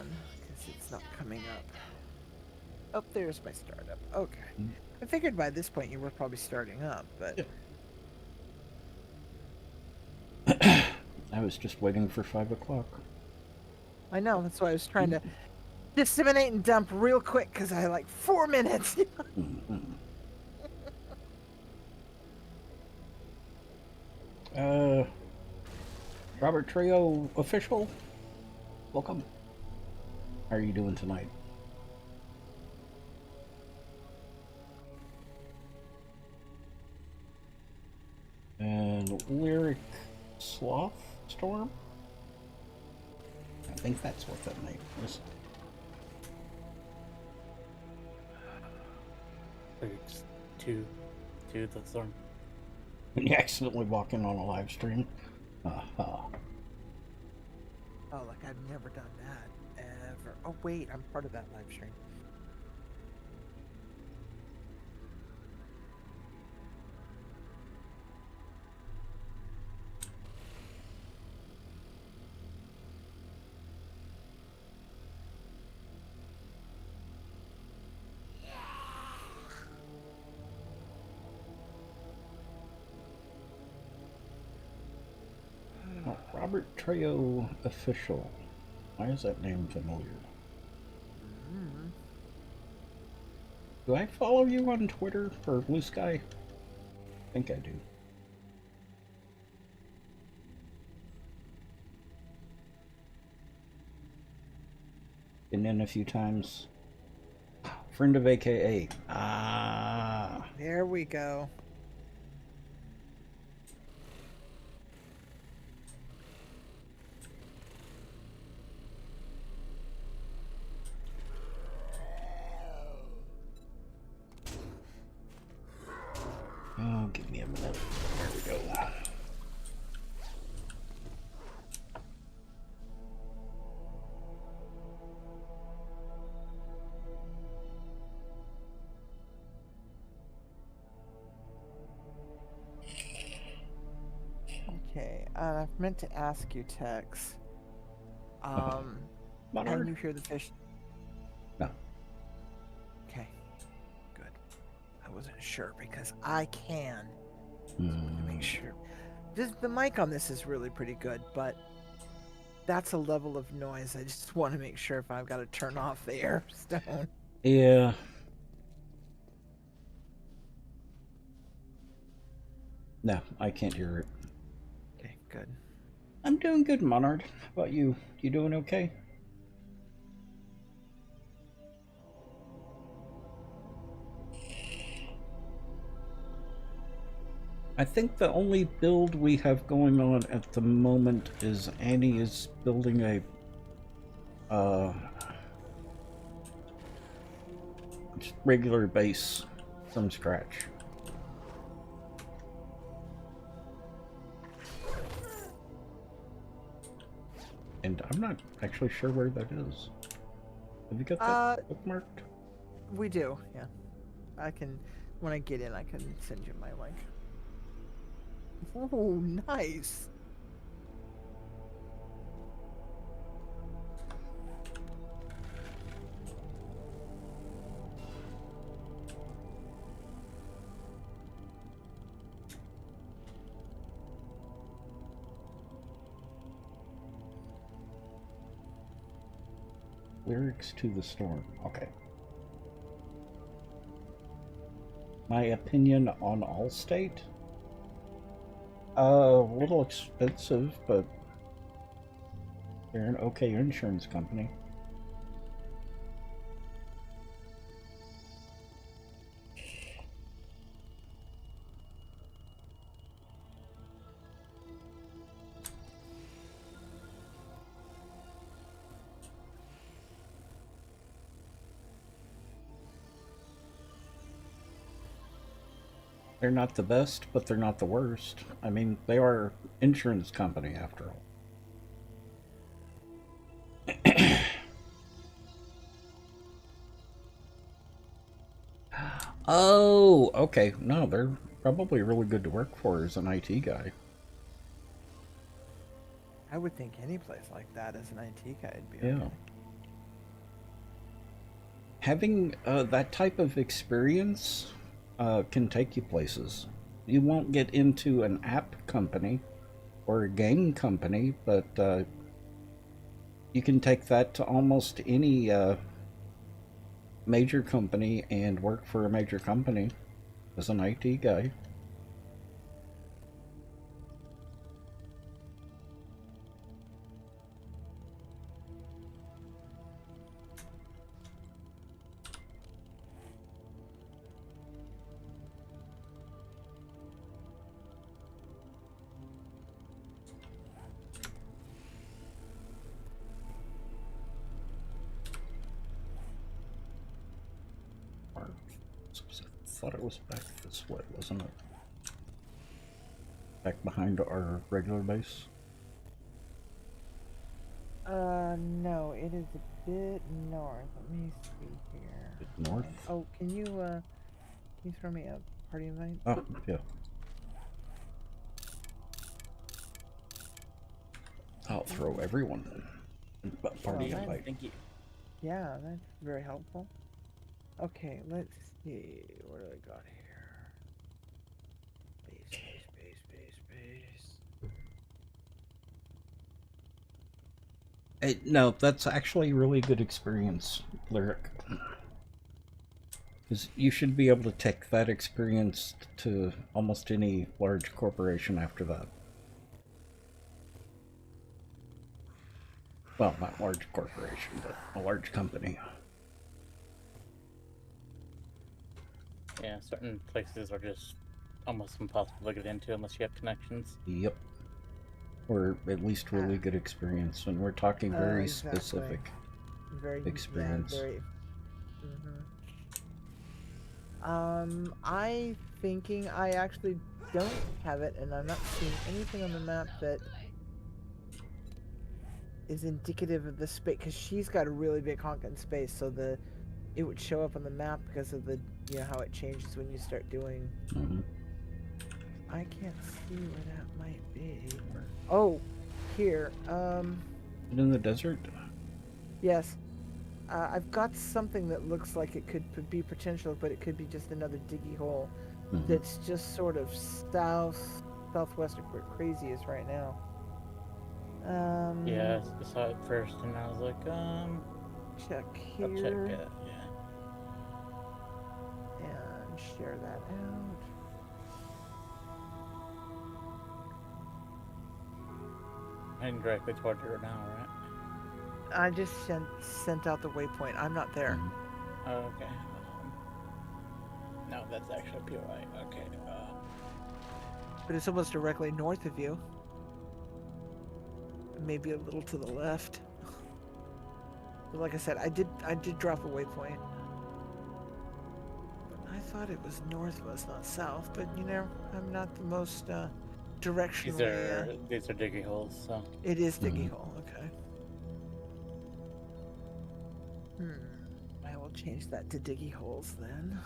then, because it's not coming up. Oh, there's my startup. Okay. I figured by this point you were probably starting up, but... Yeah. I was just waiting for 5 o'clock. I know, that's why I was trying to disseminate and dump real quick, because I had like 4 minutes. Robert Trio official, welcome. How are you doing tonight? And Lyric Sloth Storm? I think that's what that name is. It's to the storm. When you accidentally walk in on a live stream. Oh, like I've never done that, ever. Oh, wait, I'm part of that live stream. Oh, Robert Trio official. Why is that name familiar? Do I follow you on Twitter or Blue Sky? I think I do. Been in a few times. Friend of AKA. Ah. There we go. Oh, give me a minute. There we go. Okay, I meant to ask you, Tex. Can you hear the fish? No. Okay, good. I wasn't sure because I can. Just wanted to make sure. The mic on this is really pretty good, but that's a level of noise. I just want to make sure if I've got to turn off the air stone. Yeah. No, I can't hear it. Okay, good. I'm doing good, Monard. How about you? You doing okay? I think the only build we have going on at the moment is Annie is building a just regular base from scratch. And I'm not actually sure where that is. Have you got that bookmarked? We do, yeah. I can, when I get in, I can send you my link. Oh, nice. Lyrics to the Storm. Okay. My opinion on Allstate? A little expensive, but they're an okay insurance company. They're not the best, but they're not the worst. I mean, they are an insurance company after all. Oh, okay. No, they're probably really good to work for as an IT guy. I would think any place like that as an IT guy would be Yeah. okay. Having that type of experience can take you places. You won't get into an app company or a game company, but you can take that to almost any major company and work for a major company as an IT guy. I thought it was back this way, wasn't it? Back behind our regular base? No, it is a bit north. Let me see here. Bit north? Oh, can you throw me a party invite? Oh, yeah. I'll throw everyone a party Well, invite. Thank you. Yeah, that's very helpful. Okay, let's see. What do I got here? Base. Hey, no, that's actually a really good experience, Lyric. Because you should be able to take that experience to almost any large corporation after that. Well, not large corporation, but a large company. Yeah, certain places are just almost impossible to get into unless you have connections. Yep. Or at least really good experience, and we're talking very Exactly. specific Very experience. Yeah, very. I thinking I actually don't have it, and I'm not seeing anything on the map that is indicative of the space, because she's got a really big honking space, so it would show up on the map because of the how it changes when you start doing. I can't see where that might be. Oh, here. In the desert? Yes. I've got something that looks like it could be potential, but it could be just another diggy hole that's just sort of southwest of where Crazy is right now. Yeah, I saw it first, and I was like, check here. I'll check it. Yeah. And share that out. Heading directly toward her now, right? I just sent out the waypoint. I'm not there. Oh, okay. No, that's actually POI. Okay. But it's almost directly north of you. Maybe a little to the left. But like I said, I did drop a waypoint. But I thought it was northwest, not south. But I'm not the most directionally. These are diggy holes, so. It is diggy hole. Okay. I will change that to diggy holes then.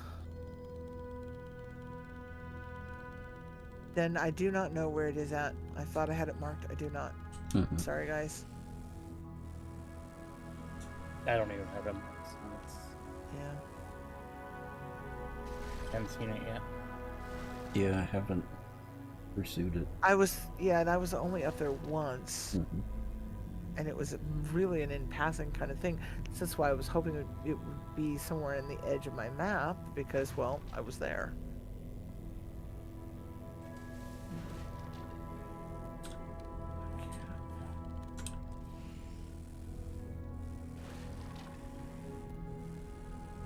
Then I do not know where it is at. I thought I had it marked. I do not. Sorry, guys. I don't even have them. So Yeah. Haven't seen it yet. Yeah, I haven't pursued it. And I was only up there once. And it was really an in-passing kind of thing. So that's why I was hoping it would be somewhere in the edge of my map, because, well, I was there.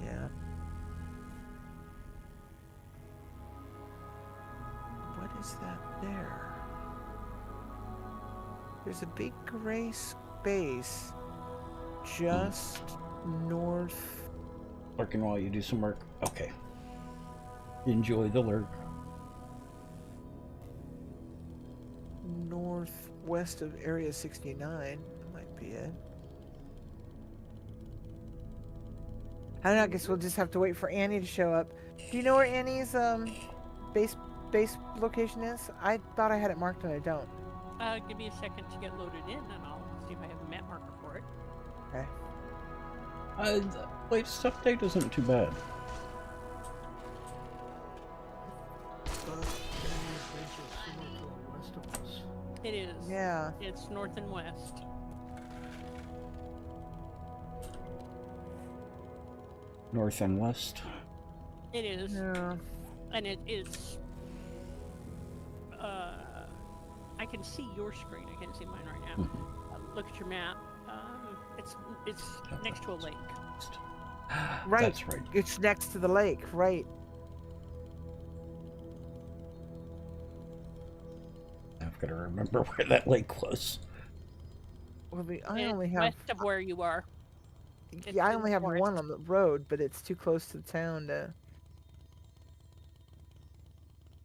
Yeah. What is that there? There's a big gray space just north. Lurking while you do some work. Okay. Enjoy the lurk. Northwest of Area 69. That might be it. I don't know, I guess we'll just have to wait for Annie to show up. Do you know where Annie's base location is? I thought I had it marked and I don't. Give me a second to get loaded in, and I'll see if I have a map marker for it. Okay. The latest update isn't too bad. It is. Yeah. It's north and west. North and west. It is. Yeah. And it is. I can see your screen. I can't see mine right now. Look at your map. It's next to a lake. Right. That's right. It's next to the lake, right? I've got to remember where that lake was. Well, I It's only have. west of where you are. It's Yeah, I in only the have forest. one on the road, but it's too close to the town to.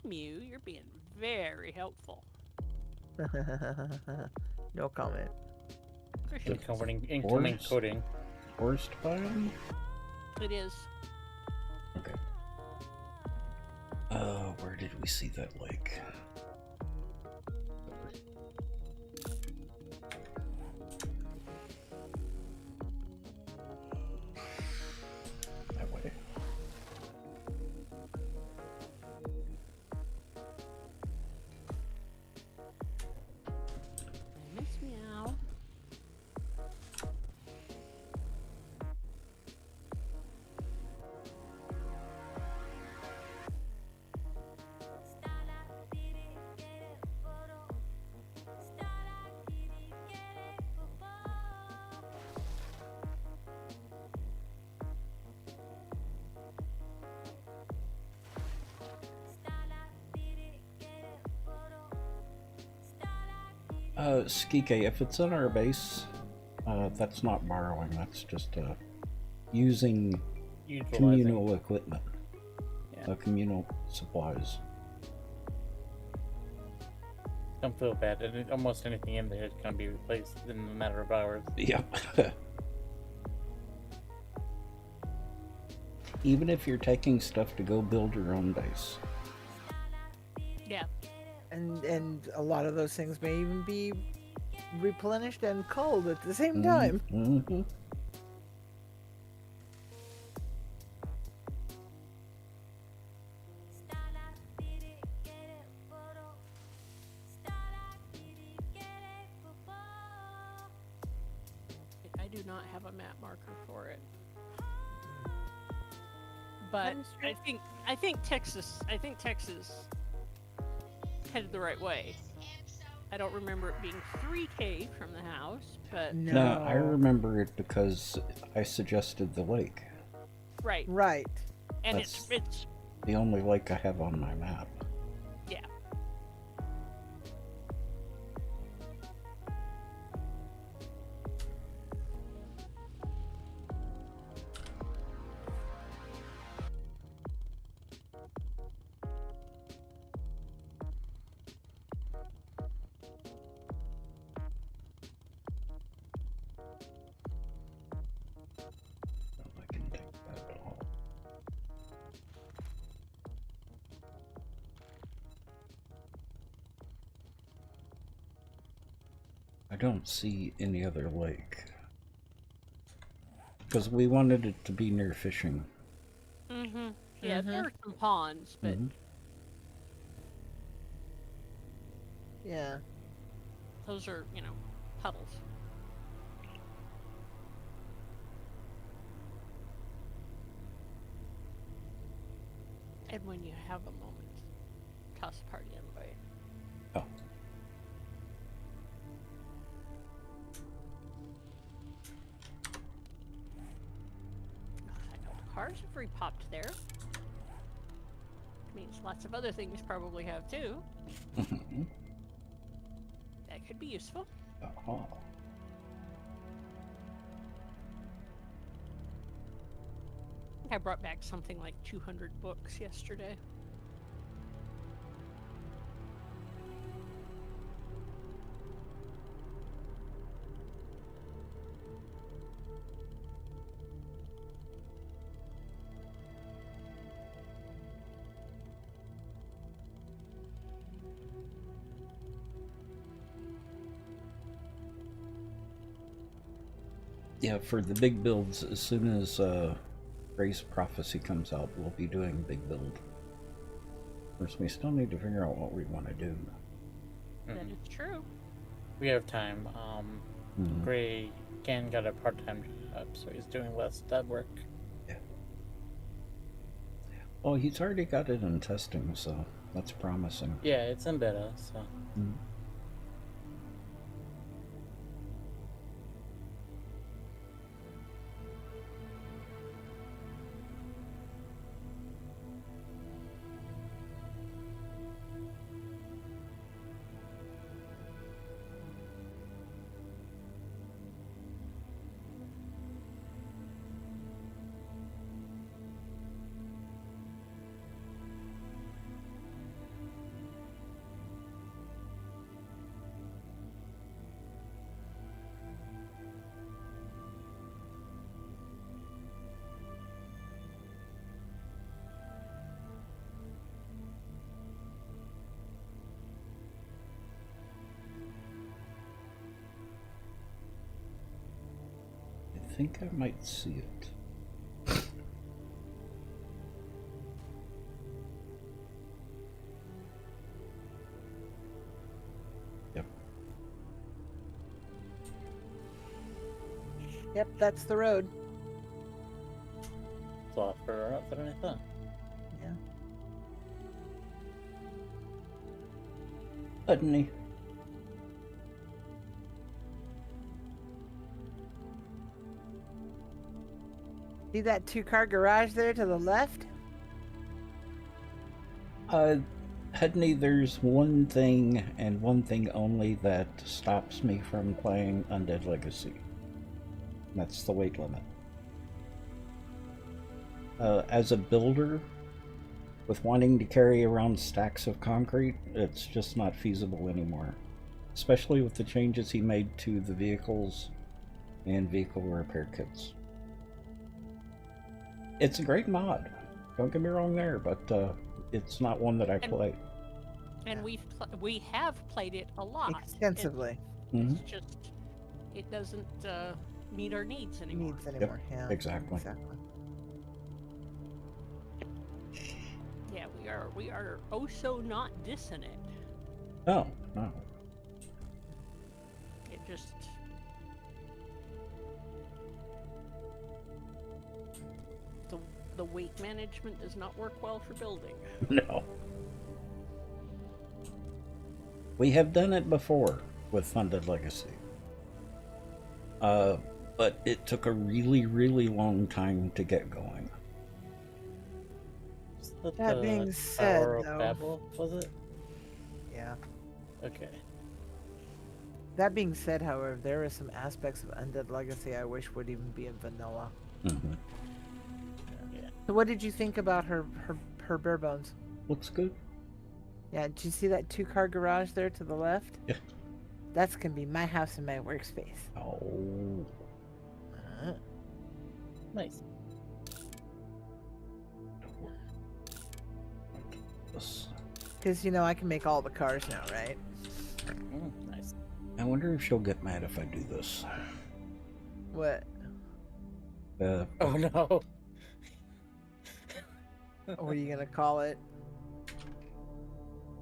Mew, you're being very helpful. No comment. Appreciate it. Incoming Forest? coding. Forest biome? It is. Okay. Where did we see that lake? That way. Miss Meow. Skike, if it's in our base, that's not borrowing, that's just using Utilizing. communal equipment. Yeah. Communal supplies. Don't feel bad. Almost anything in there can be replaced in a matter of hours. Yeah. Even if you're taking stuff to go build your own base. Yeah. And a lot of those things may even be replenished and culled at the same time. Mm-hmm. I do not have a map marker for it. But I think Texas headed the right way. I don't remember it being 3K from the house, but No, I remember it because I suggested the lake. right. Right. And That's- it's The only lake I have on my map. yeah. I can take that all. I don't see any other lake. Because we wanted it to be near fishing. Mm-hmm. Yeah, there are some ponds, but Mhm. Yeah. those are, puddles. And when you have a moment, toss the party invite. Oh. I know the cars have repopped there. Means lots of other things probably have too. Mhm. That could be useful. Uh-huh. I think I brought back something like 200 books yesterday. Yeah, for the big builds, as soon as Gray's Prophecy comes out, we'll be doing big build. Of course, we still need to figure out what we want to do. That is true. We have time. Mhm. Gray again got a part-time job, so he's doing less stud work. Yeah. Well, he's already got it in testing, so that's promising. Yeah, it's in beta, so. Mhm. I think I might see it. Yep. Yep, that's the road. It's a lot further up than I thought. Yeah. Suddenly. See that 2-car garage there to the left? Hedney, there's one thing and one thing only that stops me from playing Undead Legacy. That's the weight limit. As a builder, with wanting to carry around stacks of concrete, it's just not feasible anymore. Especially with the changes he made to the vehicles and vehicle repair kits. It's a great mod, don't get me wrong there, but it's not one that I play. And we have played it a lot. Extensively. Mhm. It's just it doesn't meet our needs anymore. Needs anymore. Yeah. Exactly. Yeah, we are oh so not dissonant. No, no. It just the weight management does not work well for building. No. We have done it before with Undead Legacy. But it took a really, really long time to get going. That being said, Tower of though- Babel, was it? Yeah. Okay. That being said, however, there are some aspects of Undead Legacy I wish would even be in vanilla. Mm-hmm. So what did you think about her bare bones? Looks good. Yeah, did you see that 2-car garage there to the left? Yeah. That's gonna be my house and my workspace. Oh. Nice. Because, you know, I can make all the cars now, right? Nice. I wonder if she'll get mad if I do this. What? Oh no. What are you gonna call it?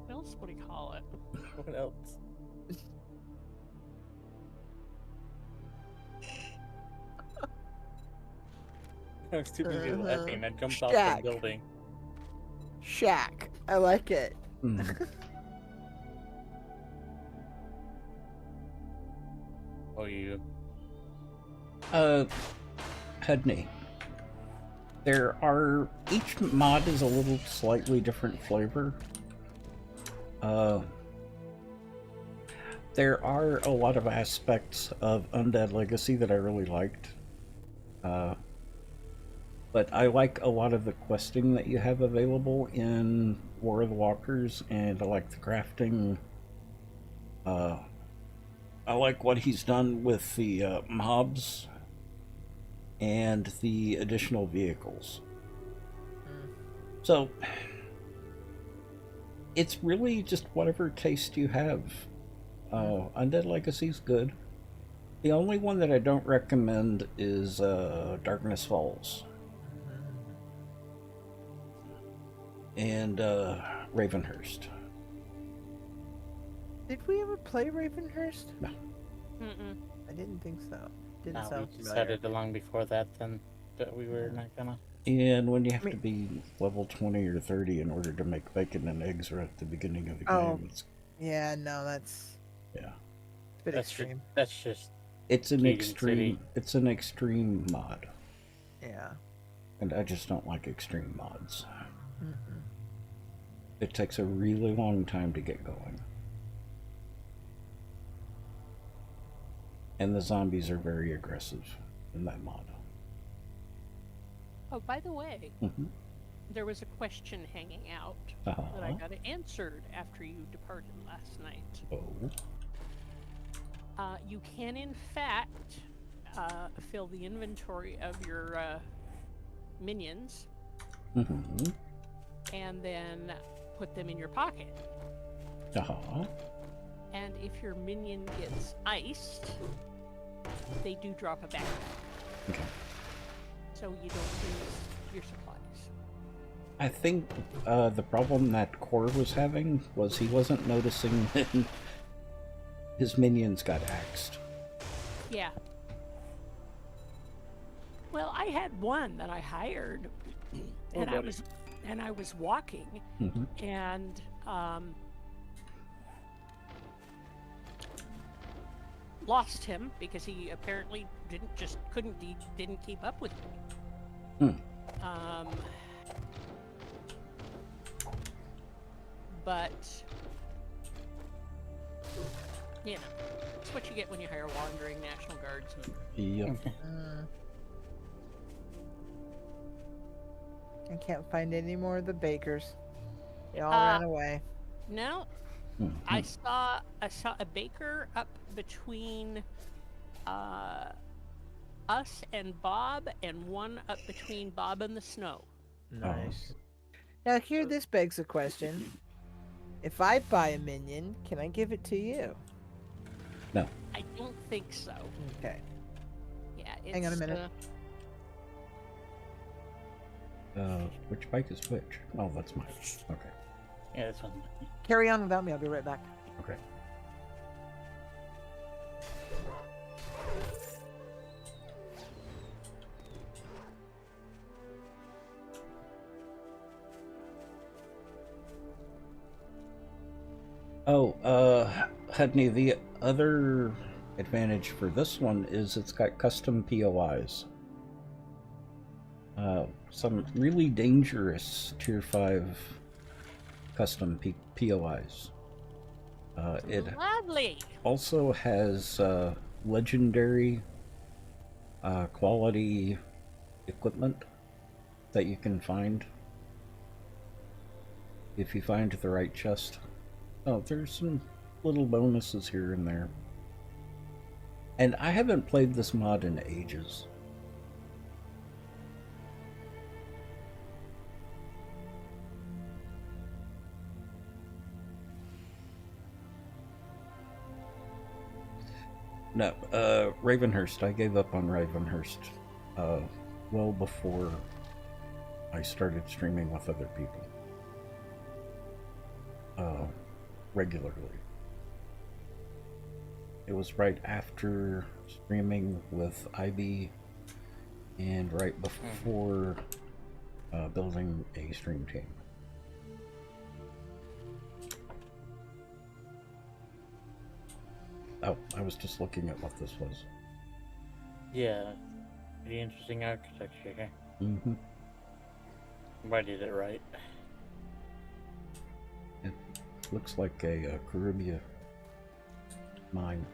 What else would he call it? What else? I was too busy laughing. I jumped off Jack. the building. Shack. I like it. Mm. Oh, you. Hedney. Each mod is a little slightly different flavor. There are a lot of aspects of Undead Legacy that I really liked. But I like a lot of the questing that you have available in War of the Walkers, and I like the crafting. I like what he's done with the mobs and the additional vehicles. So, it's really just whatever taste you have. Undead Legacy's good. The only one that I don't recommend is Darkness Falls and Ravenhurst. Did we ever play Ravenhurst? No. Mm-mm. I didn't think so. Didn't No, sound we familiar. decided along before that then that we were not gonna. And when you have to be level 20 or 30 in order to make bacon and eggs right at the beginning of the Oh. game, it's, Yeah, no, that's yeah. a bit extreme. That's just It's an Cheating extreme. City. It's an extreme mod, Yeah. and I just don't like extreme mods. Mm-mm. It takes a really long time to get going, and the zombies are very aggressive in that mod. Oh, by the way, Mm-hmm. there was a question hanging out that I got answered after you departed last night. Oh. You can, in fact, fill the inventory of your minions Mm-hmm. and then put them in your pocket. Uh-huh. And if your minion gets iced, they do drop a backpack. Okay. So you don't lose your supplies. I think the problem that Core was having was he wasn't noticing that his minions got axed. Yeah. Well, I had one that I hired, and I was walking, Mm-hmm. and lost him because he apparently didn't keep up with me. But you know, it's what you get when you hire wandering National Guardsmen. Yep. I can't find any more of the bakers. They all ran away. No, Mhm. I saw a baker up between us and Bob, and one up between Bob and the snow. Nice. Now here, this begs a question. If I buy a minion, can I give it to you? No. I don't think so. Okay. Yeah, it's, Hang on a minute. Which bike is which? Oh, that's mine. Okay. yeah, this one. Carry on without me. I'll be right back. Okay. Oh, Hudney, the other advantage for this one is it's got custom POIs. Some really dangerous Tier 5 custom POIs. It Lovely. also has legendary quality equipment that you can find if you find the right chest. Oh, there's some little bonuses here and there. And I haven't played this mod in ages. No, Ravenhurst. I gave up on Ravenhurst well before I started streaming with other people regularly. It was right after streaming with Ivy and right before building a stream team. Oh, I was just looking at what this was. Yeah, pretty interesting architecture here. Mm-hmm. I did it right. It looks like a Caribbean mine.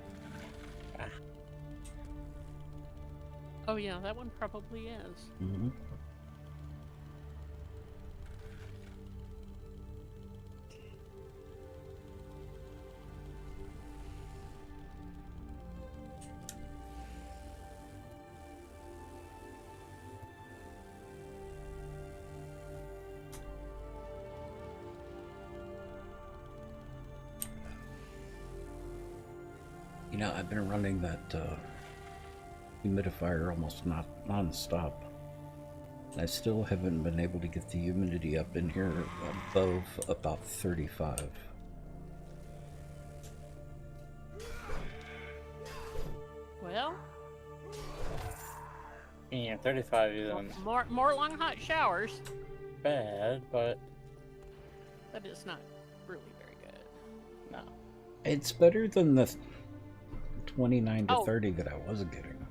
Oh yeah, that one probably is. Mm-hmm. You know, I've been running that humidifier almost not non-stop. I still haven't been able to get the humidity up in here above about 35. Well, Yeah, 35 isn't more long hot showers. bad, but That is not really very good. no. It's better than the 29 to Oh. 30 that I was getting.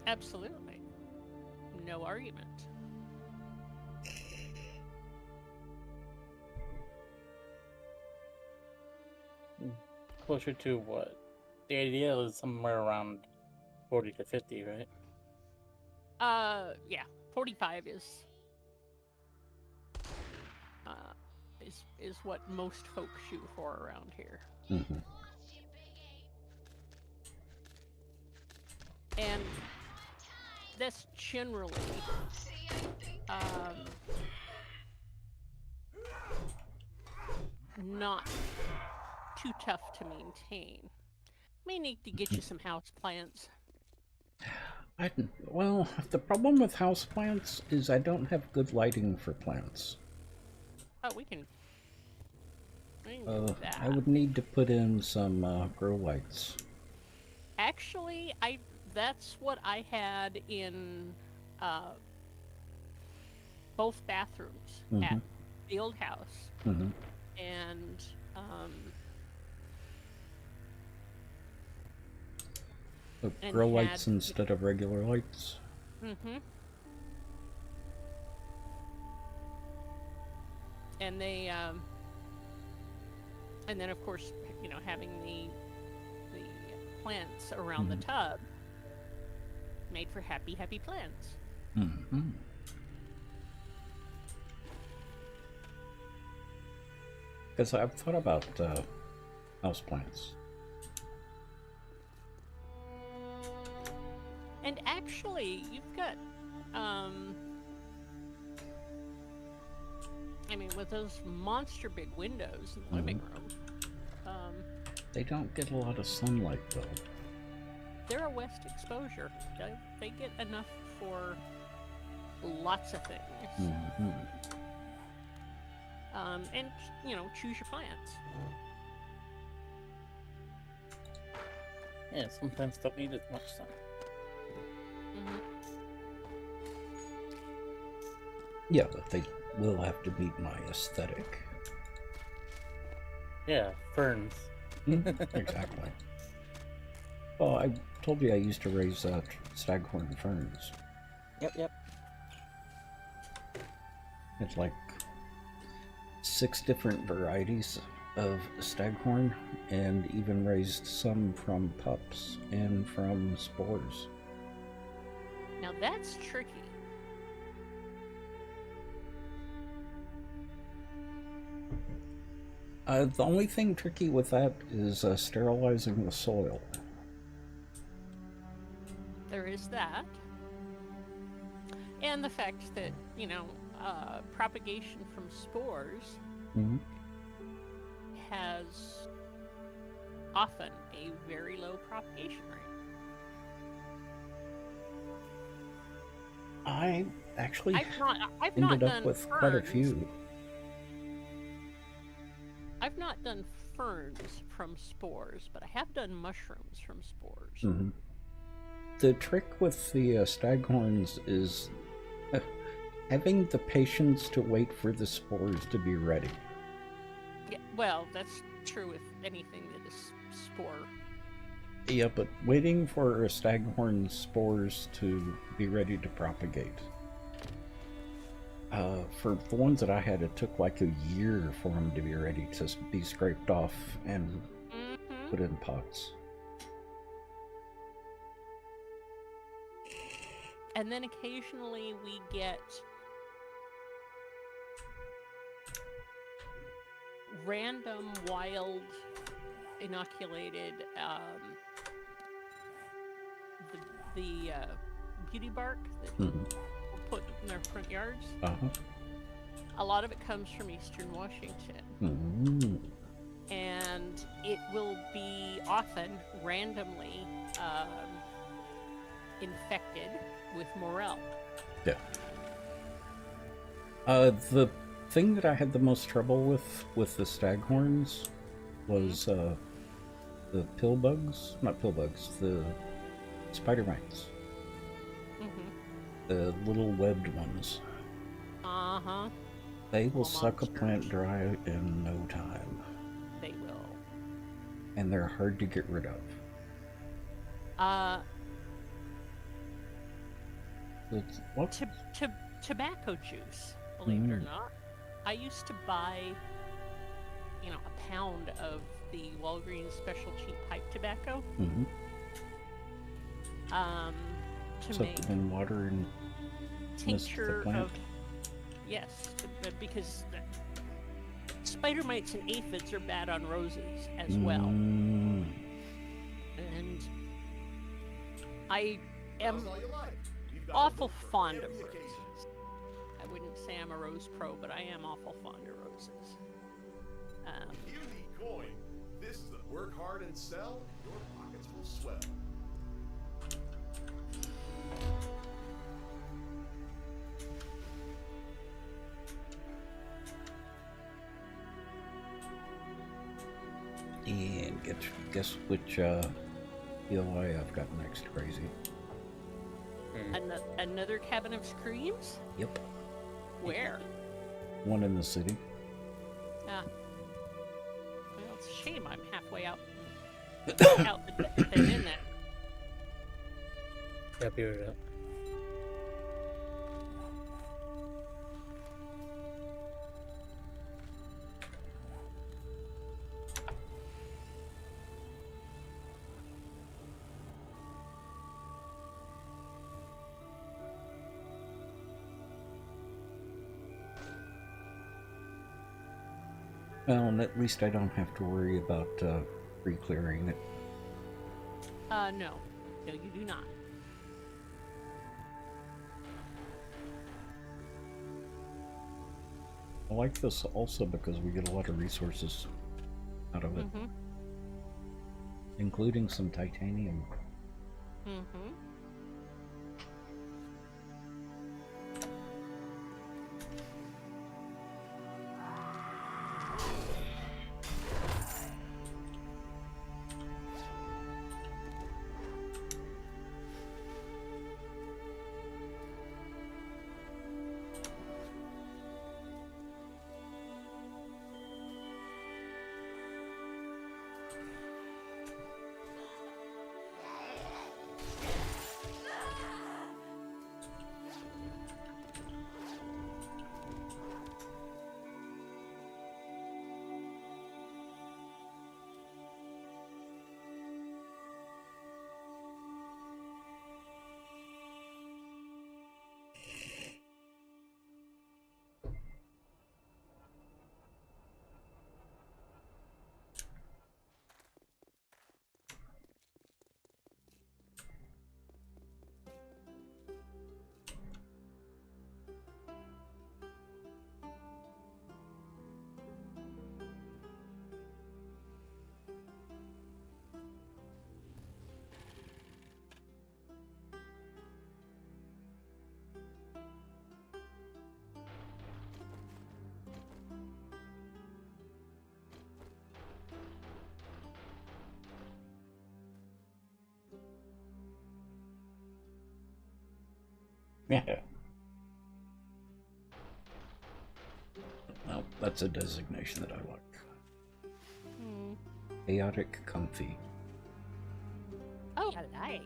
Absolutely. No argument. Closer to what? The idea is somewhere around 40 to 50, right? Yeah, 45 is what most folks shoot for around here. Mm-hmm. And that's generally not too tough to maintain. May need to get you some house plants. Well, the problem with houseplants is I don't have good lighting for plants. Oh, we can do that. I would need to put in some grow lights. Actually, that's what I had in both bathrooms at the old house. Mm-hmm. And Grow lights instead of regular lights. Mm-hmm. And they and then of course, you know, having the plants around the tub made for happy plants. Mm-hmm. Because I've thought about houseplants. And actually, you've got I mean, with those monster big windows in the living room, They don't get a lot of sunlight though. they're a west exposure. They get enough for lots of things. Mm-hmm. And, you know, choose your plants. Yeah, sometimes don't need as much sun. Yeah, but they will have to meet my aesthetic. Yeah, ferns. Exactly. Well, I told you I used to raise staghorn ferns. Yep. It's like 6 different varieties of staghorn, and even raised some from pups and from spores. Now that's tricky. The only thing tricky with that is sterilizing the soil. There is that. And the fact that, you know, propagation from spores has often a very low propagation rate. I actually I've not ended up done with ferns. quite a few. I've not done ferns from spores, but I have done mushrooms from spores. Mm-hmm. The trick with the staghorns is having the patience to wait for the spores to be ready. Yeah, well, that's true with anything that is spore. Yeah, but waiting for staghorn spores to be ready to propagate. For the ones that I had, it took like a year for them to be ready to be scraped off and put in pots. And then occasionally we get random wild inoculated the beauty bark that people put in their front yards. A lot of it comes from Eastern Washington. And it will be often randomly infected with morel. Yeah. The thing that I had the most trouble with the staghorns was the pill bugs. Not pill bugs, the spider mites. The little webbed ones. Uh-huh. They will suck a plant dry in no time. They will. And they're hard to get rid of. What? Tobacco juice, believe it or not. I used to buy, a pound of the Walgreens special cheap pipe tobacco. To Soak make it in water and tincture the plant. of, yes, because spider mites and aphids are bad on roses as well. And I am awful fond of roses. I wouldn't say I'm a rose pro, but I am awful fond of roses. You need coin. This is the work hard and sell, and your pockets will swell. And guess which POI I've got next, Crazy. Another cabin of screams? Yep. Where? One in the city. Well, it's a shame I'm halfway out and in that. Yep, you're up. Well, and at least I don't have to worry about re-clearing it. No, you do not. I like this also because we get a lot of resources out of it, including some titanium. Yeah. Well, that's a designation that I like. Chaotic comfy. Oh, I like.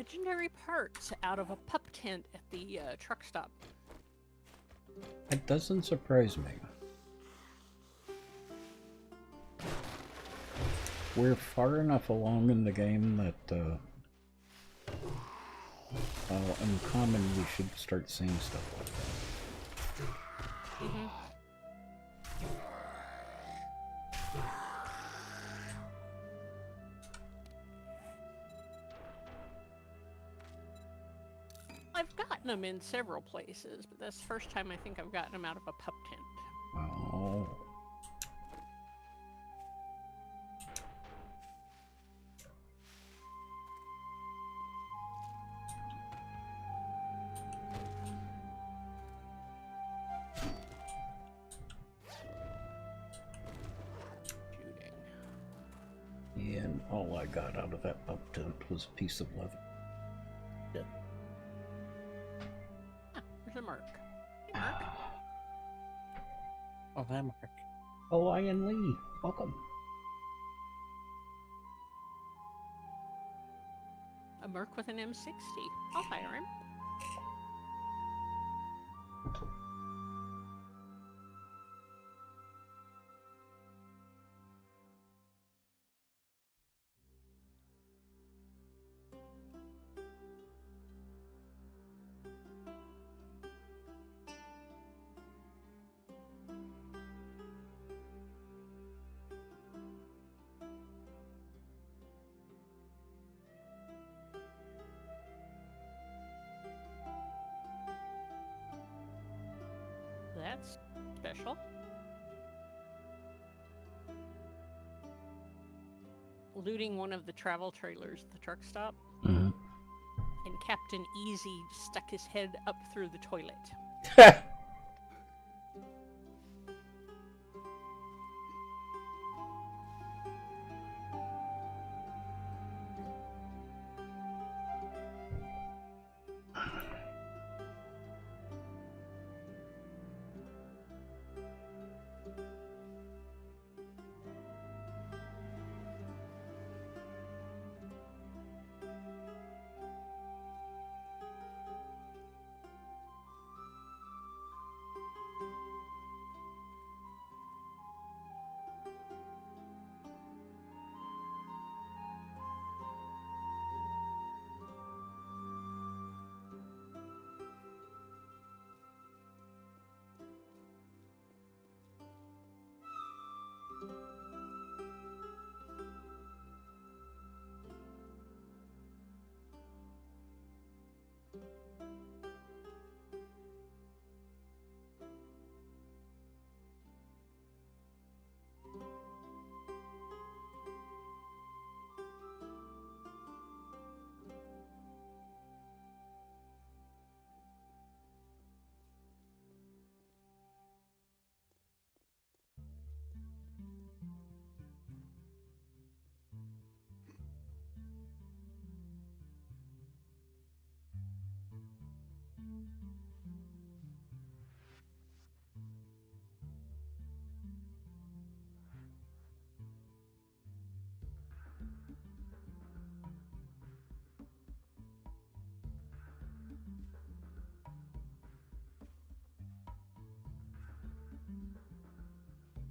legendary parts out of a pup tent at the truck stop. It doesn't surprise me. We're far enough along in the game that, in common, we should start seeing stuff like that. Mm-hmm. I've gotten them in several places, but that's the first time I think I've gotten them out of a pup tent. Oh. Shooting. And all I got out of that pup tent was a piece of leather. Ah, there's a Merc. Hey, Merc. Oh, hi, Mark. Oh, Ian Lee, welcome. A Merc with an M60. I'll hire him. That's special. Looting one of the travel trailers at the truck stop, Mm-hmm. and Captain Easy stuck his head up through the toilet.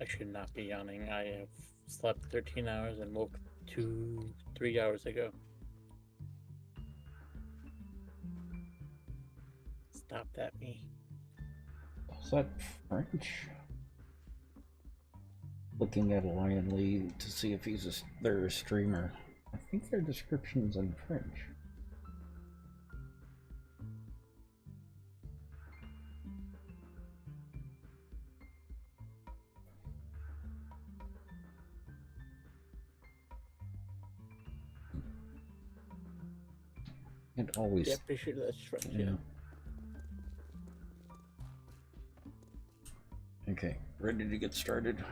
I should not be yawning. I have slept 13 hours and woke 3 hours ago. Stop that, me. Is that French? Looking at Lion Lee to see if they're a streamer. I think their description's in French. It always. Yeah, pretty sure that's French, yeah. Okay, ready to get started?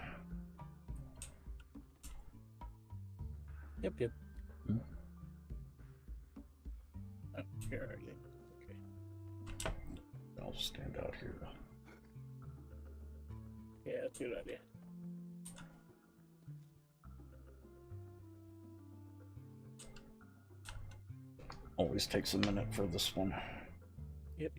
Yep. Hmm? Oh, here are you. Okay. I'll stand out here. Yeah, that's a good idea. Always takes a minute for this one. Yep.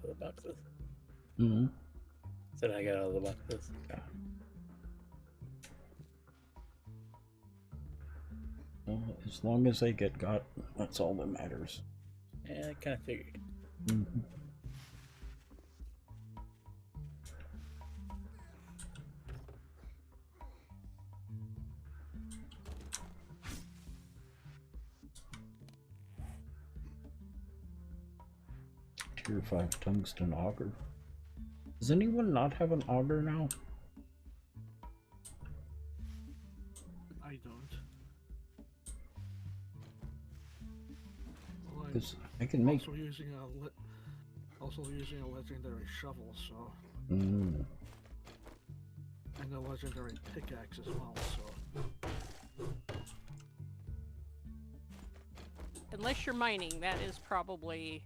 The boxes. Mm-hmm. Said I got all the boxes. Yeah. Well, as long as they get got, that's all that matters. Yeah, I kind of figured. Mm-hmm. Tier 5 tungsten auger. Does anyone not have an auger now? I don't. Well, Because I can make. also using a legendary shovel, so Mm. and a legendary pickaxe as well. So Unless you're mining, that is probably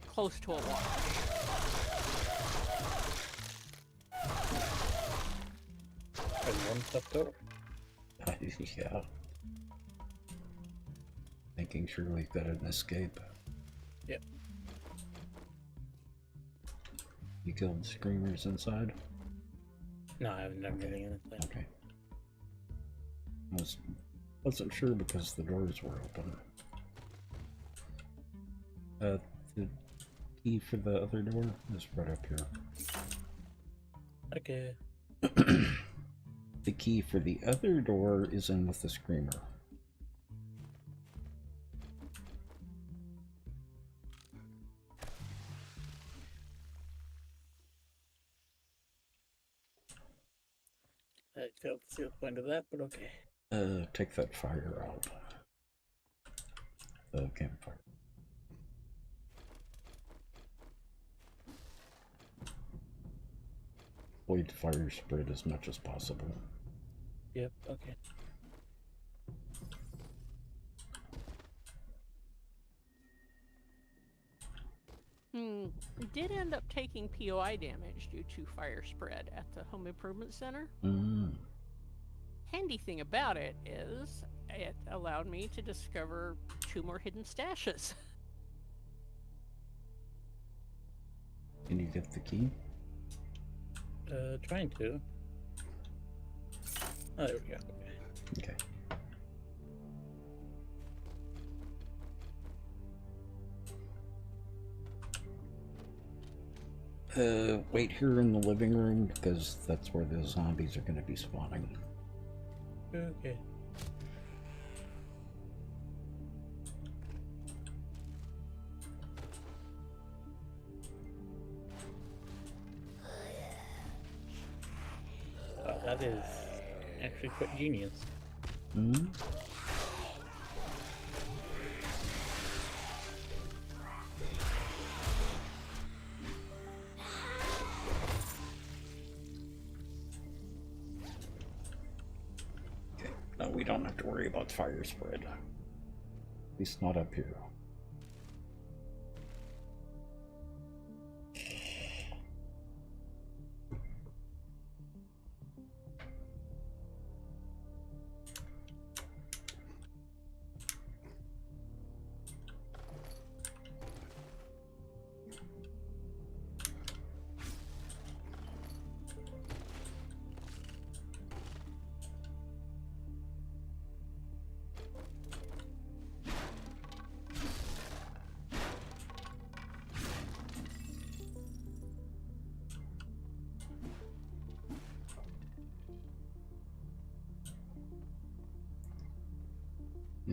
close to a wash. And one left over. Yeah. Making sure we've got an escape. Yep. You killed screamers inside? No, I haven't done anything inside. Okay. Wasn't sure because the doors were open. The key for the other door is right up here. Okay. The key for the other door is in with the screamer. I failed to see the point of that, but okay. Take that fire out. The campfire. Avoid fire spread as much as possible. Yep, okay. Did end up taking POI damage due to fire spread at the Home Improvement Center. Handy thing about it is it allowed me to discover 2 more hidden stashes. Can you get the key? Trying to. Oh, there we go. Okay. Wait here in the living room because that's where the zombies are going to be spawning. Okay. That is actually quite genius. Hmm? Okay, no, we don't have to worry about fire spread. At least not up here.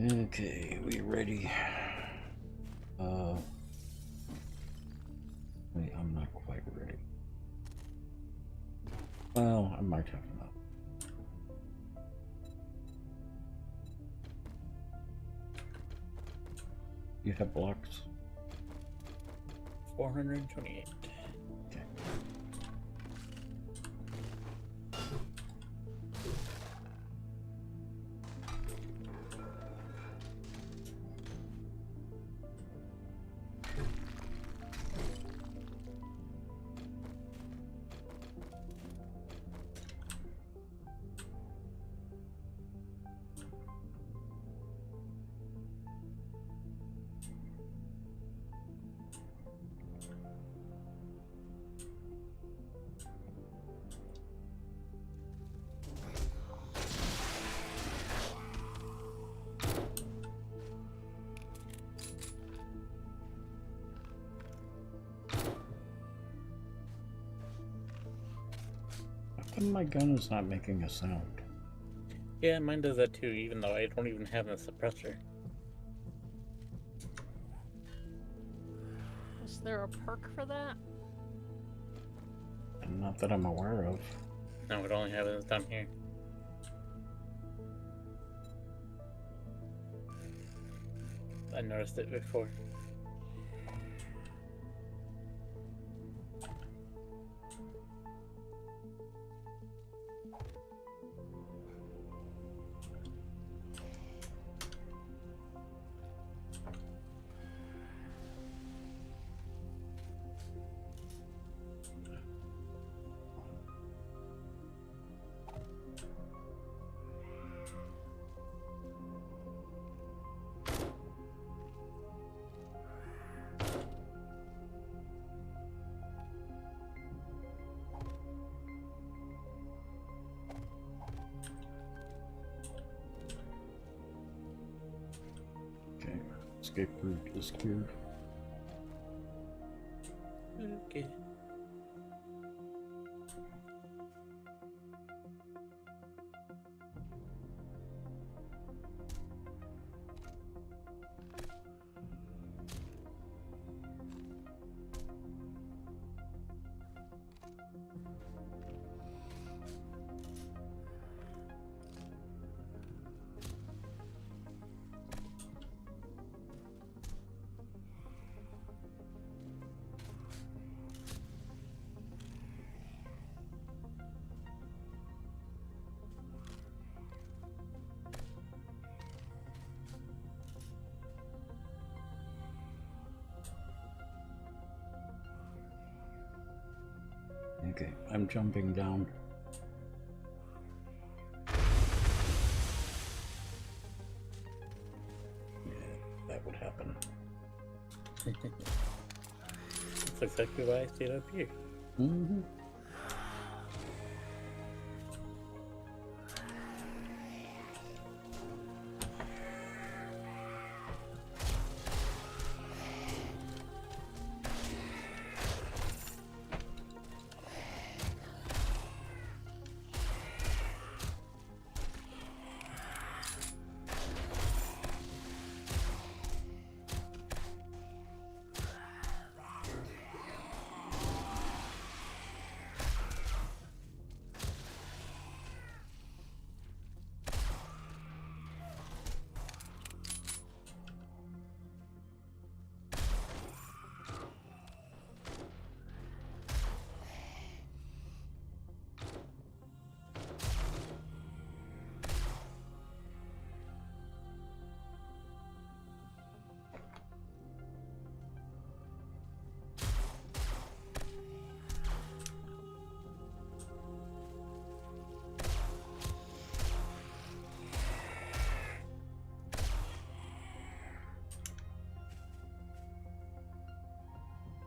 Okay, we ready? Wait, I'm not quite ready. Well, I might have enough. You have blocks? 428. Okay. My gun is not making a sound. Yeah, mine does that too, even though I don't even have a suppressor. Is there a perk for that? And not that I'm aware of. No, it only happens down here. I noticed it before. Escape route is cleared. Okay. Okay, I'm jumping down. Yeah, that would happen. That's exactly why I stayed up here. Mm-hmm.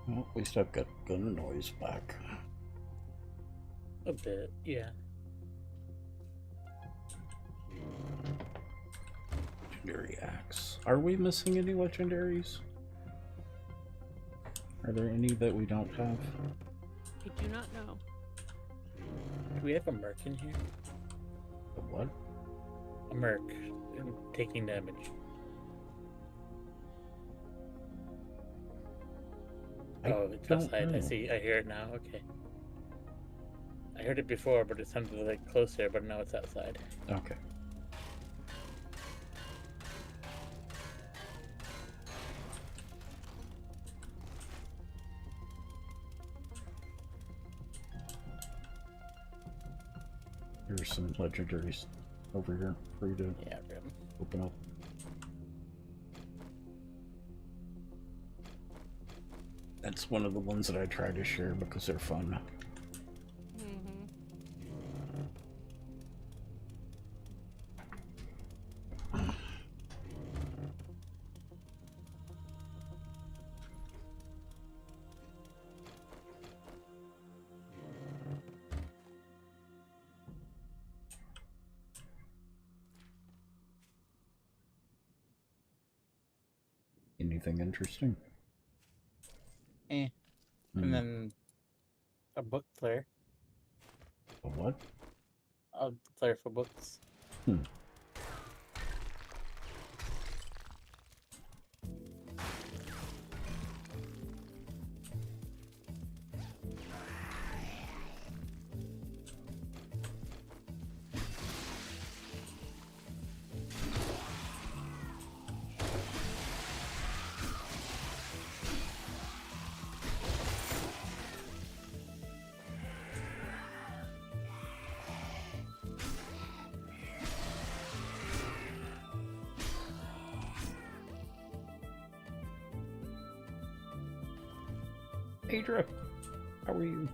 Well, at least I've got gun noise back. A bit, yeah. Legendary axe. Are we missing any legendaries? Are there any that we don't have? I do not know. Do we have a merc in here? A what? A merc taking damage. Oh, it's outside. I see. I hear it now. Okay. I heard it before, but it sounded like closer, but now it's outside. Okay. Here's some legendaries over here for you to open up. That's one of the ones that I try to share because they're fun. Anything interesting? And then a book flare. A what? A flare for books. Adra, how are you?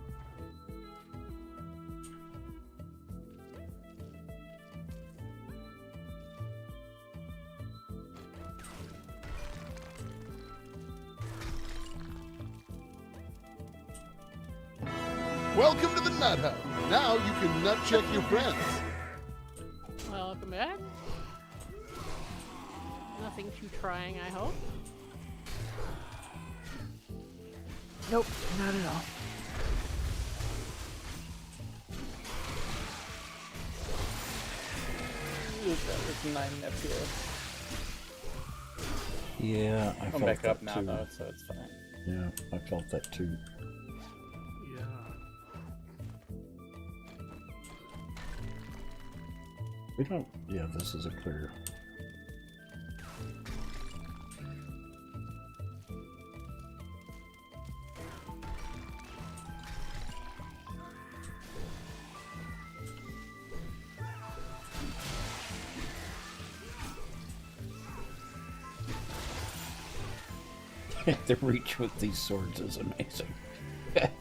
Welcome to the Nut Hut. Now you can nut check your friends. Welcome back. Nothing too trying, I hope. Nope, not at all. That was 9 FPS. Yeah, I I'm felt back that up now, too. though, so it's fine. Yeah, I felt that too. Yeah. We don't. Yeah, this is a clear. The reach with these swords is amazing. Right.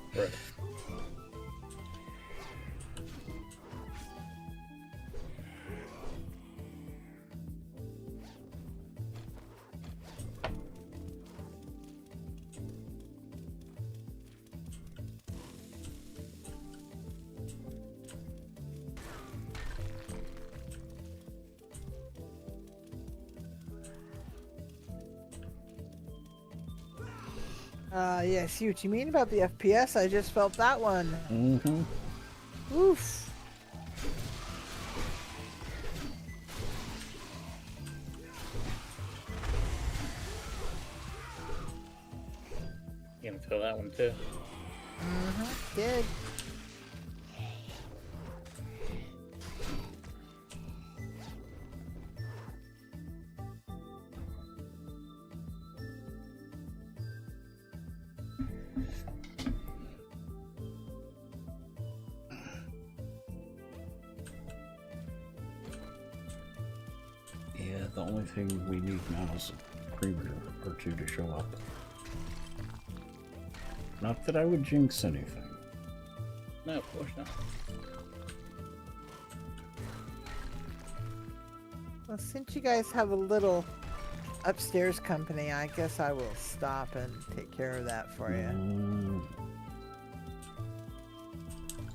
Yeah, I see what you mean about the FPS. I just felt that one. Mm-hmm. Oof. You can feel that one, too. Did. Yeah, the only thing we need now is a premier or two to show up. Not that I would jinx anything. No, of course not. Well, since you guys have a little upstairs company, I guess I will stop and take care of that for you.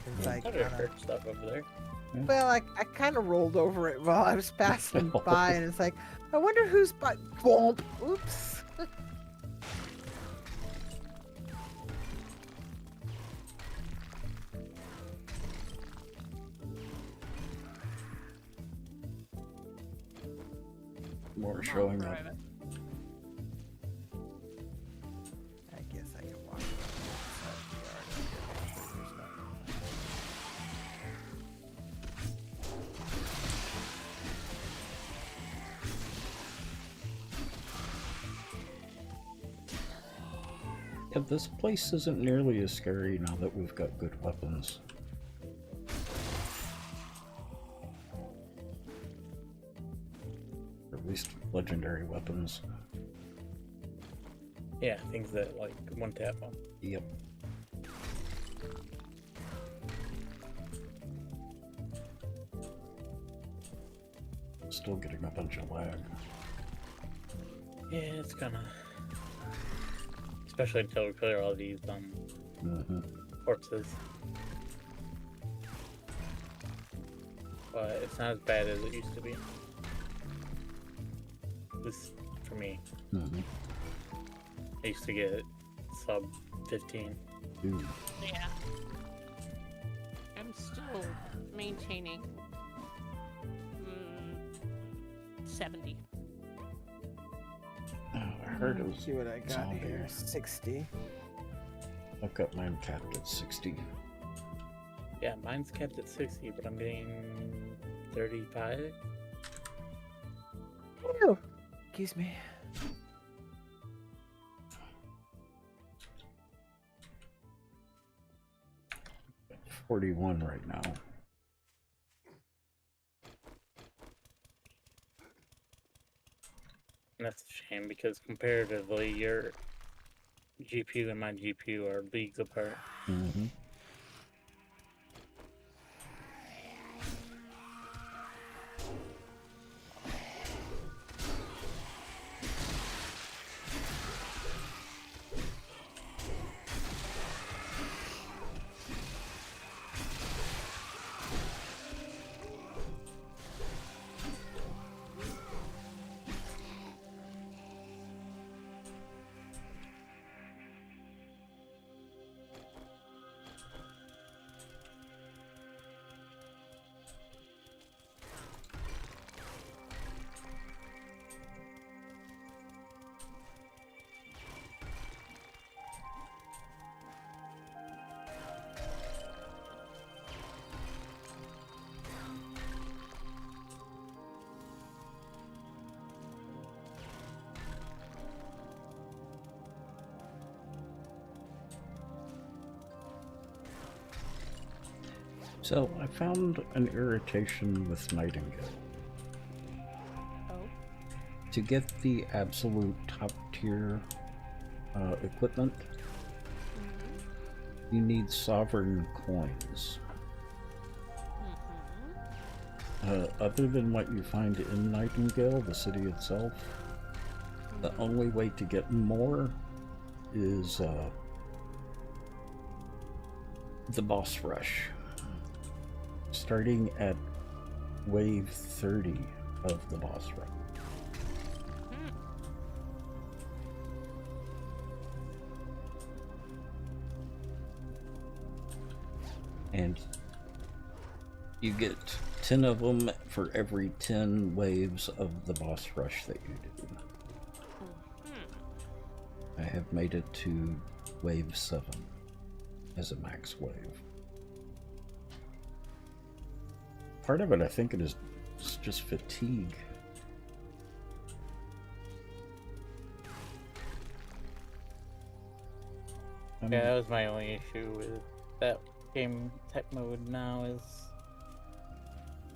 Since I I thought I kinda, heard stuff over there. well, I kind of rolled over it while I was passing by, and it's like, I wonder who's by. Womp. Oops. More showing up. I guess I can walk Yeah, this place isn't nearly as scary now that we've got good weapons. Or at least legendary weapons. Yeah, things that like one tap on. Yep. Still getting a bunch of lag. Yeah, it's gonna. Especially until we clear all these corpses. But it's not as bad as it used to be. This for me. I used to get sub 15. Ooh. Yeah. I'm still maintaining 70. Oh, I heard it was. See what I got zombie. here. 60. I've got mine capped at 60. Yeah, mine's kept at 60, but I'm getting 35. Ew. Excuse me. Got 41 right now. And that's a shame because comparatively, your GPU and my GPU are leagues apart. So, I found an irritation with Nightingale. Oh. To get the absolute top tier equipment, you need sovereign coins. Other than what you find in Nightingale, the city itself, the only way to get more is the boss rush. Starting at wave 30 of the boss rush. And you get 10 of them for every 10 waves of the boss rush that you do. I have made it to wave 7 as a max wave. Part of it, I think, it's just fatigue. Yeah, that was my only issue with that game type mode now is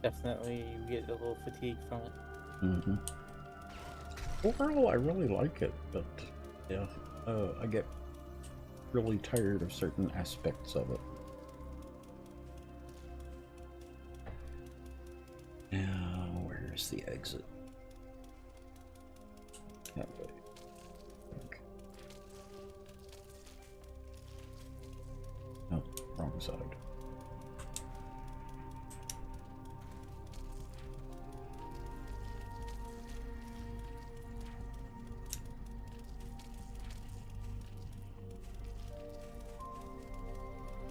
definitely you get a little fatigue from it. Overall, I really like it, but yeah, I get really tired of certain aspects of it. Now, where's the exit? That way. Okay. Oh, wrong side.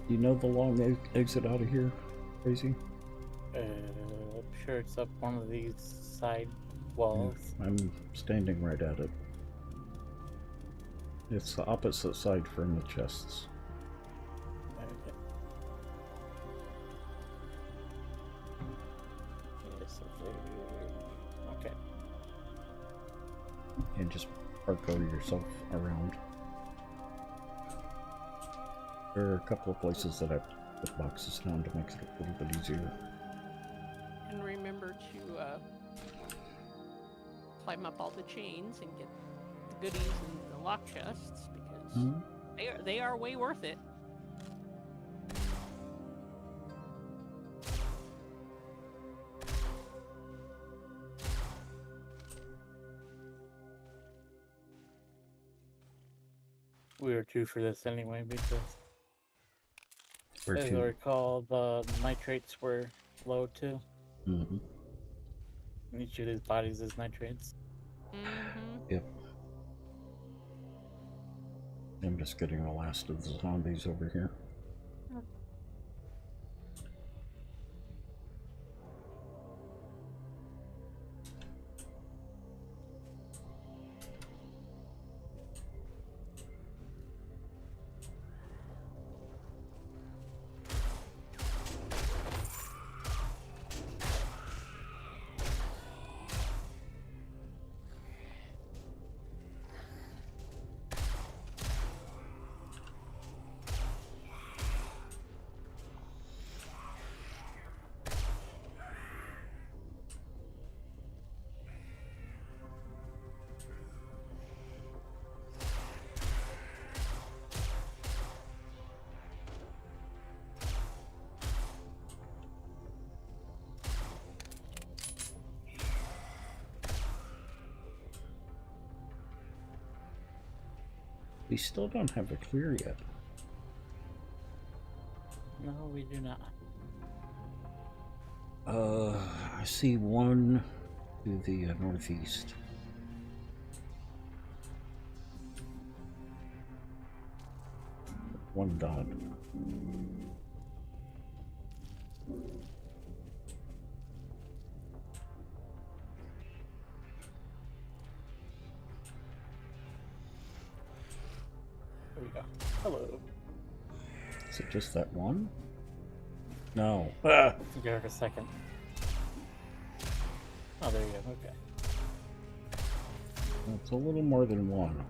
Do you know the long exit out of here, Crazy? I'm sure it's up one of these side walls. I'm standing right at it. It's the opposite side from the chests. Okay. And just parkour yourself around. There are a couple of places that I put boxes down to make it a little bit easier. And remember to climb up all the chains and get the goodies and the lock chests because they are way worth it. We were due for this anyway because, We're as I two. recall, the nitrates were low too. Mm-hmm. And each of these bodies is nitrates. Mm-hmm. Yep. I'm just getting the last of the zombies over here. We still don't have it clear yet. No, we do not. I see one to the northeast. One dot. There we go. Hello. Is it just that one? No. Give her a second. Oh, there you go. Okay. It's a little more than one.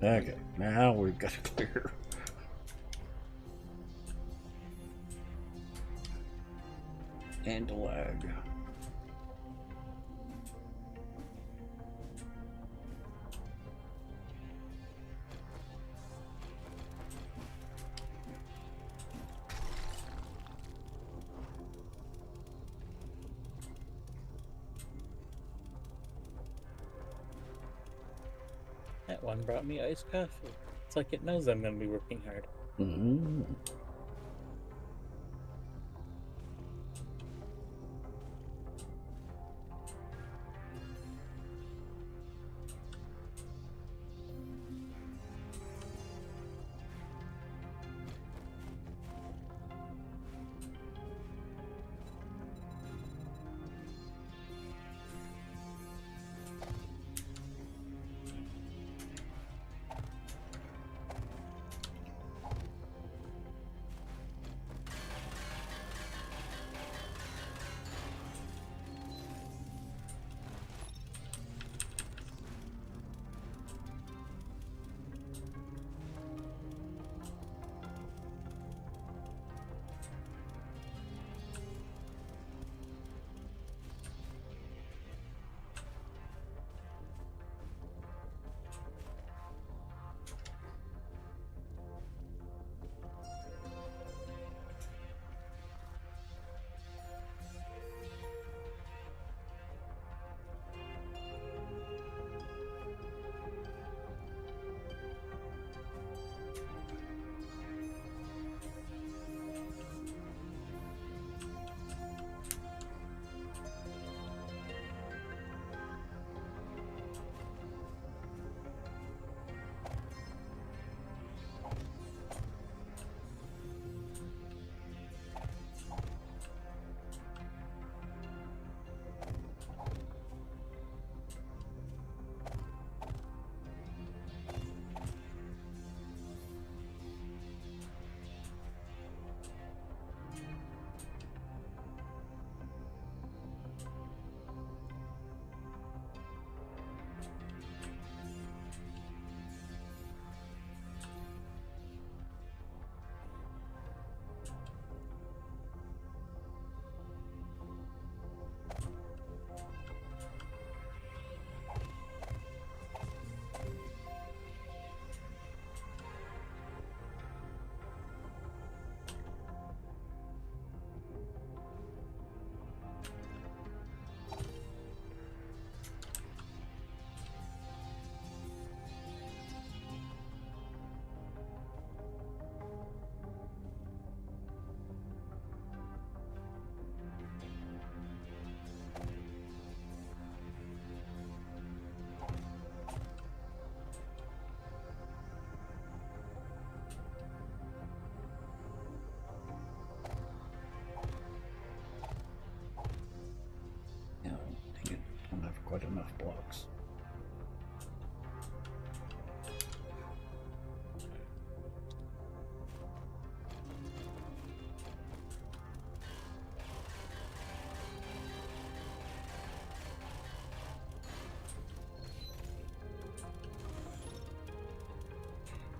Okay, now we've got it clear. And a lag. That one brought me iced coffee. It's like it knows I'm going to be working hard. Mm-hmm.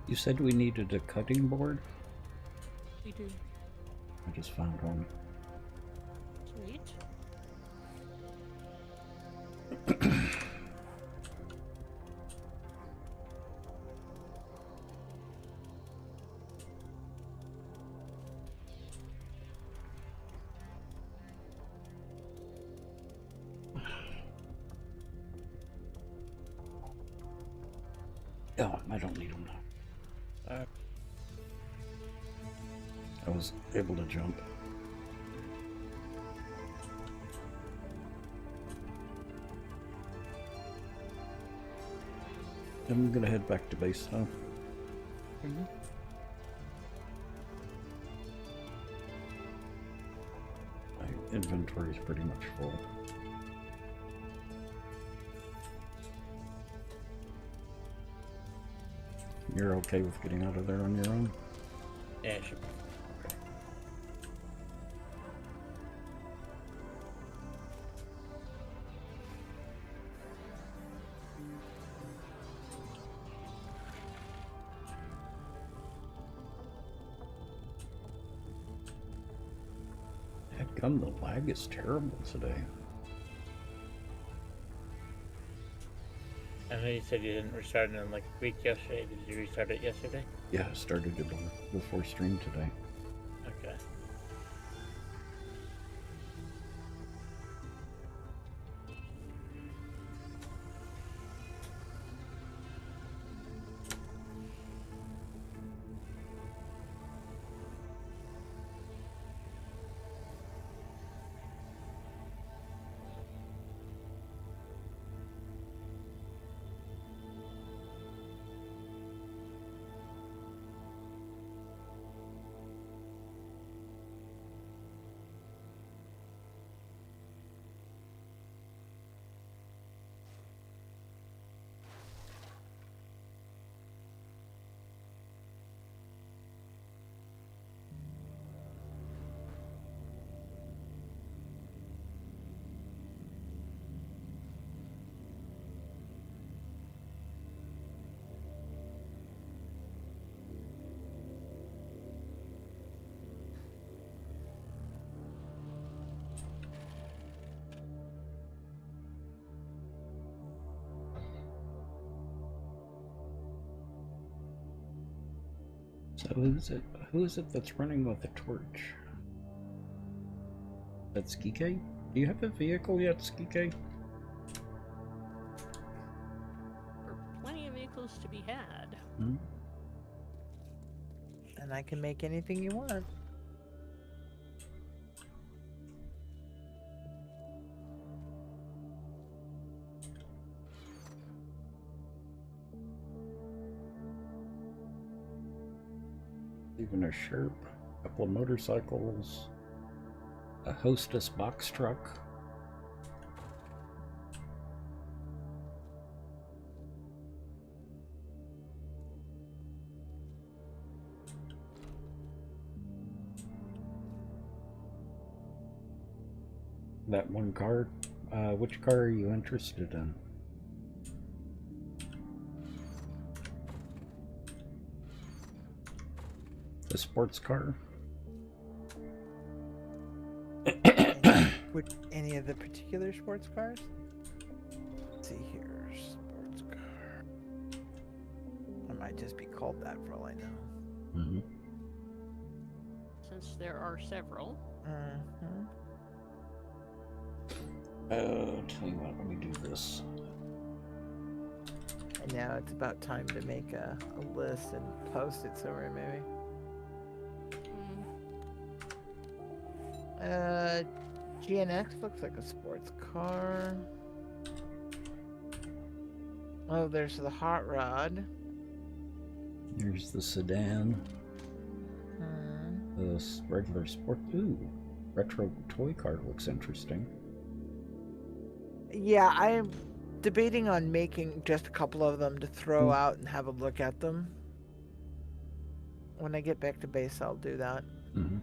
You said we needed a cutting board? We do. I just found one. Sweet. Oh, I don't need them now. I was able to jump. I'm gonna head back to base now. Mm-hmm. My inventory is pretty much full. You're okay with getting out of there on your own? Yeah, sure. Headgum, the lag is terrible today. I know you said you didn't restart it in like a week yesterday. Did you restart it yesterday? Yeah, I started it before stream today. Okay. So who is it that's running with a torch? That's Skike? Do you have a vehicle yet, Skike? There are plenty of vehicles to be had. Hmm? And I can make anything you want. Even a Sherp, a couple of motorcycles, a Hostess box truck. That one car, which car are you interested in? The sports car? Would any of the particular sports cars? Let's see here, sports car. It might just be called that for all I know. Mm-hmm. Since there are several. Mm-hmm. Tell you what, let me do this. And now it's about time to make a list and post it somewhere, maybe. GNX looks like a sports car. Oh, there's the hot rod. Here's the sedan. The regular sport. Ooh, retro toy car looks interesting. Yeah, I'm debating on making just a couple of them to throw out and have a look at them. When I get back to base, I'll do that. Mm-hmm.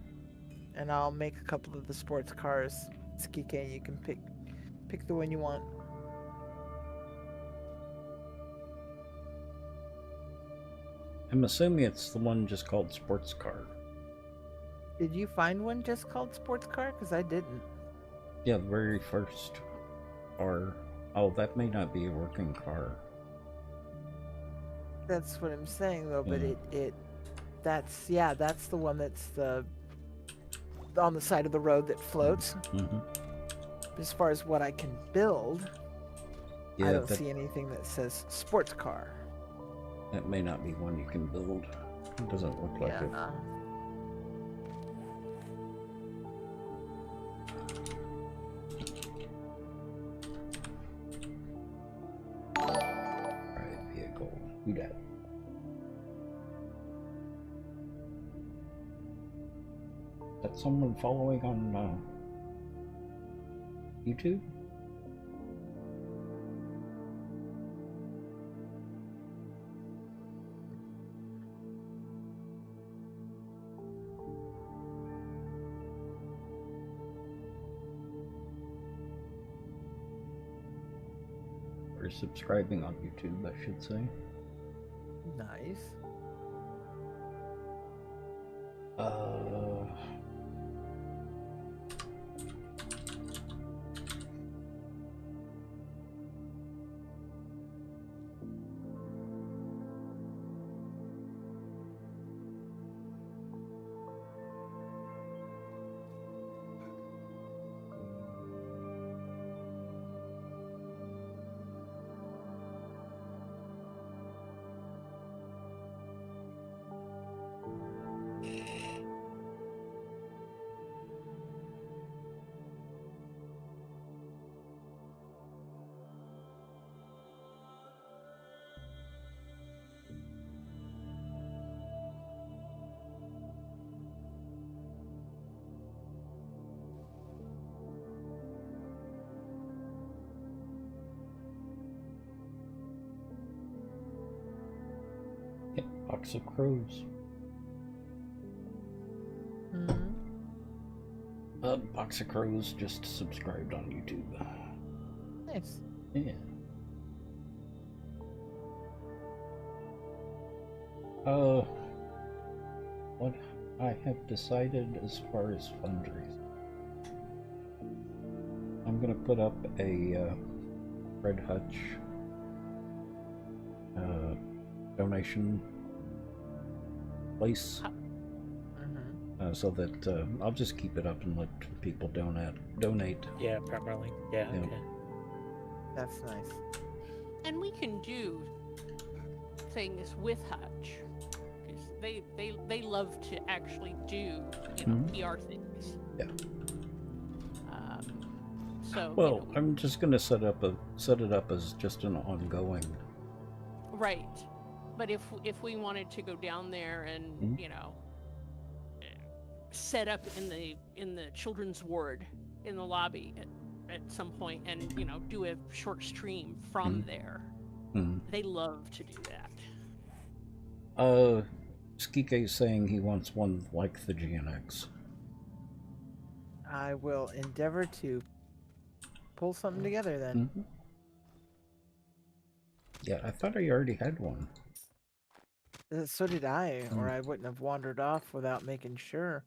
And I'll make a couple of the sports cars. Skike, you can pick the one you want. I'm assuming it's the one just called sports car. Did you find one just called sports car? Because I didn't. Yeah, the very first car. Oh, that may not be a working car. That's what I'm saying though, but Yeah. that's the one that's on the side of the road that floats. Mm-hmm. As far as what I can build, Yeah, I don't see anything that says sports car. that may not be one you can build. It doesn't look like it. Alright, vehicle. Who dat? Is that someone following on YouTube? Or subscribing on YouTube, I should say. Nice. Yeah, box of crows. Box of crows just subscribed on YouTube. Nice. Yeah. What I have decided as far as fundraising, I'm gonna put up a Red Hutch donation place. So that I'll just keep it up and let people donate. Yeah, primarily. Yeah, Yeah. okay. That's nice. And we can do things with Hutch, because they love to actually do PR things. Yeah. So Well, I'm just gonna set it up as just an ongoing. right, but if we wanted to go down there and set up in the children's ward in the lobby at some point and do a short stream from there, they love to do that. Skike is saying he wants one like the GNX. I will endeavor to pull something together then. Yeah, I thought I already had one. So did I, or I wouldn't have wandered off without making sure.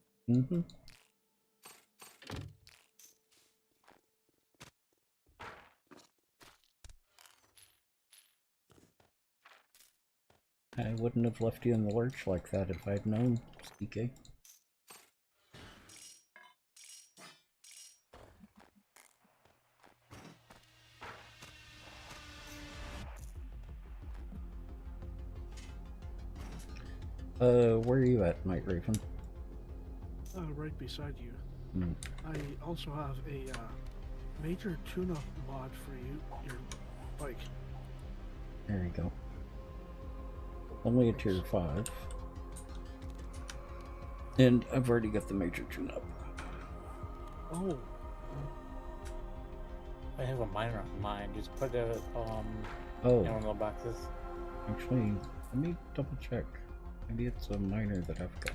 I wouldn't have left you in the lurch like that if I'd known, Skike. Where are you at, Night Raven? Right beside you. I also have a major tune-up mod for your bike. There you go. Only a tier 5. And I've already got the major tune-up. Oh. I have a minor on mine. Just put it in one of the boxes. Actually, let me double check. Maybe it's a minor that I've got.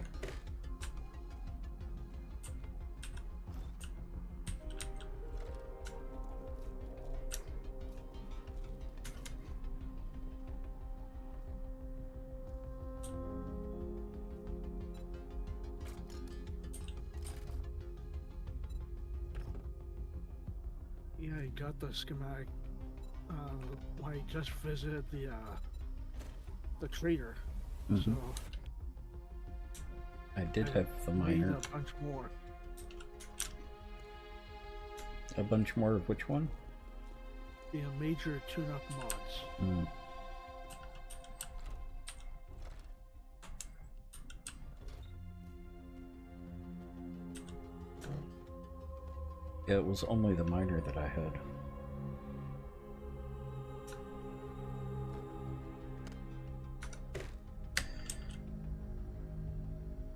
Yeah, I got the schematic. I just visited the trader. So I did have the made miner. a bunch more. A bunch more of which one? The major tune-up mods. Mm. Yeah, it was only the miner that I had.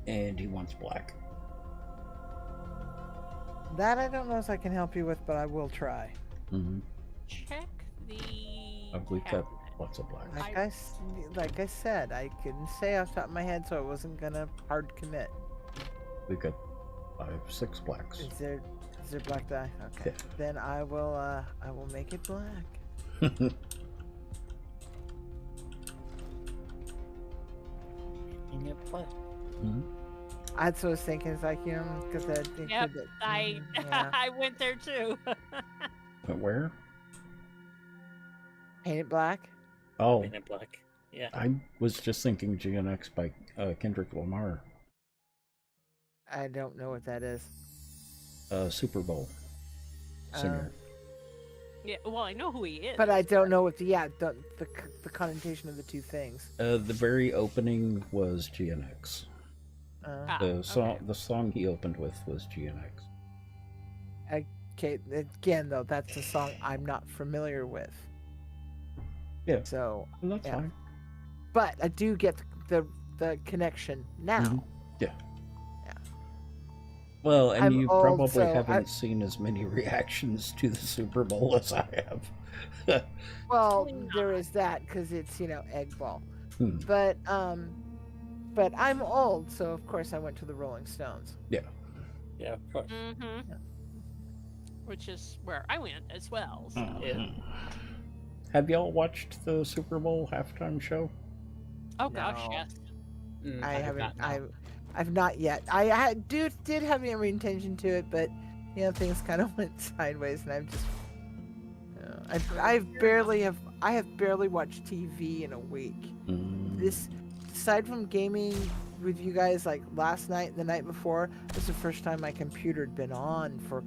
And he wants black. That I don't know if I can help you with, but I will try. Check the. We've got lots of black. Like I said, I couldn't say off the top of my head, so I wasn't gonna hard commit. We've got 6 blacks. Is there black dye? Okay. Yeah. Then I will make it black. Making it black. That's what I was thinking. It's like, because I think Yep, that, I I went there too. But where? paint it black. Oh, Making it black. Yeah. I was just thinking GNX by Kendrick Lamar. I don't know what that is. Super Bowl singer. Yeah, well, I know who he is. But I don't know what the connotation of the two things. The very opening was GNX. The song he opened with was GNX. Okay, again though, that's a song I'm not familiar with. Yeah. So Well, that's fine. but I do get the connection now. Yeah. Well, and you old, probably so haven't seen as many reactions to the Super Bowl as I have. Well, there is that because it's egg ball. But I'm old, so of course I went to the Rolling Stones. Yeah. Yeah, of course. Which is where I went as well. So. Yeah. Have y'all watched the Super Bowl halftime show? Oh gosh, No. yes. I have haven't. not, no. I've not yet. I did have every intention to it, but things kind of went sideways, and I have barely watched TV in a week. This, aside from gaming with you guys like last night and the night before, this is the first time my computer had been on for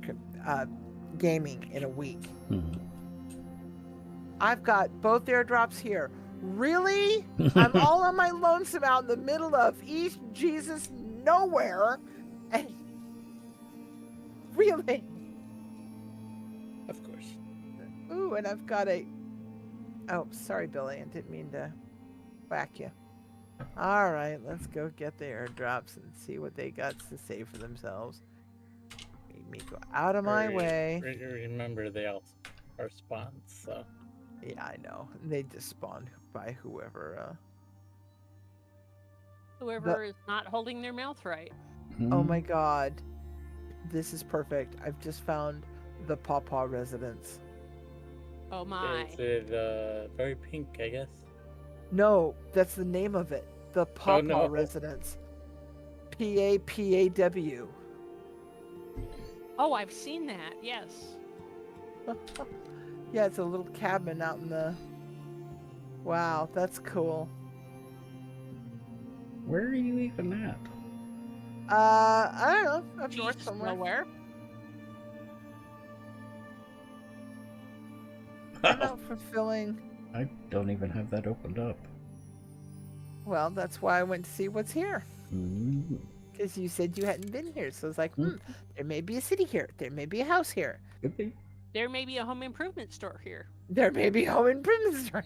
gaming in a week. I've got both airdrops here. Really? I'm all on my lonesome out in the middle of East Jesus nowhere, and really? Of course. Ooh, and I've got a. Oh, sorry, Billy. I didn't mean to whack you. All right, let's go get the airdrops and see what they got to say for themselves. Made me go out of my way. Remember, they all are spawns, so. Yeah, I know. They just spawned by whoever. Whoever is not holding their mouth right. Oh my God, this is perfect. I've just found the Pawpaw residence. Oh my. Is it very pink, I guess? No, that's the name of it. The Pawpaw no. residence. PAPAW. Oh, I've seen that. Yes. Yeah, it's a little cabin out in the. Wow, that's cool. Where are you even at? I don't know. Up north Jesus, somewhere. nowhere. I'm out fulfilling. I don't even have that opened up. Well, that's why I went to see what's here. Because you said you hadn't been here, so I was like, there may be a city here. There may be a house here. Could be. There may be a home improvement store here. There may be a home improvement store.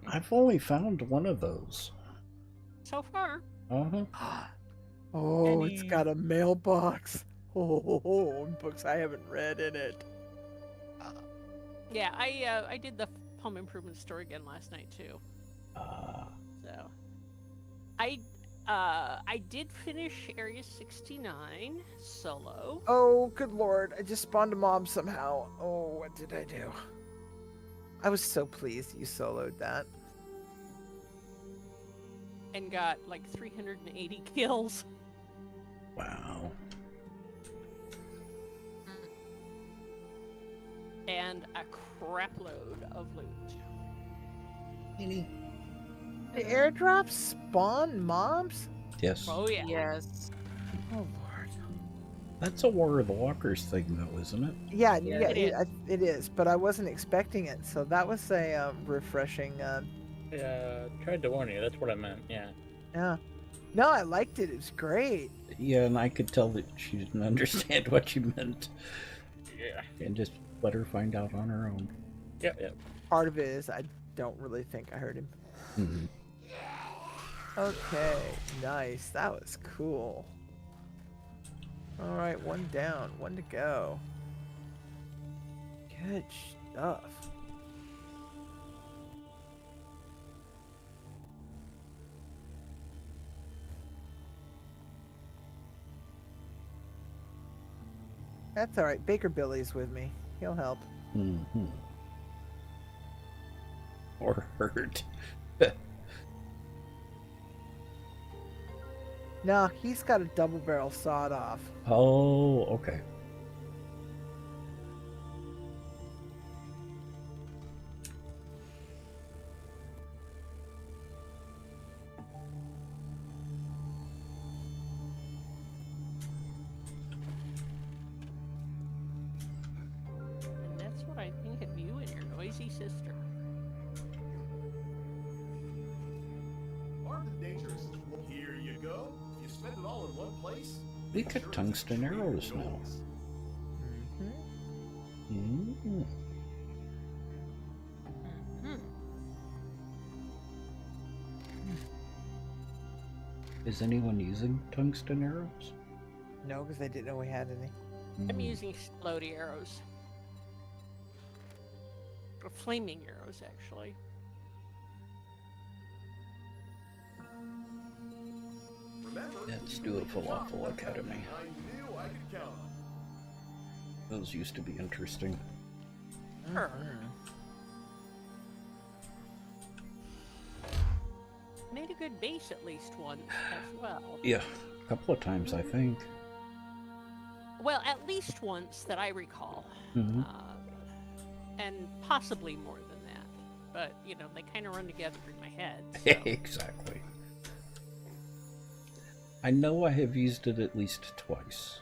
I've only found one of those. So far. Oh, it's got a mailbox. Oh, books I haven't read in it. Yeah, I did the home improvement store again last night too. So, I did finish Area 69 solo. Oh, good lord. I just spawned a mob somehow. Oh, what did I do? I was so pleased you soloed that. And got like 380 kills. Wow. and a crapload of loot. The airdrops spawn mobs? Yes. Oh yeah. Yes. Oh lord. That's a War of the Walkers thing, though, isn't it? Yeah, Yeah, yeah, it it is. But I wasn't expecting it, so that was a refreshing. Tried to warn you. That's what I meant. Yeah. Yeah. No, I liked it. It was great. Yeah, and I could tell that she didn't understand what you meant. Yeah. And just let her find out on her own. Yeah. Yeah. Part of it is I don't really think I heard him. Mm-hmm. Okay, nice. That was cool. All right, one down, one to go. Good stuff. That's all right. Baker Billy's with me. He'll help. Mm-hmm. Or hurt. No, he's got a double barrel sawed off. Oh, okay. And that's what I think of you and your noisy sister. Armed and dangerous. Here you go. You spend it all in one place. We got Sure, tungsten it's arrows now. goals. Mm-hmm. Hmm. Is anyone using tungsten arrows? No, because I didn't know we had any. I'm Mm. using explodey arrows. Or flaming arrows, actually. Remember, Let's do a falafel academy. I knew I could count on. Those used to be interesting. Sure. Made a good base at least once as well. Yeah, a couple of times, I think. Well, at least once that I recall. Mhm. And possibly more than that. But, you know, they kind of run together in my head. So. Exactly. I know I have used it at least twice.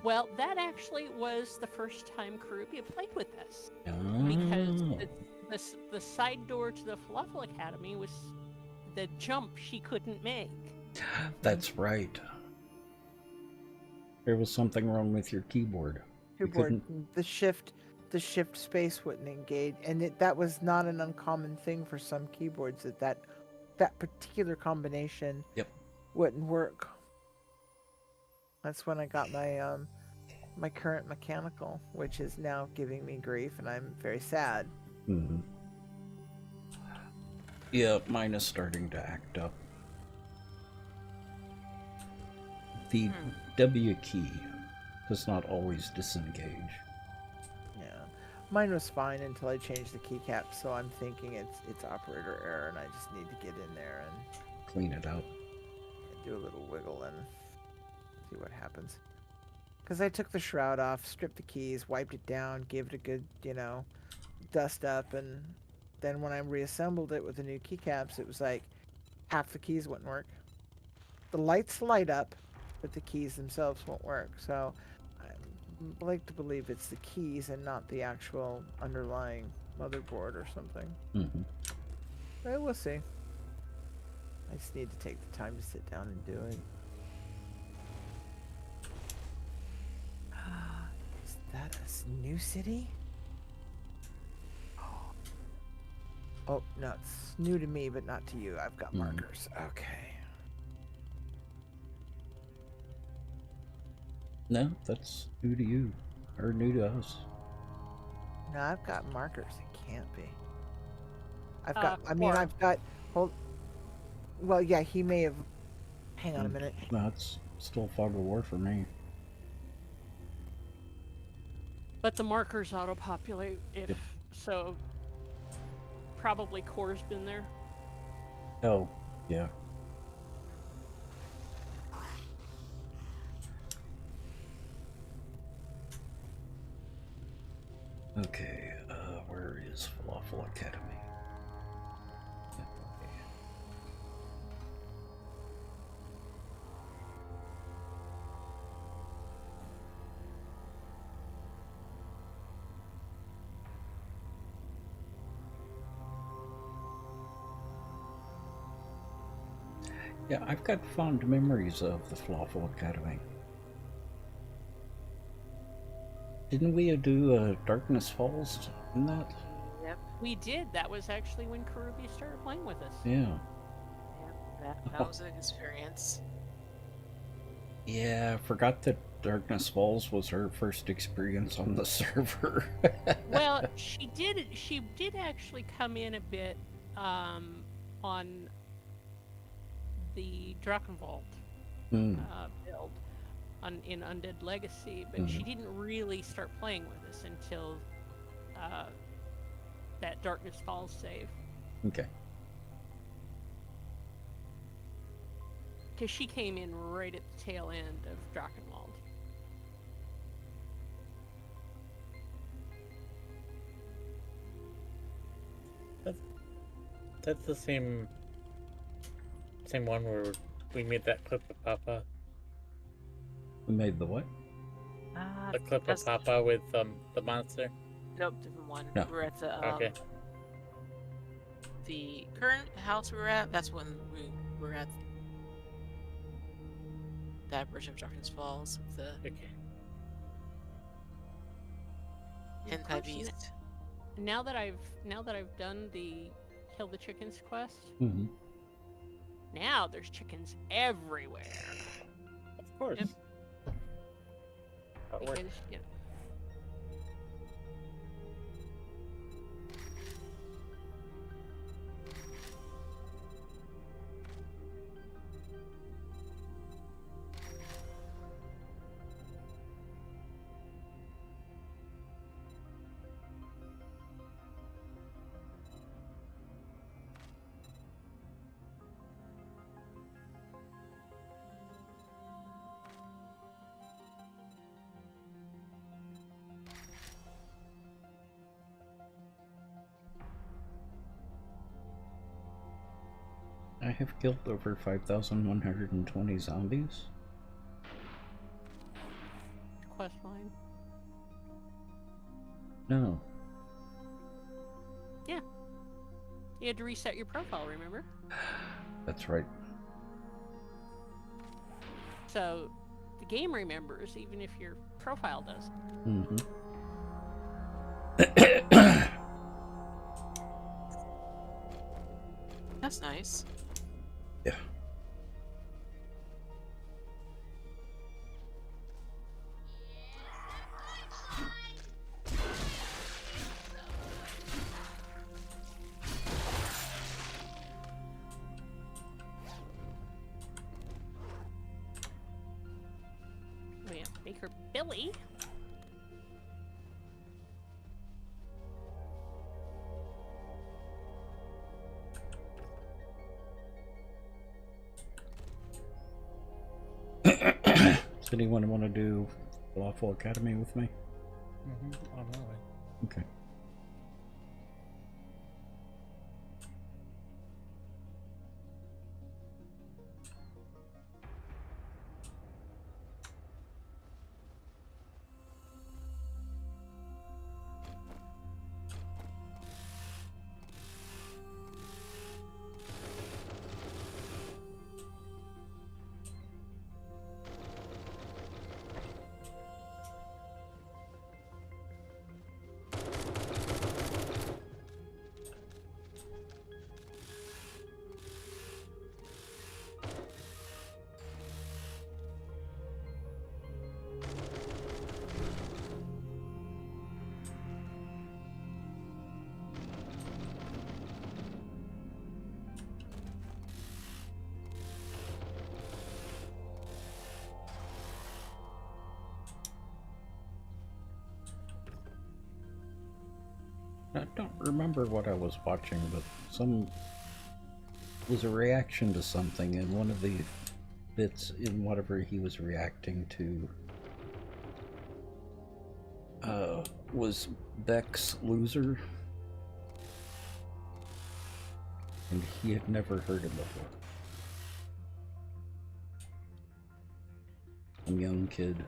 Well, that actually was the first time Karubia played with us. Because the side door to the Falafel Academy was the jump she couldn't make. That's right. There was something wrong with your keyboard. You Keyboard, couldn't- the shift space wouldn't engage, and that was not an uncommon thing for some keyboards. That particular combination Yep. wouldn't work. That's when I got my my current mechanical, which is now giving me grief, and I'm very sad. Mm-hmm. Yeah, mine is starting to act up. The W key does not always disengage. Yeah, mine was fine until I changed the keycap, so I'm thinking it's operator error, and I just need to get in there and Clean it out. do a little wiggle and see what happens. Because I took the shroud off, stripped the keys, wiped it down, gave it a good, dust up, and then when I reassembled it with the new keycaps, it was like half the keys wouldn't work. The lights light up, but the keys themselves won't work. So I like to believe it's the keys and not the actual underlying motherboard or something. Mm-hmm. Well, we'll see. I just need to take the time to sit down and do it. Is that a new city? Oh, no, it's new to me, but not to you. I've got markers. Okay. No, that's new to you. Or new to us. No, I've got markers. It can't be. I've got, or- I've got, well, yeah, he may have, hang on a minute. No, it's still Fog of War for me. But the markers auto-populate if Yep. so. Probably Core's been there. Oh, yeah. Oh, Okay, where is Falafel Academy? Yeah, I've got fond memories of the Falafel Academy. Didn't we do Darkness Falls in that? Yep. We did. That was actually when Karubi started playing with us. Yeah. Yep. That was an experience. Yeah, I forgot that Darkness Falls was her first experience on the server. Well, she did actually come in a bit on the Drachenwald build in Undead Legacy, but she didn't really start playing with us until that Darkness Falls save. Okay. Because she came in right at the tail end of Drachenwald. That's the same one where we made that clip of Papa. We made the what? The clip of Papa with the monster. Nope, different one. No. We're at the Okay. the current house we were at. That's when we were at that version of Darkness Falls with the Okay. hentai beast. Now that I've done the Kill the Chickens quest, Mm-hmm. now there's chickens everywhere. Of course. Yep. How it works. Because, you know, I have killed over 5,120 zombies. quest line. No. Yeah. You had to reset your profile, remember? That's right. So the game remembers even if your profile does. Mm-hmm. That's nice. Yeah. Oh yeah, Baker Billy. Does anyone want to do Lawful Academy with me? Mm-hmm. On my way. Okay. I don't remember what I was watching, but it was a reaction to something, and one of the bits in whatever he was reacting to, was Beck's loser. And he had never heard him before. A young kid.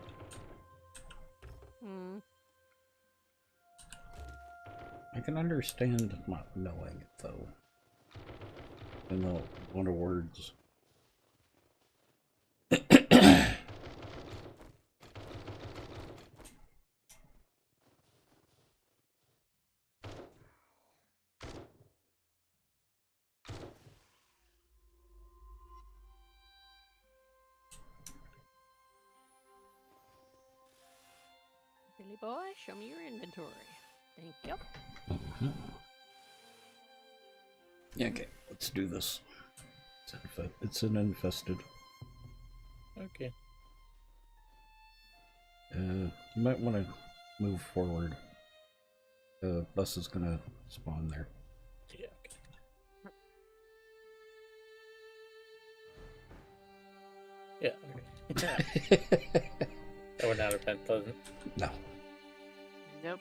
I can understand not knowing it, though. In the one of words. Billy boy, show me your inventory. Thank you. Okay, let's do this. It's an infested. Okay. You might want to move forward. The bus is gonna spawn there. Yeah, okay. Yeah, okay. That would not have been pleasant. No. Nope.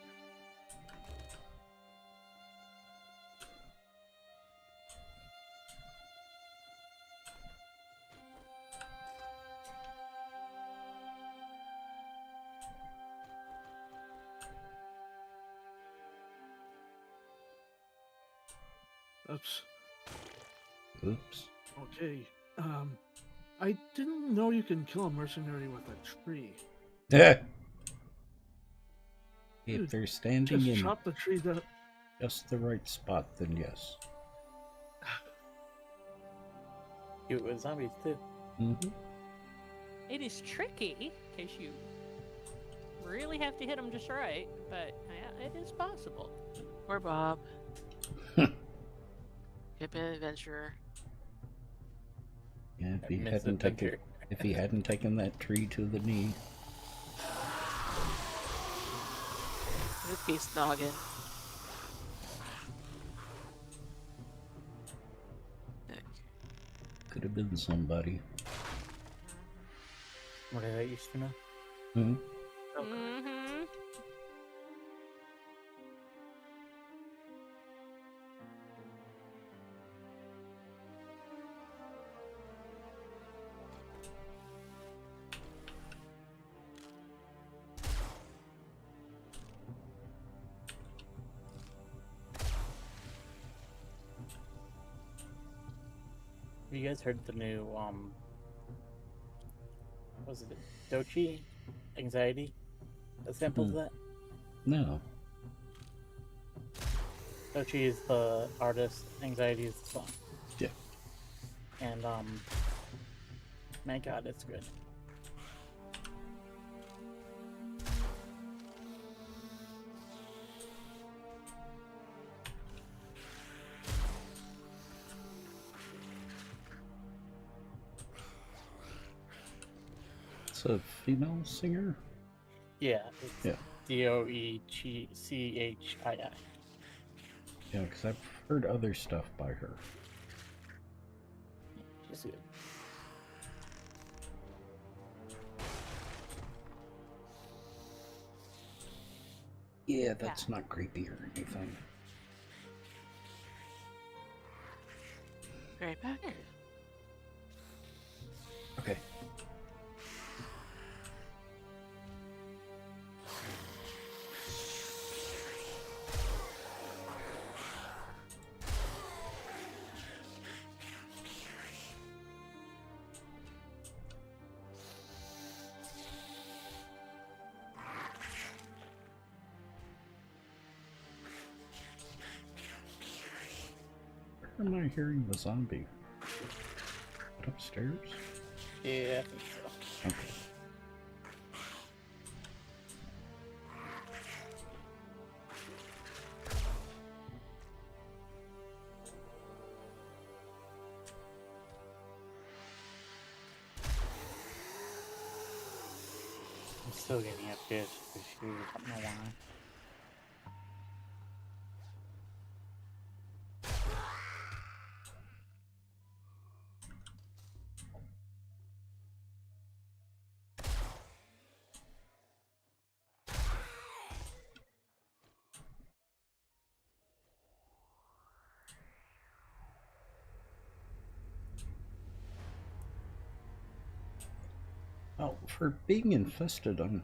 Oops. Oops. Okay. I didn't know you can kill a mercenary with a tree. Yeah. If Dude, they're standing Just in chop the tree down. just the right spot, then yes. You with zombies too. Mm-hmm. It is tricky, in case you really have to hit them just right, but yeah, it is possible. Poor Bob. Could been an adventurer. Yeah, I miss if he hadn't taken that tree to the knee. Good piece noggin. Could have been somebody. What did I used to know? Hmm? Mm-hmm. Have you guys heard the new what was it? Dochi? Anxiety? A sample of that? No. Dochi is the artist, Anxiety is the song. Yeah. And my god, it's good. It's a female singer? Yeah, it's Yeah. Doechii. Yeah, because I've heard other stuff by her. She's good. Yeah, that's not creepy or anything. Right back. Okay. Where am I hearing the zombie? Upstairs? Yeah, I think so. Okay. I'm still getting updates for sure. I don't know why. Well, for being infested, I'm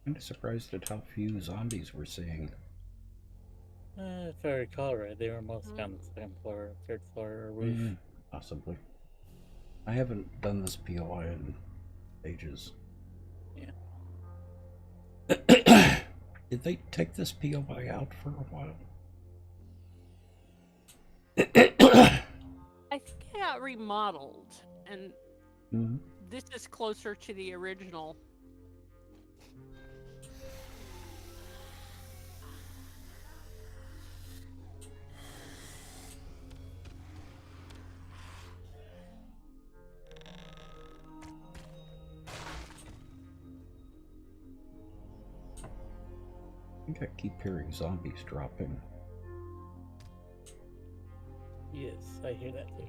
kind of surprised at how few zombies we're seeing. If I recall right, they were mostly on the second floor, third floor, or roof. Possibly. I haven't done this POI in ages. Yeah. Did they take this POI out for a while? I think it got remodeled, and this is closer to the original. I think I keep hearing zombies dropping. Yes, I hear that too.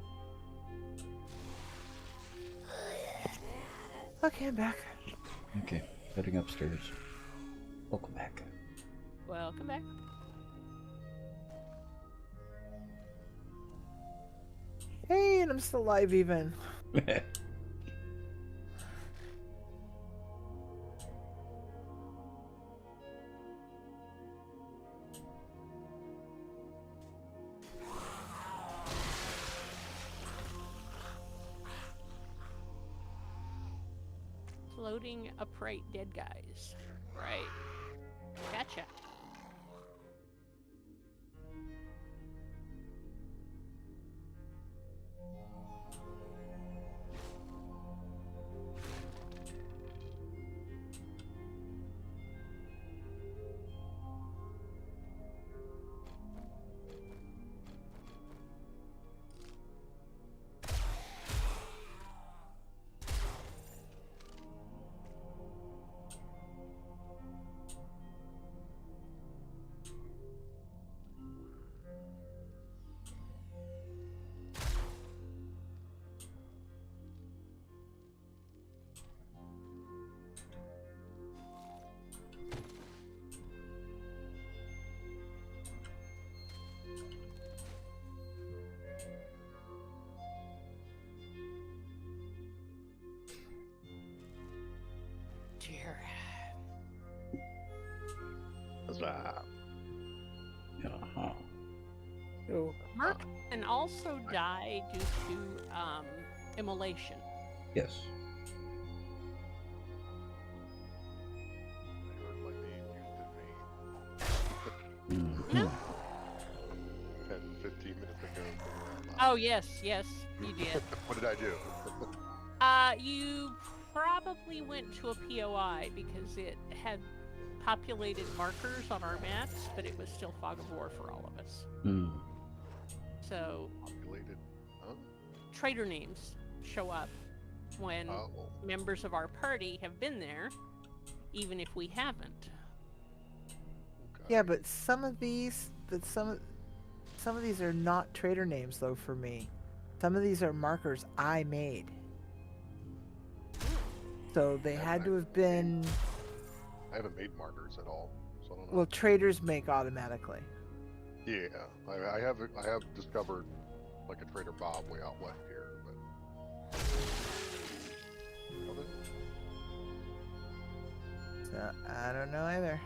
Okay, I'm back. Okay, heading upstairs. Welcome back. Welcome back. Hey, and I'm still alive even. Floating upright dead guys. Right. Gotcha. Dear. Huzzah. Uh-huh. Oh. Merc can also die due to immolation. Yes. They look like they used it me No. 10, 15 minutes ago. Oh yes, yes, you did. What did I do? You probably went to a POI because it had populated markers on our maps, but it was still fog of war for all of us. So Populated? Huh? traitor names show up when Oh. members of our party have been there, even if we haven't. Okay. Yeah, but some of these are not trader names though for me. Some of these are markers I made. So they had to have been. I haven't made markers at all, so I don't know. Well, traders make automatically. Yeah, I have discovered like a Trader Bob way out west here, but So I don't know either.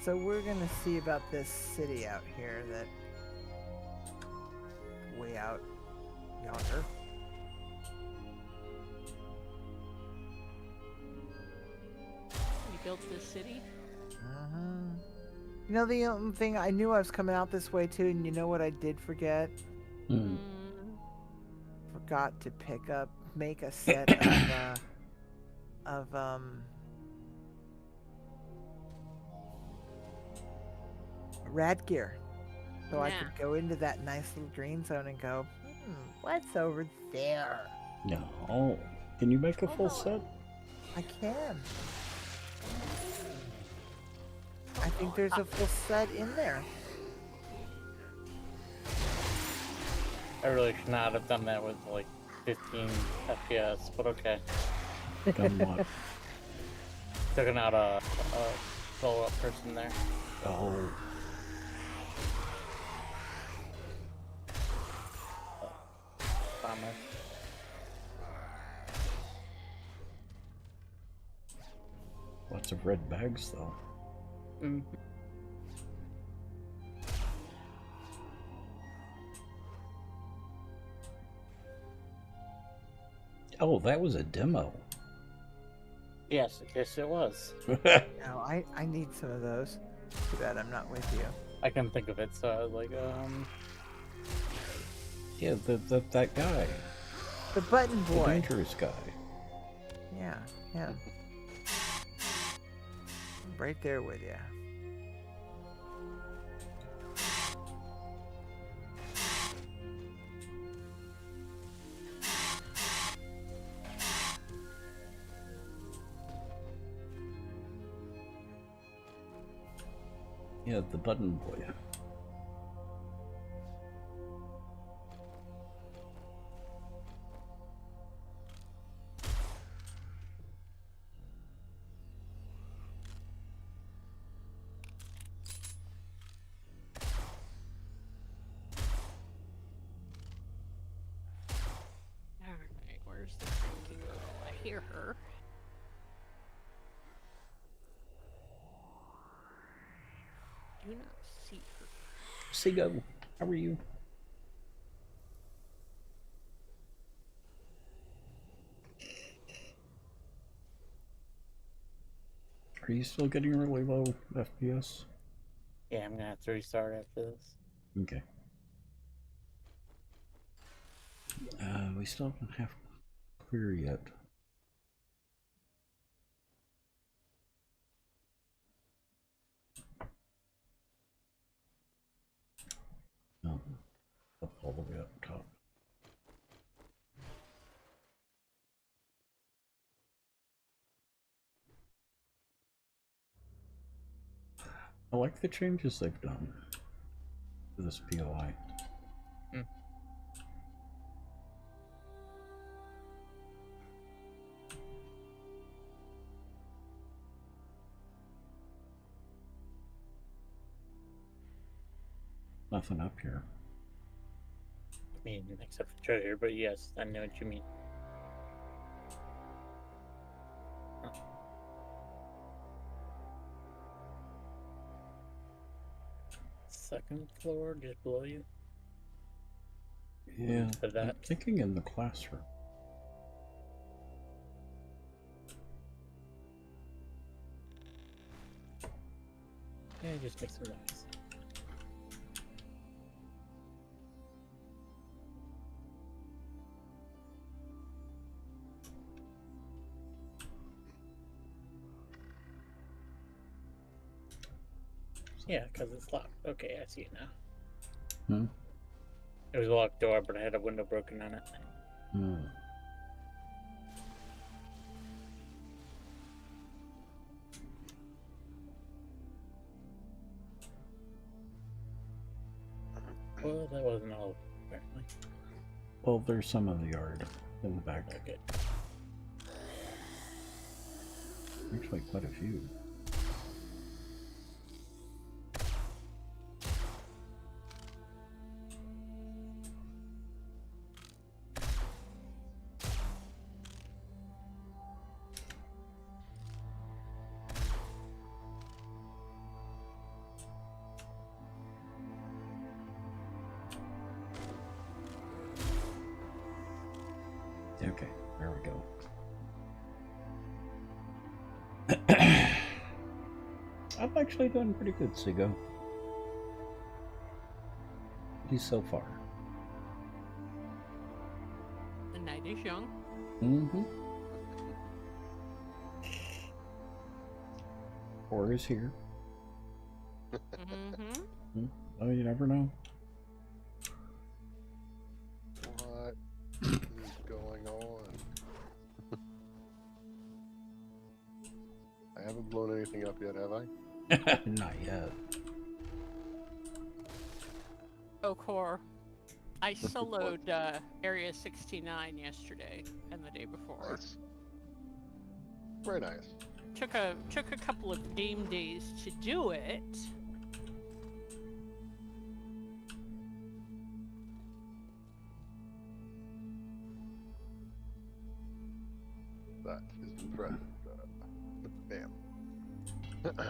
So we're gonna see about this city out here that way out yonder. We built this city. You know, the only thing I knew I was coming out this way too, and you know what I did forget? Forgot to make a set of rad gear, so I could go into that nice little green zone and go, what's over there? No. Can you make a full set? I can. I think there's a full set in there. I really should not have done that with like 15 FPS, but okay. Done what? Taking out a blow-up person there. Oh. Bomber. lots of red bags, though. Mm. Oh, that was a demo. Yes, it was. Now, I need some of those. Too bad I'm not with you. I couldn't think of it, so I was like, Yeah, that guy. The button The boy. dangerous guy. Yeah, yeah. I'm right there with you. Yeah, the button boy. Alright, where's the drinking girl? I hear her. Do not see her. Seago, how are you? Are you still getting really low FPS? yeah, I'm gonna have to restart after this. Okay. We still don't have clear yet. No, up all the way up top. I like the changes they've done to this POI. Mm. Nothing up here. I mean, except for treasure, but yes, I know what you mean. Second floor, just below you. Yeah, For I'm that. thinking in the classroom. Yeah, just make some noise. Yeah, because it's locked. Okay, I see it now. Hmm? It was a locked door, but I had a window broken on it. Hmm. Well, that wasn't all, apparently. Well, there's some in the yard in the back. Okay. Actually, quite a few. Okay, there we go. I'm actually doing pretty good, Seago. At least so far. The night is young. Mm-hmm. 4 is here. Mm-hmm. Oh, you never know. What is going on? I haven't blown anything up yet, have I? Not yet. Oh, Core. I soloed Area 69 yesterday and the day before. Nice. Very nice. Took a couple of game days to do it. That is impressive. Damn. And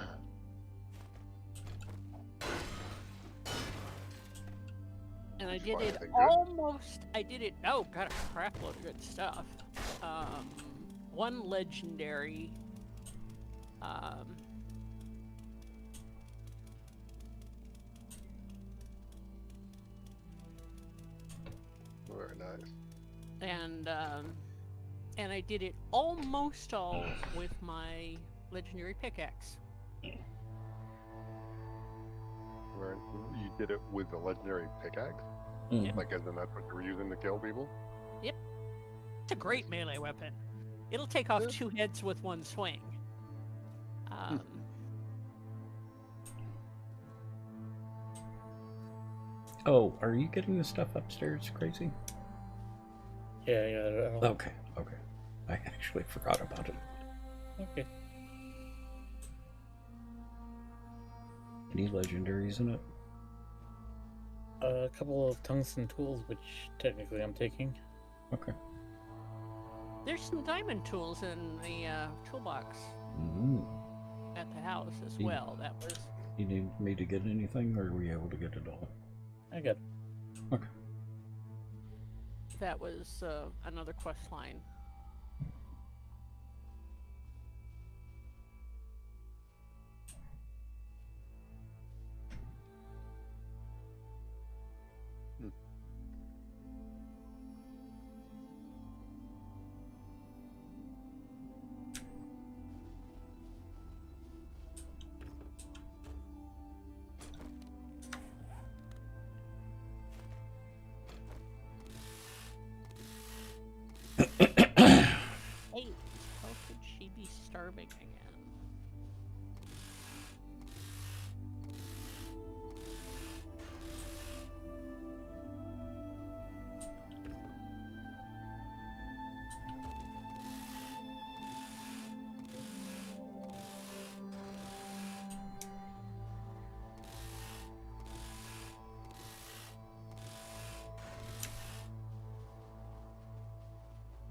I Did did you find it anything good? almost. I did it. Oh, got a crap load of good stuff. One legendary. Very nice. And I did it almost all with my legendary pickaxe. Right. You did it with a legendary pickaxe? Mm. Like, as in that's what you were using to kill people? Yep. It's a great melee weapon. It'll take off 2 heads with 1 swing. Oh, are you getting the stuff upstairs, Crazy? Yeah. Okay. I actually forgot about it. Okay. Any legendaries in it? A couple of tungsten tools, which technically I'm taking. Okay. There's some diamond tools in the toolbox at the house as well. That was. You need me to get anything, or are we able to get it all? I got. Okay. That was another quest line. Hey, how could she be starving again?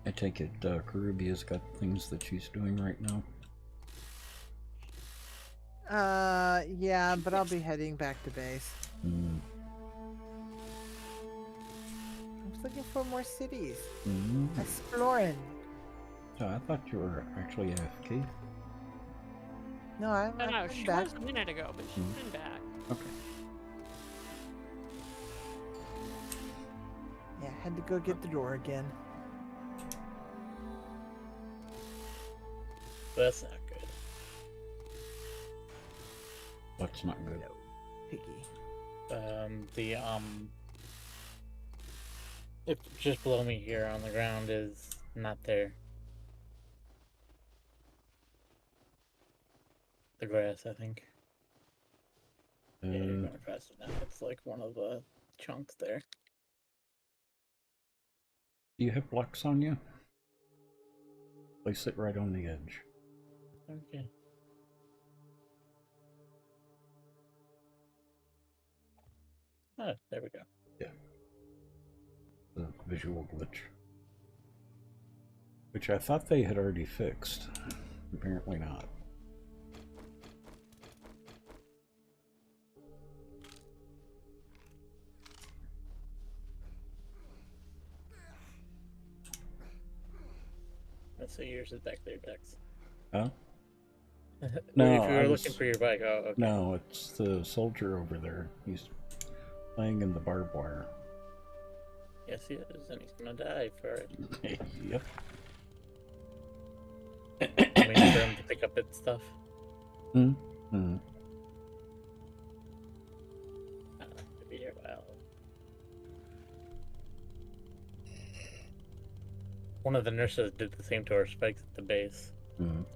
I take it Karubia's got things that she's doing right now. Yeah, but I'll be heading back to base. Mm. I'm just looking for more cities. Mm. Exploring. So I thought you were actually AFK. No, I'm No, been she back. was a minute ago, but she's been back. Okay. Yeah, had to go get the door again. That's not good. What's not good? No, picky. If just below me here on the ground is not there. The grass, I think. Yeah, you're going across it now. It's like one of the chunks there. Do you have blocks on you? Place it right on the edge. Okay. Oh, there we go. Yeah. The visual glitch. Which I thought they had already fixed. Apparently not. Let's see, yours is back there, Dex. Huh? No, No, if you were looking for your bike, oh, okay. No, it's the soldier over there. He's laying in the barbed wire. Yes, he is, and he's gonna die for it. Yep. I'm waiting for him to pick up its stuff. Mm-hmm. Could be here a while. One of the nurses did the same to our spikes at the base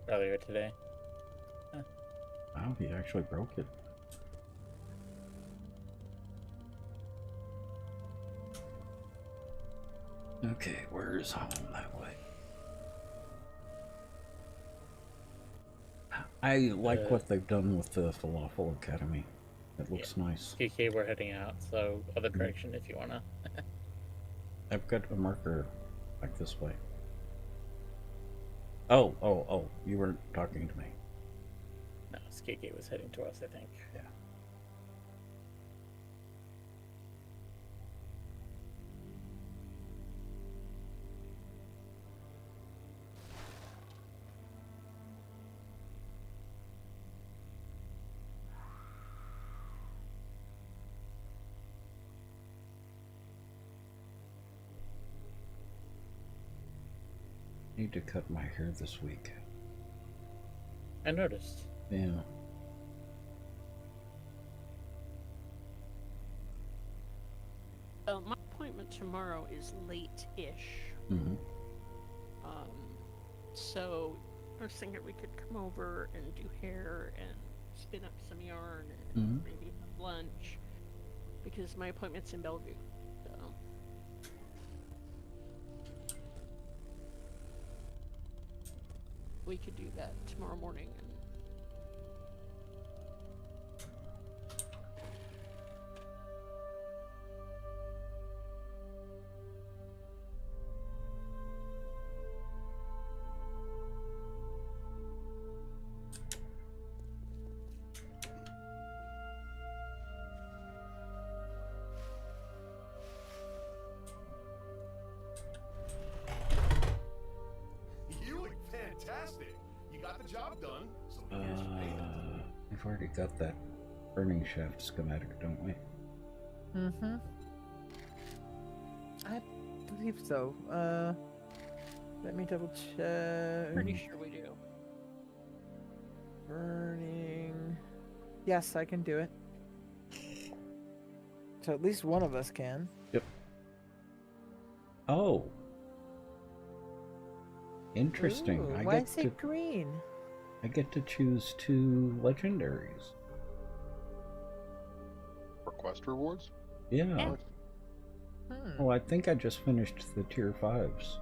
earlier today. Wow, he actually broke it. Okay, where's home that way? I like what they've done with the Falafel Academy. It looks nice. KK, we're heading out, so other direction if you wanna. I've got a marker like this way. Oh, you weren't talking to me. No, Skate was heading to us, I think. Yeah. Need to cut my hair this week. I noticed. Yeah. My appointment tomorrow is late-ish. Mm-hmm. So I was thinking we could come over and do hair and spin up some yarn and maybe have lunch, because my appointment's in Bellevue. So we could do that tomorrow morning. And You look fantastic. You got the job done, so here's your payment. We've already got that burning shaft schematic, don't we? Mm-hmm. I believe so. Let me double check. pretty sure we do. Burning. Yes, I can do it. So at least one of us can. Yep. Oh. Interesting. Ooh, I why get is to it green? I get to choose 2 legendaries. Request rewards? Yeah. Nice. Well, I think I just finished the tier 5s.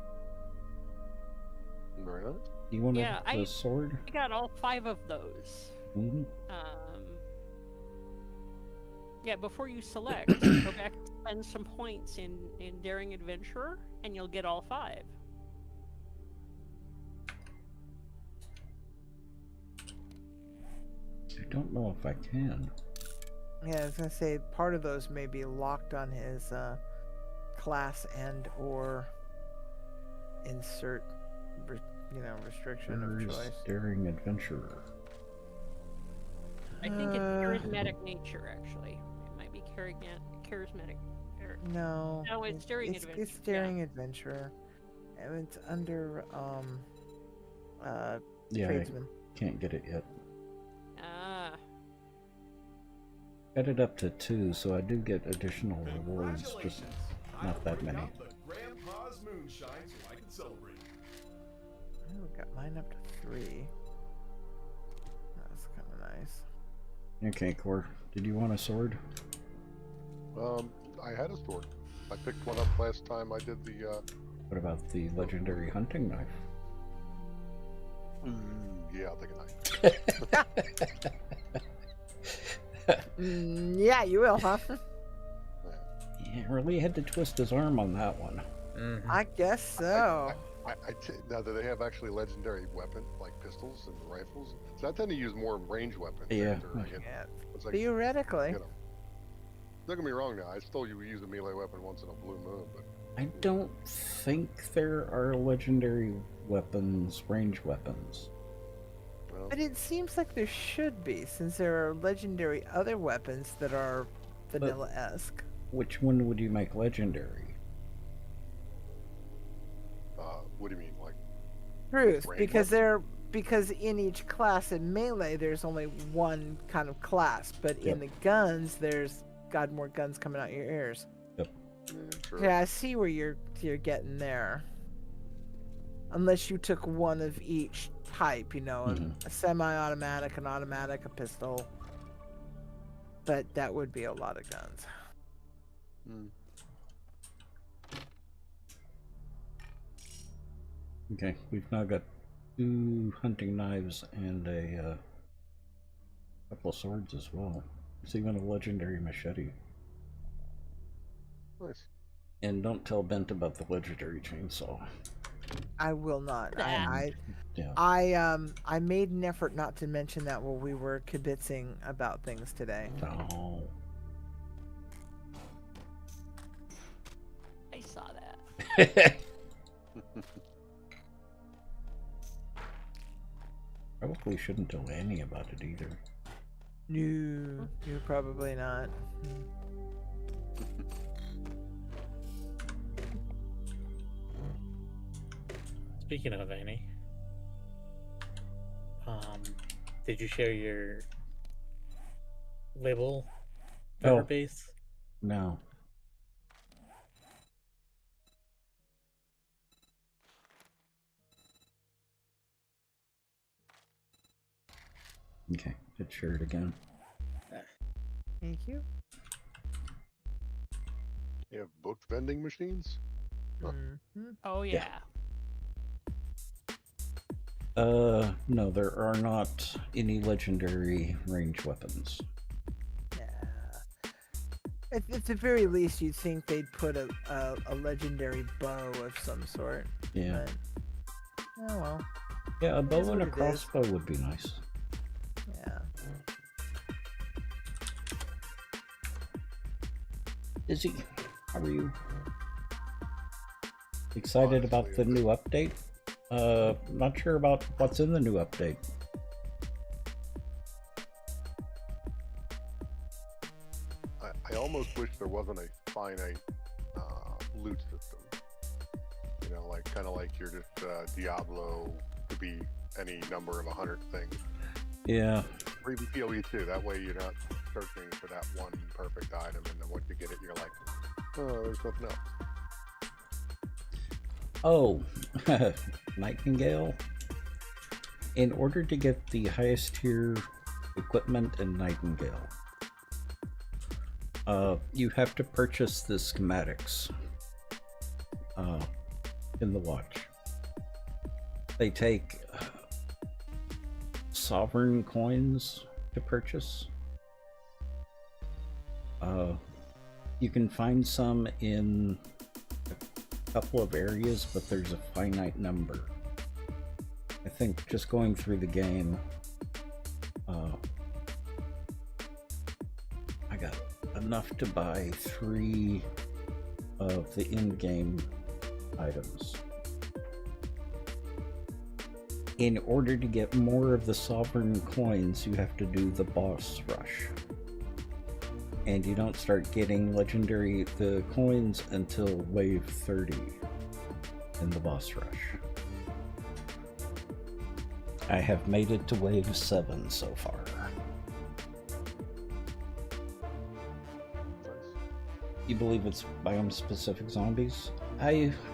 Very nice. You want Yeah, the sword? I got all 5 of those. Mm-hmm. Yeah, before you select, go back and spend some points in Daring Adventurer, and you'll get all 5. I don't know if I can. Yeah, I was gonna say part of those may be locked on his class and or insert, restriction of Where's choice. Daring Adventurer? I think it's charismatic nature, actually. It might be charismatic. No. No, it's Daring It's Adventurer. Daring Adventurer, and it's under Yeah, tradesman. I can't get it yet. Ah. Got it up to 2, so I do get additional rewards, just Congratulations. not that many. Out the Grandpa's moonshine so I can celebrate. I got mine up to 3. That's kind of nice. Okay, Core, did you want a sword? I had a sword. I picked one up last time I did the, What about the legendary hunting knife? yeah, I'll take a knife. Yeah, you will, huh? Yeah, really had to twist his arm on that one. I guess so. Now, do they have actually legendary weapon, like pistols and rifles? So I tend to use more range weapons. Yeah. after I get- Yeah, it's like, theoretically. you know. Don't get me wrong now, I still use a melee weapon once in a blue moon, but I don't think there are legendary weapons, range weapons. well, But it seems like there should be, since there are legendary other weapons that are vanilla-esque. Which one would you make legendary? what do you mean, like, Truth, range because in each class in melee there's only one kind of class, but in the guns there's more guns coming out your ears. sure. Yeah, I see where you're getting there. Unless you took one of each type, a semi-automatic, an automatic, a pistol. But that would be a lot of guns. Hmm. Okay, we've now got 2 hunting knives and a couple of swords as well. There's even a legendary machete. Nice. And don't tell Bent about the legendary chainsaw. I will not. That. Yeah. I made an effort not to mention that while we were kibitzing about things today. Oh. I saw that. Probably shouldn't tell Annie about it either. No, you're probably not. Speaking of Annie, did you share your label database? No. Okay, let's share it again. Thank you. You have book vending machines? Huh. Oh yeah. No, there are not any legendary range weapons. Yeah. At the very least, you'd think they'd put a legendary bow of some sort. Yeah. But, oh well. Yeah, a bow is and a what it is. crossbow would be nice. Yeah. Izzy, how are you? Excited about the new update? Not sure about what's in the new update. I almost wish there wasn't a finite loot system. You know, like kind of like you're just Diablo could be any number of 100 things. Yeah. Or even PoE too. That way you're not searching for that one perfect item, and then once you get it, you're like, oh, there's nothing else. Oh, Nightingale. In order to get the highest tier equipment in Nightingale, you have to purchase the schematics in the watch. They take sovereign coins to purchase. You can find some in a couple of areas, but there's a finite number. I think just going through the game, I got enough to buy 3 of the in-game items. In order to get more of the sovereign coins, you have to do the boss rush. And you don't start getting the coins until wave 30 in the boss rush. I have made it to wave 7 so far. You believe it's biome-specific zombies?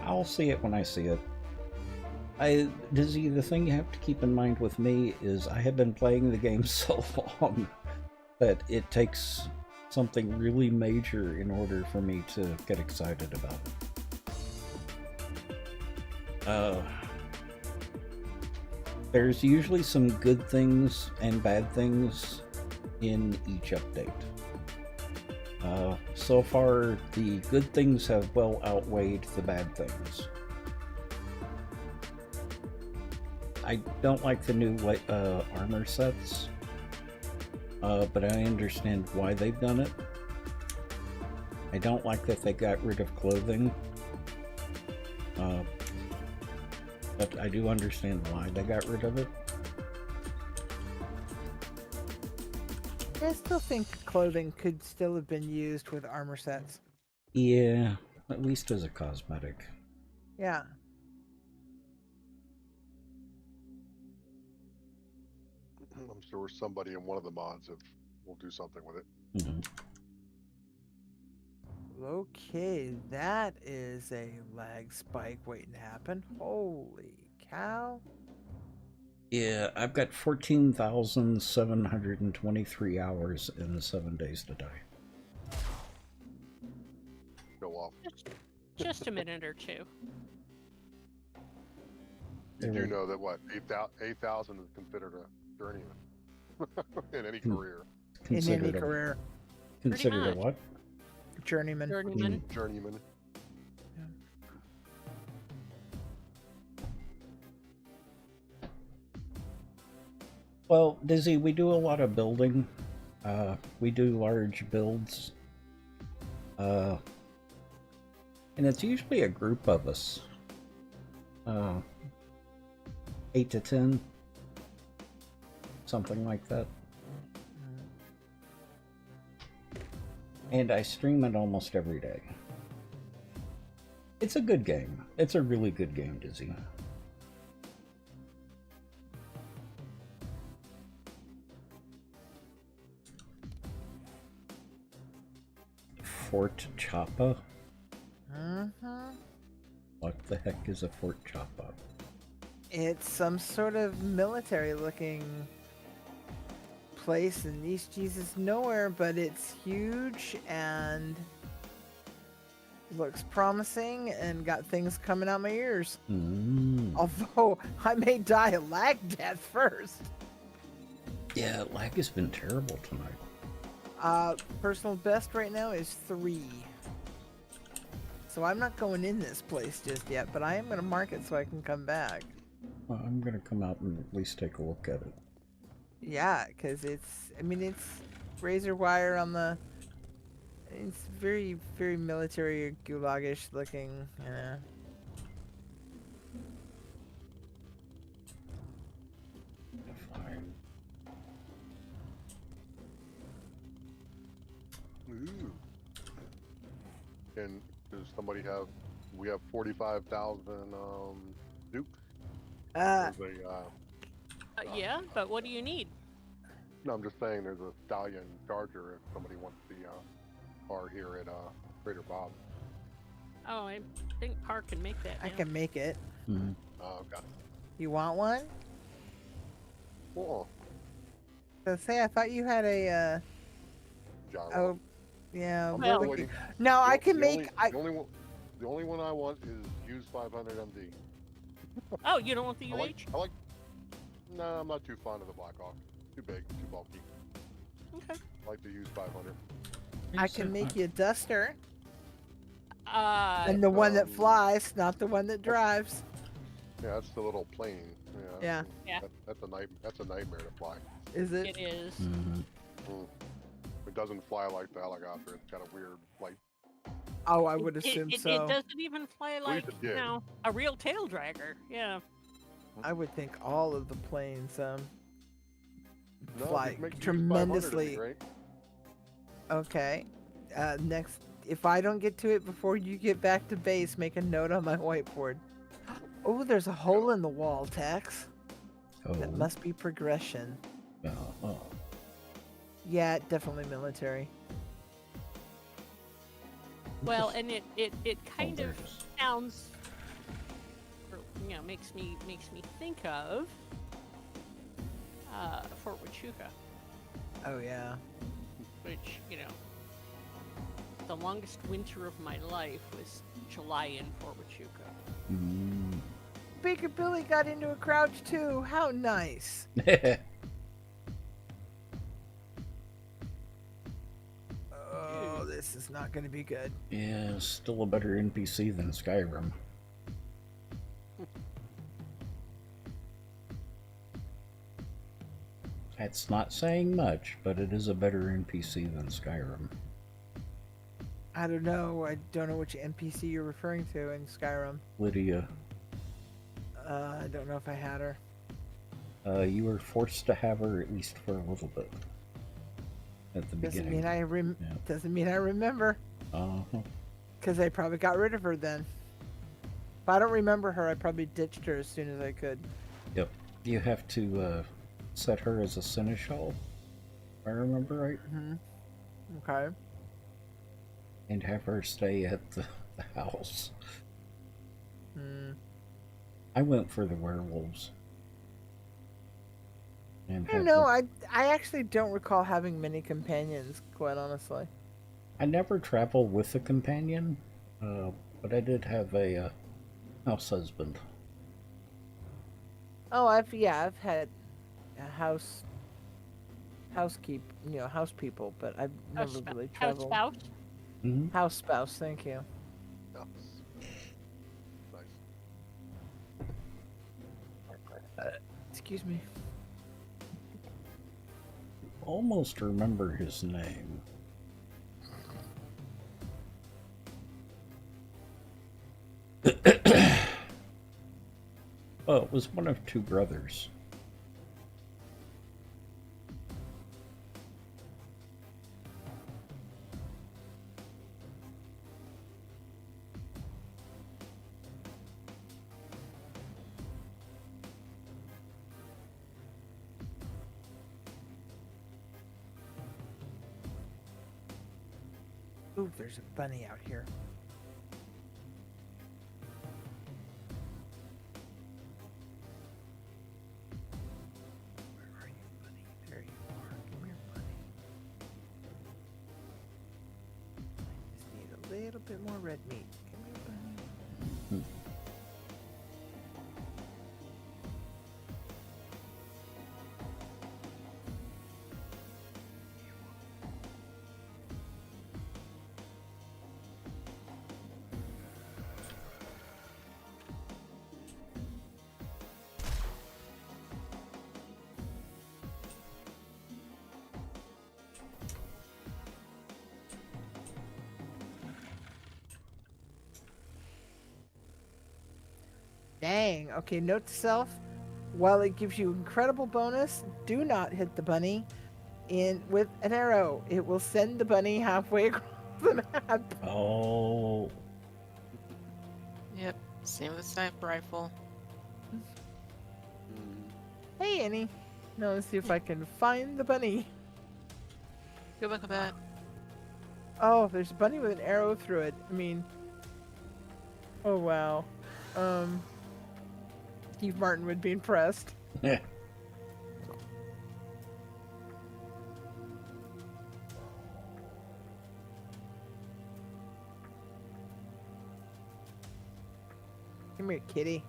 I'll see it when I see it. Dizzy, the thing you have to keep in mind with me is I have been playing the game so long that it takes something really major in order for me to get excited about it. There's usually some good things and bad things in each update. So far, the good things have well outweighed the bad things. I don't like the new armor sets, but I understand why they've done it. I don't like that they got rid of clothing, but I do understand why they got rid of it. I still think clothing could still have been used with armor sets. Yeah, at least as a cosmetic. Yeah. I'm sure somebody in one of the mods will do something with it. Mm-hmm. Okay, that is a lag spike waiting to happen. Holy cow. Yeah, I've got 14,723 hours in 7 days to die. Go off. Just a minute or two. Did you know that 8,000 is considered a journeyman in any career? In any career. Considered a much. what? Journeyman. Journeyman. Journeyman. Well, Dizzy, we do a lot of building. We do large builds. And it's usually a group of us. 8 to 10. Something like that. And I stream it almost every day. It's a good game. It's a really good game, Dizzy. Fort Choppa? What the heck is a Fort Choppa? It's some sort of military-looking place in East Jesus nowhere, but it's huge and looks promising and got things coming out my ears. Although I may die a lag death first. Yeah, lag has been terrible tonight. Personal best right now is 3. So I'm not going in this place just yet, but I am going to mark it so I can come back. Well, I'm going to come out and at least take a look at it. Yeah, because it's razor wire on the... It's very, very military gulagish looking, yeah. Fine. Ooh. And does somebody have? We have 45,000 Duke. There's Yeah, but what do you need? No, I'm just saying there's a Stallion Charger if somebody wants the car here at Trader Bob. Oh, I think Park can make that. I Yeah. can make it. Okay. You want one? Cool. So say I thought you had a Gyro. oh yeah. I'm we're still looking- waiting. No, I can The make the only one I want is use 500 MD. Oh, you don't want the I UH? like. No, I'm not too fond of the Black Hawk. Too big, too bulky. Okay. I like to use 500. I can make you a duster. Uh, And the one that um, flies, not the one that drives. Yeah, that's the little plane. Yeah. Yeah. That's a nightmare to fly. Is it? it is. It doesn't fly like the helicopter. It's got a weird flight. Oh, I would assume it so. It doesn't even fly like, it did. a real tail dragger. Yeah. I would think all of the planes No, fly just make use 500 tremendously. would be great. Okay. Next, if I don't get to it before you get back to base, make a note on my whiteboard. Oh, there's a hole in the wall, Tex. Oh. That must be progression. Oh. Yeah, definitely military. Well, and it kind there of it is. sounds, or, makes me think of Fort Huachuca, Oh yeah. which the longest winter of my life was July in Fort Huachuca. Baker Billy got into a crouch too. How nice. Oh, this is not going to be good. Yeah, still a better NPC than Skyrim. That's not saying much, but it is a better NPC than Skyrim. I don't know. I don't know which NPC you're referring to in Skyrim. Lydia, I don't know if I had her. you were forced to have her at least for a little bit at the Doesn't beginning. mean I doesn't mean I remember. Because I probably got rid of her then. If I don't remember her, I probably ditched her as soon as I could. Yep. You have to set her as a seneschal, if I remember right. Okay. And have her stay at the house. I went for the werewolves. And I don't know. I actually don't recall having many companions, quite honestly. I never travel with a companion, but I did have a house husband. Oh, I've had a house people, but I've never really traveled. House spouse? House spouse, thank you. Nice. Excuse me. almost remember his name. Oh, it was one of two brothers. Ooh, there's a bunny out here. Where are you, bunny? There you are. Come here, bunny. I just need a little bit more red meat. Come here, bunny. Dang. Okay, note to self. While it gives you incredible bonus, do not hit the bunny with an arrow. It will send the bunny halfway across the map. Oh. Yep. Same with sniper rifle. Hey, Annie. Now let's see if I can find the bunny. Go back a bit. Oh, there's a bunny with an arrow through it. I mean, oh wow. Steve Martin would be impressed. Yeah. Come here, kitty.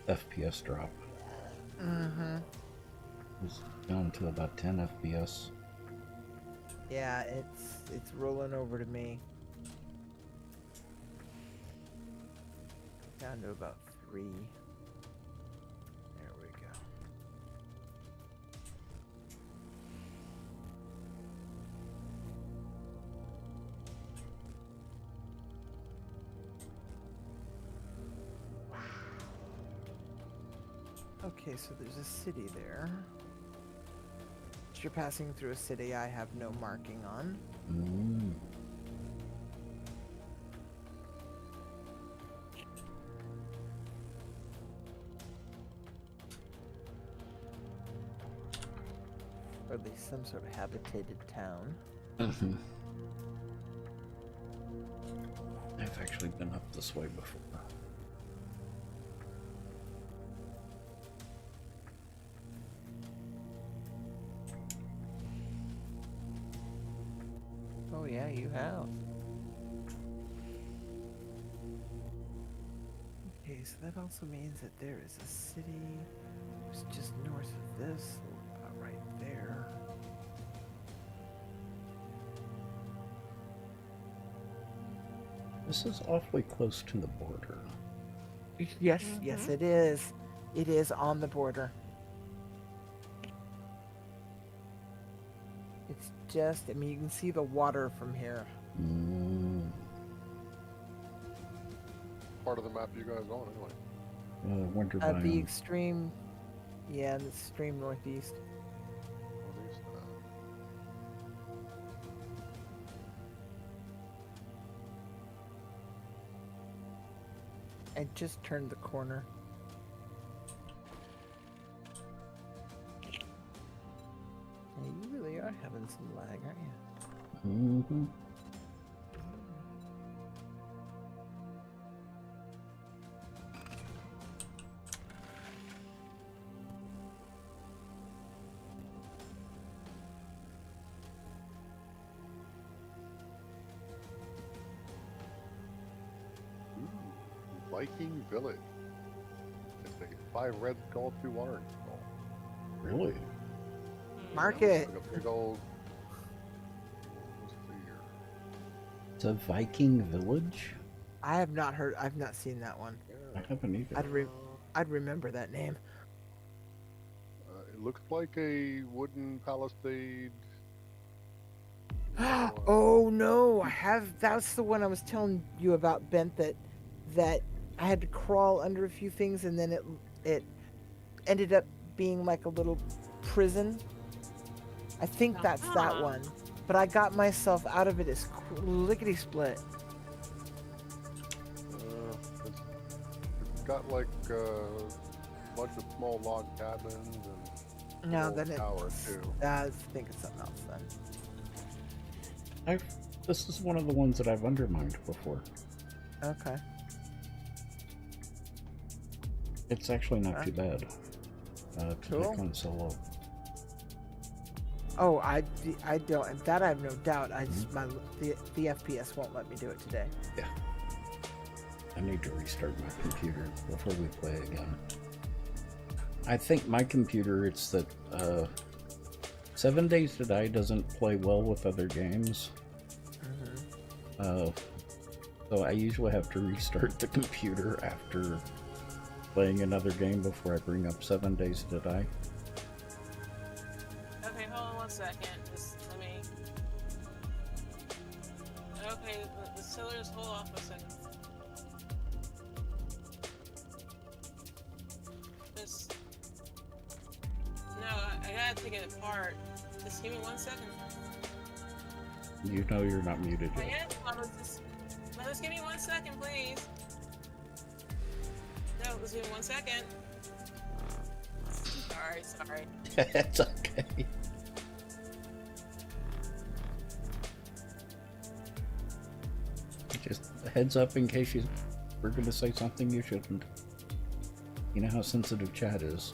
FPS drop. Mm-hmm. It's down to about 10 FPS. Yeah, it's rolling over to me. Down to about 3. There we go. Okay, so there's a city there. You're passing through a city I have no marking on. Or at least some sort of habitated town. Mm-hmm. I've actually been up this way before. Oh yeah, you have. Okay, so that also means that there is a city who's just north of this, about right there. This is awfully close to the border. Yes, yes it is. It is on the border. It's just, I mean, you can see the water from here. Part of the map you guys on anyway? Winter At the biome. extreme, yeah, the extreme northeast. Northeast, I just turned the corner. Yeah, you really are having some lag, aren't you? Mm-hmm. Viking Village. It's a 5 red skull, 2 orange skull. Really? Mark Yeah, it. like a big old. Let's see here. It's a Viking village? I've not seen that one. I haven't either. I'd remember that name. It looks like a wooden palisade. Oh no, that's the one I was telling you about, Bent, that I had to crawl under a few things and then it ended up being like a little prison. I think that's that one. But I got myself out of it as lickety split. It's got like a bunch of small log cabins and No, old then tower too. I think it's something else then. This is one of the ones that I've undermined before. Okay. It's actually not too bad. To Cool. take on solo. Oh, I don't. That I have no doubt. I just the FPS won't let me do it today. Yeah. I need to restart my computer before we play again. I think my computer, it's that 7 Days to Die doesn't play well with other games. So I usually have to restart the computer after playing another game before I bring up 7 Days to Die. Okay, hold on 1 second. Just let me. Okay, the Sillers, hold off a second. Just. No, I gotta take it apart. Just give me 1 second. You know you're not muted I yet. am. Just give me 1 second, please. No, just give me 1 second. Sorry. It's okay. Just a heads up in case we're going to say something you shouldn't. You know how sensitive chat is.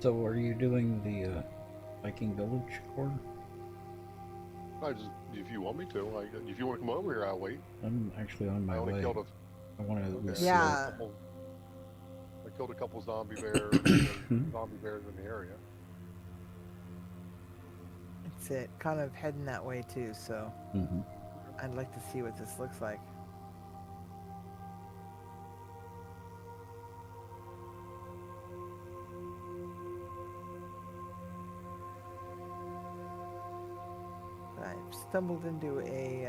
So are you doing the Viking Village core? If you want me to, if you want to come over here, I'll wait. I'm actually on my I only way. killed I want to at least Yeah. I killed a couple zombie bears. Zombie bears in the area. That's it. Kind of heading that way too, so Mm-hmm. I'd like to see what this looks like. I've stumbled into a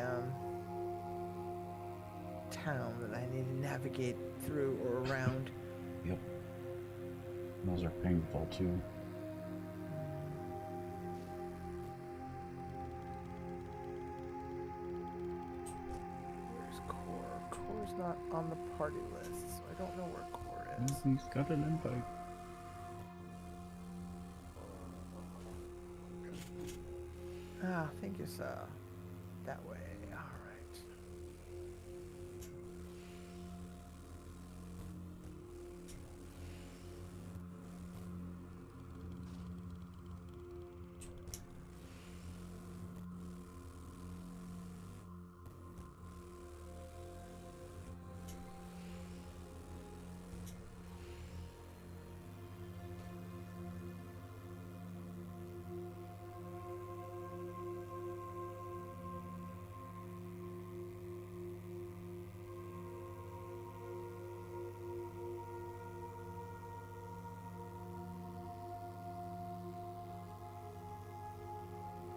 town that I need to navigate through or around. Yep. Those are painful too. Where's Core? Core's not on the party list, so I don't know where Core is. He's got an invite. I think it's that way. All right.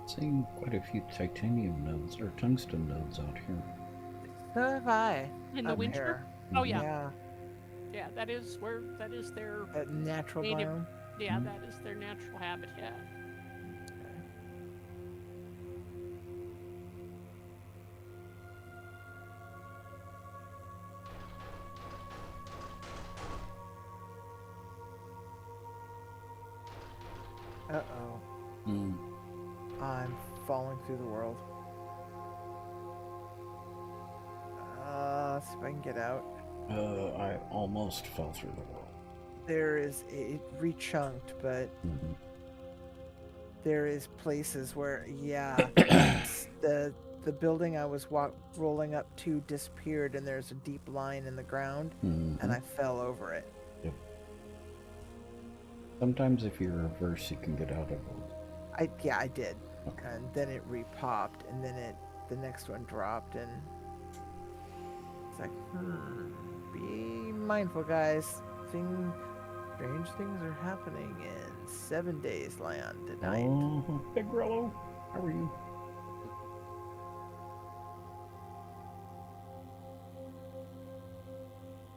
Seeing quite a few titanium nodes or tungsten nodes out here. So have I. In the up winter? here. Oh yeah. Yeah. Yeah, that is their That natural native. biome. Yeah, that is their natural habitat. Uh-oh. Mm. I'm falling through the world. See if I can get out. I almost fell through the world. There is it rechunked, but Mm-hmm. there is places where the building I was rolling up to disappeared, and there's a deep line in the ground, Mm-hmm. and I fell over it. Yep. Sometimes if you reverse, you can get out of it. I did, Okay. and then it repopped, and then the next one dropped, and it's like, be mindful, guys. Strange things are happening in 7 days land tonight. Oh, Big Rello, how are you?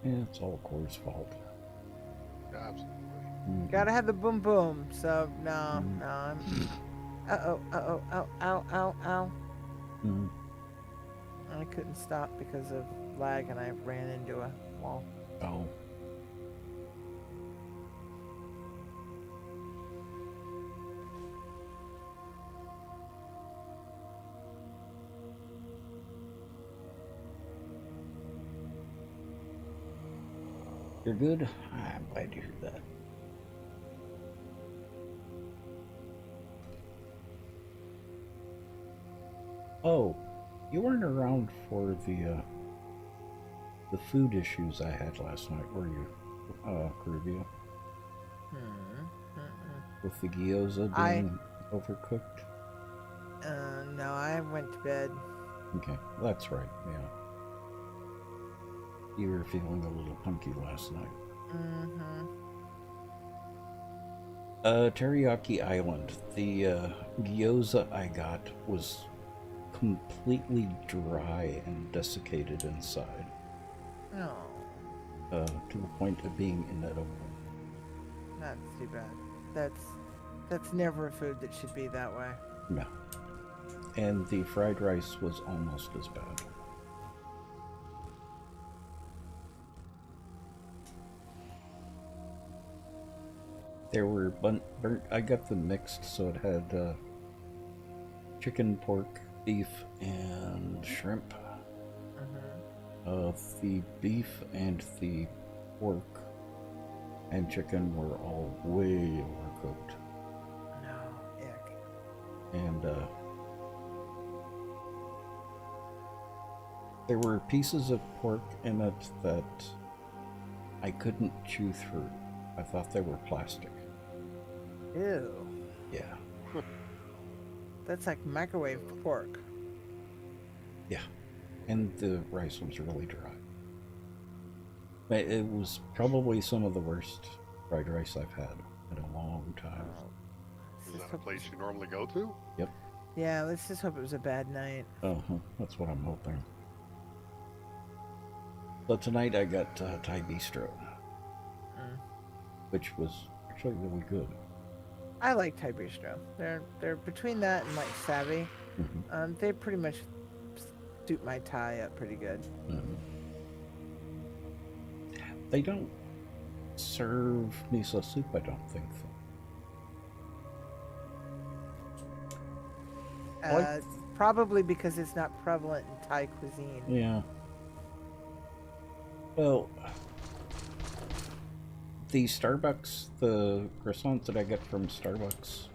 Yeah, it's all Core's fault. Absolutely. Mhm. Gotta have the boom boom. So no, I'm. Ow. Mhm. I couldn't stop because of lag, and I ran into a wall. Oh. You're good? I'm glad to hear that. Oh, you weren't around for the food issues I had last night, were you, Caribbean? With the gyoza being overcooked? No, I went to bed. Okay, that's right, yeah. You were feeling a little punky last night. Teriyaki Island. The gyoza I got was completely dry and desiccated inside. No, To the point of being inedible. that's too bad. That's never a food that should be that way. No. And the fried rice was almost as bad. There were burnt. I got them mixed, so it had chicken, pork, beef, and shrimp. The beef and the pork and chicken were all way overcooked. goat. No, ick. And there were pieces of pork in it that I couldn't chew through. I thought they were plastic. Ew. Yeah. That's like microwave pork. Yeah. And the rice was really dry. But it was probably some of the worst fried rice I've had in a long time. Is that a place you normally go to? Yep. Yeah, let's just hope it was a bad night. Uh-huh. That's what I'm hoping. So tonight I got Thai bistro, which was actually really good. I like Thai bistro. They're between that and like Savvy. They pretty much suit my Thai up pretty good. They don't serve miso soup, I don't think. Probably because it's not prevalent in Thai cuisine. Yeah. Well, the Starbucks, the croissants that I get from Starbucks,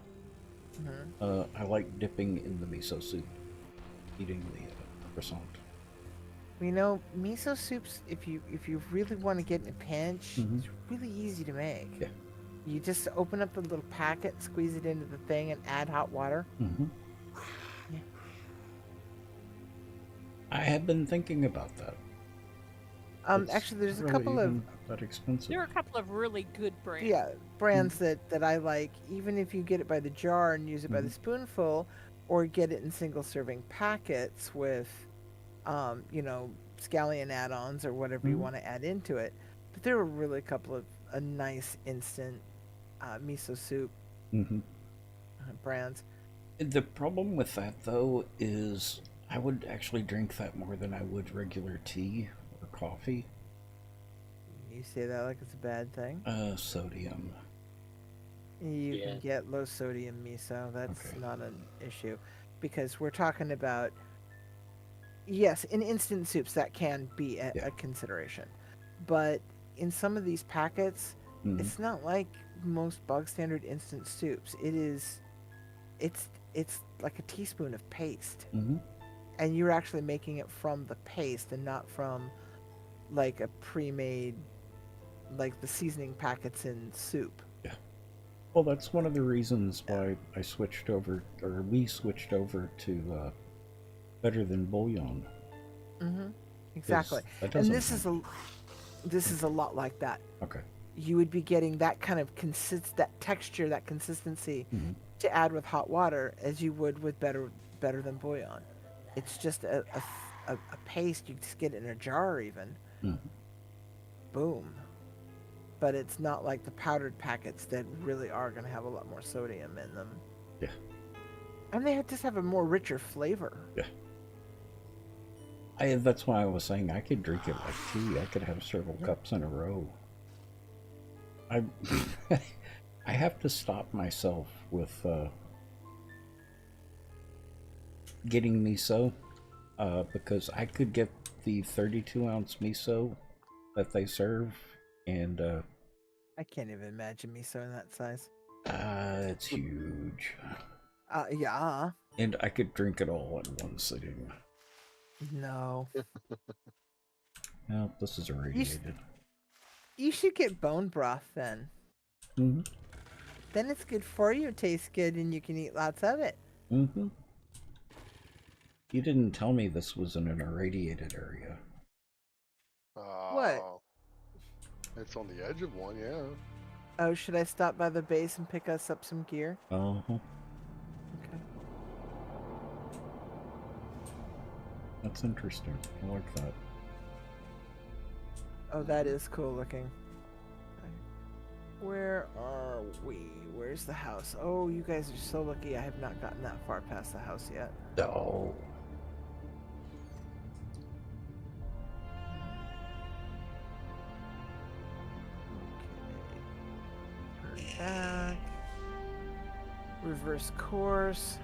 I like dipping in the miso soup, eating the croissant. You know, miso soups, if you really want to get in a pinch, it's really easy to make. Yeah. You just open up the little packet, squeeze it into the thing, and add hot water. Yeah. I have been thinking about that. Actually, there's a really couple of that expensive. There are a couple of really good brands. yeah brands that I like. Even if you get it by the jar and use it by the spoonful, or get it in single serving packets with, you know, scallion add-ons or whatever you want to add into it. But there are really a couple of a nice instant miso soup brands. The problem with that, though, is I would actually drink that more than I would regular tea or coffee. You say that like it's a bad thing? Sodium. You can get low sodium miso. That's not an issue. Because we're talking about, yes, in instant soups that can be a consideration. But in some of these packets, it's not like most bog standard instant soups. It's like a teaspoon of paste. And you're actually making it from the paste and not from like a pre-made, like the seasoning packets in soup. Yeah. Well, that's one of the reasons why I switched over, or we switched over to Better Than Bouillon. Exactly. And this is a lot like that. Okay. You would be getting that kind of that texture, that consistency to add with hot water as you would with Better Than Bouillon. It's just a paste. You just get it in a jar even. Boom. But it's not like the powdered packets that really are going to have a lot more sodium in them. Yeah. And they just have a more richer flavor. Yeah. That's why I was saying I could drink it like tea. I could have several cups in a row. I have to stop myself with getting miso because I could get the 32-ounce miso that they serve, and I can't even imagine miso in that size. It's huge. Yeah. And I could drink it all in one sitting. No. No, this is irradiated. You should get bone broth then. Then it's good for you, it tastes good, and you can eat lots of it. You didn't tell me this was in an irradiated area. What? It's on the edge of one, yeah. Oh, should I stop by the base and pick us up some gear? Okay. That's interesting. I like that. Oh, that is cool looking. Where are we? Where's the house? Oh, you guys are so lucky I have not gotten that far past the house yet. Oh. Okay. Turn back. Reverse course.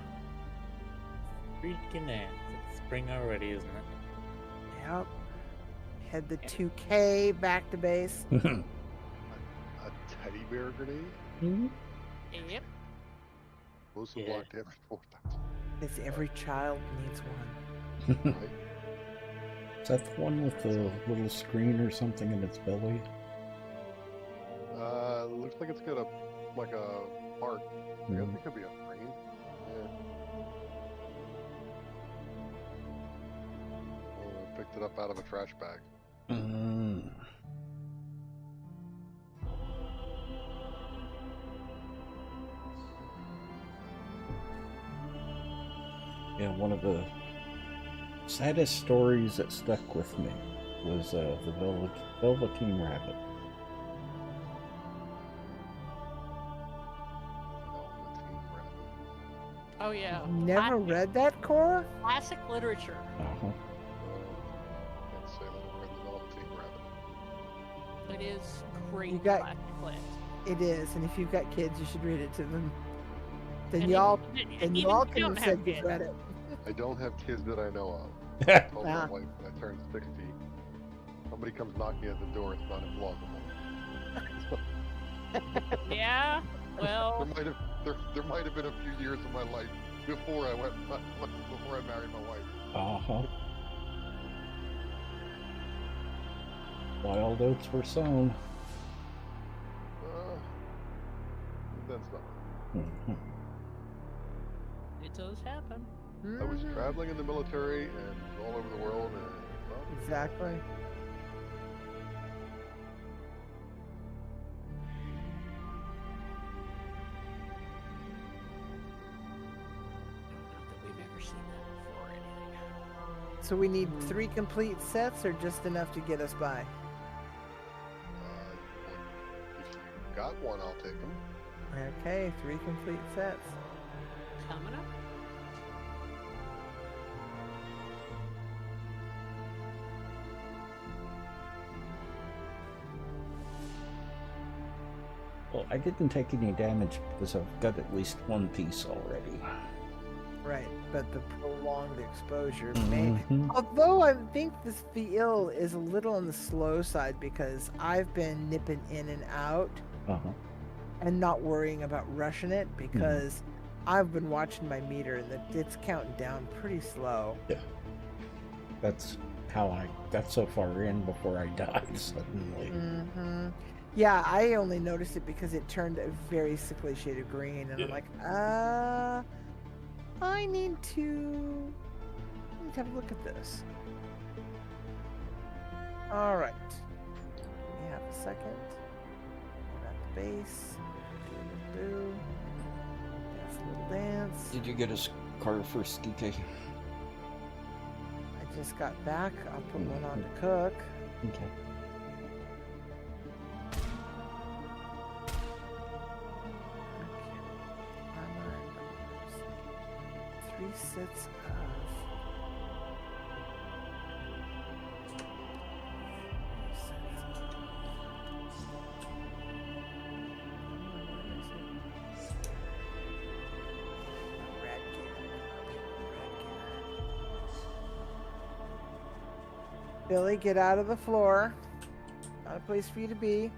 Freaking ass. It's spring already, isn't it? Yep. Head the 2K back to base. A teddy bear grenade? Yep. Explosive Yeah. block damage 4,000. Because every child needs one. Right? Is that the one with the little screen or something in its belly? Looks like it's got a part. I guess it could be a screen. Yeah. Picked it up out of a trash bag. Yeah, one of the saddest stories that stuck with me was the Velveteen Rabbit. Oh yeah. Never read that, Cora? Classic literature. Uh-huh. Can't say that I've read the Velveteen Rabbit. It is great. You got- classic lit. It is, and if you've got kids, you should read it to them. Then And you all, even then you if all you can don't have have said you've kids. read it. I don't have kids that I know of. I told my wife when I turned 60, somebody comes knocking at the door, it's not implausible. Yeah. Well. there might have been a few years of my life before I married my wife. Uh-huh. Wild oats were sown. That's not. It does happen. I was traveling in the military and all over the world, and well, Exactly. Not that we've ever seen that before or anything. So we need 3 complete sets, or just enough to get us by? if you got one, I'll take them. Okay, 3 complete sets. Coming up. Well, I didn't take any damage because I've got at least one piece already. Right, but the prolonged exposure may. Mhm. Although I think the ill is a little on the slow side because I've been nipping in and out Uh-huh. and not worrying about rushing it because I've been watching my meter and it's counting down pretty slow. Yeah. That's how I got so far in before I died suddenly. Mm-hmm. Yeah, I only noticed it because it turned a very sickly shade of green, and I'm like, I need to have a look at this. All right. We have a second. We're at the base. Do. Dance a little dance. Did you get a car first, DK? I just got back. I'll put one on to cook. Okay. Armor and numbers. 3 sets of. Billy, get out of the floor. Not a place for you to be.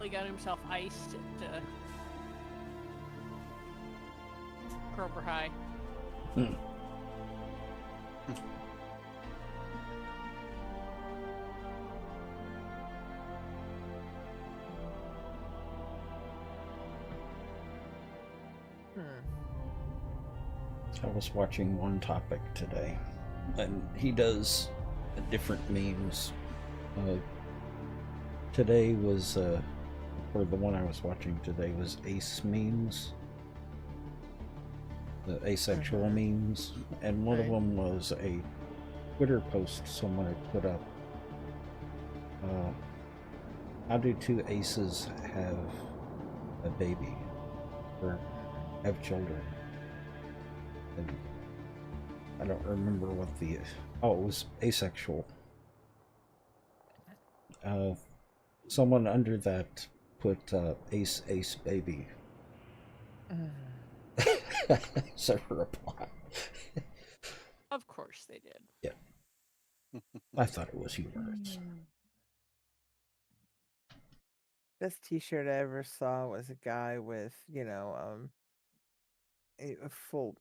He got himself iced at Kroger High. I was watching One Topic today, and he does different memes. Today was, or the one I was watching today was ace memes, the asexual memes, and one of them was a Twitter post someone had put up. How do 2 aces have a baby, or have children? And I don't remember what it was asexual. Someone under that put ace baby. As a reply. Of course they did. Yeah. I thought it was humorous. Best T-shirt I ever saw was a guy with, a full,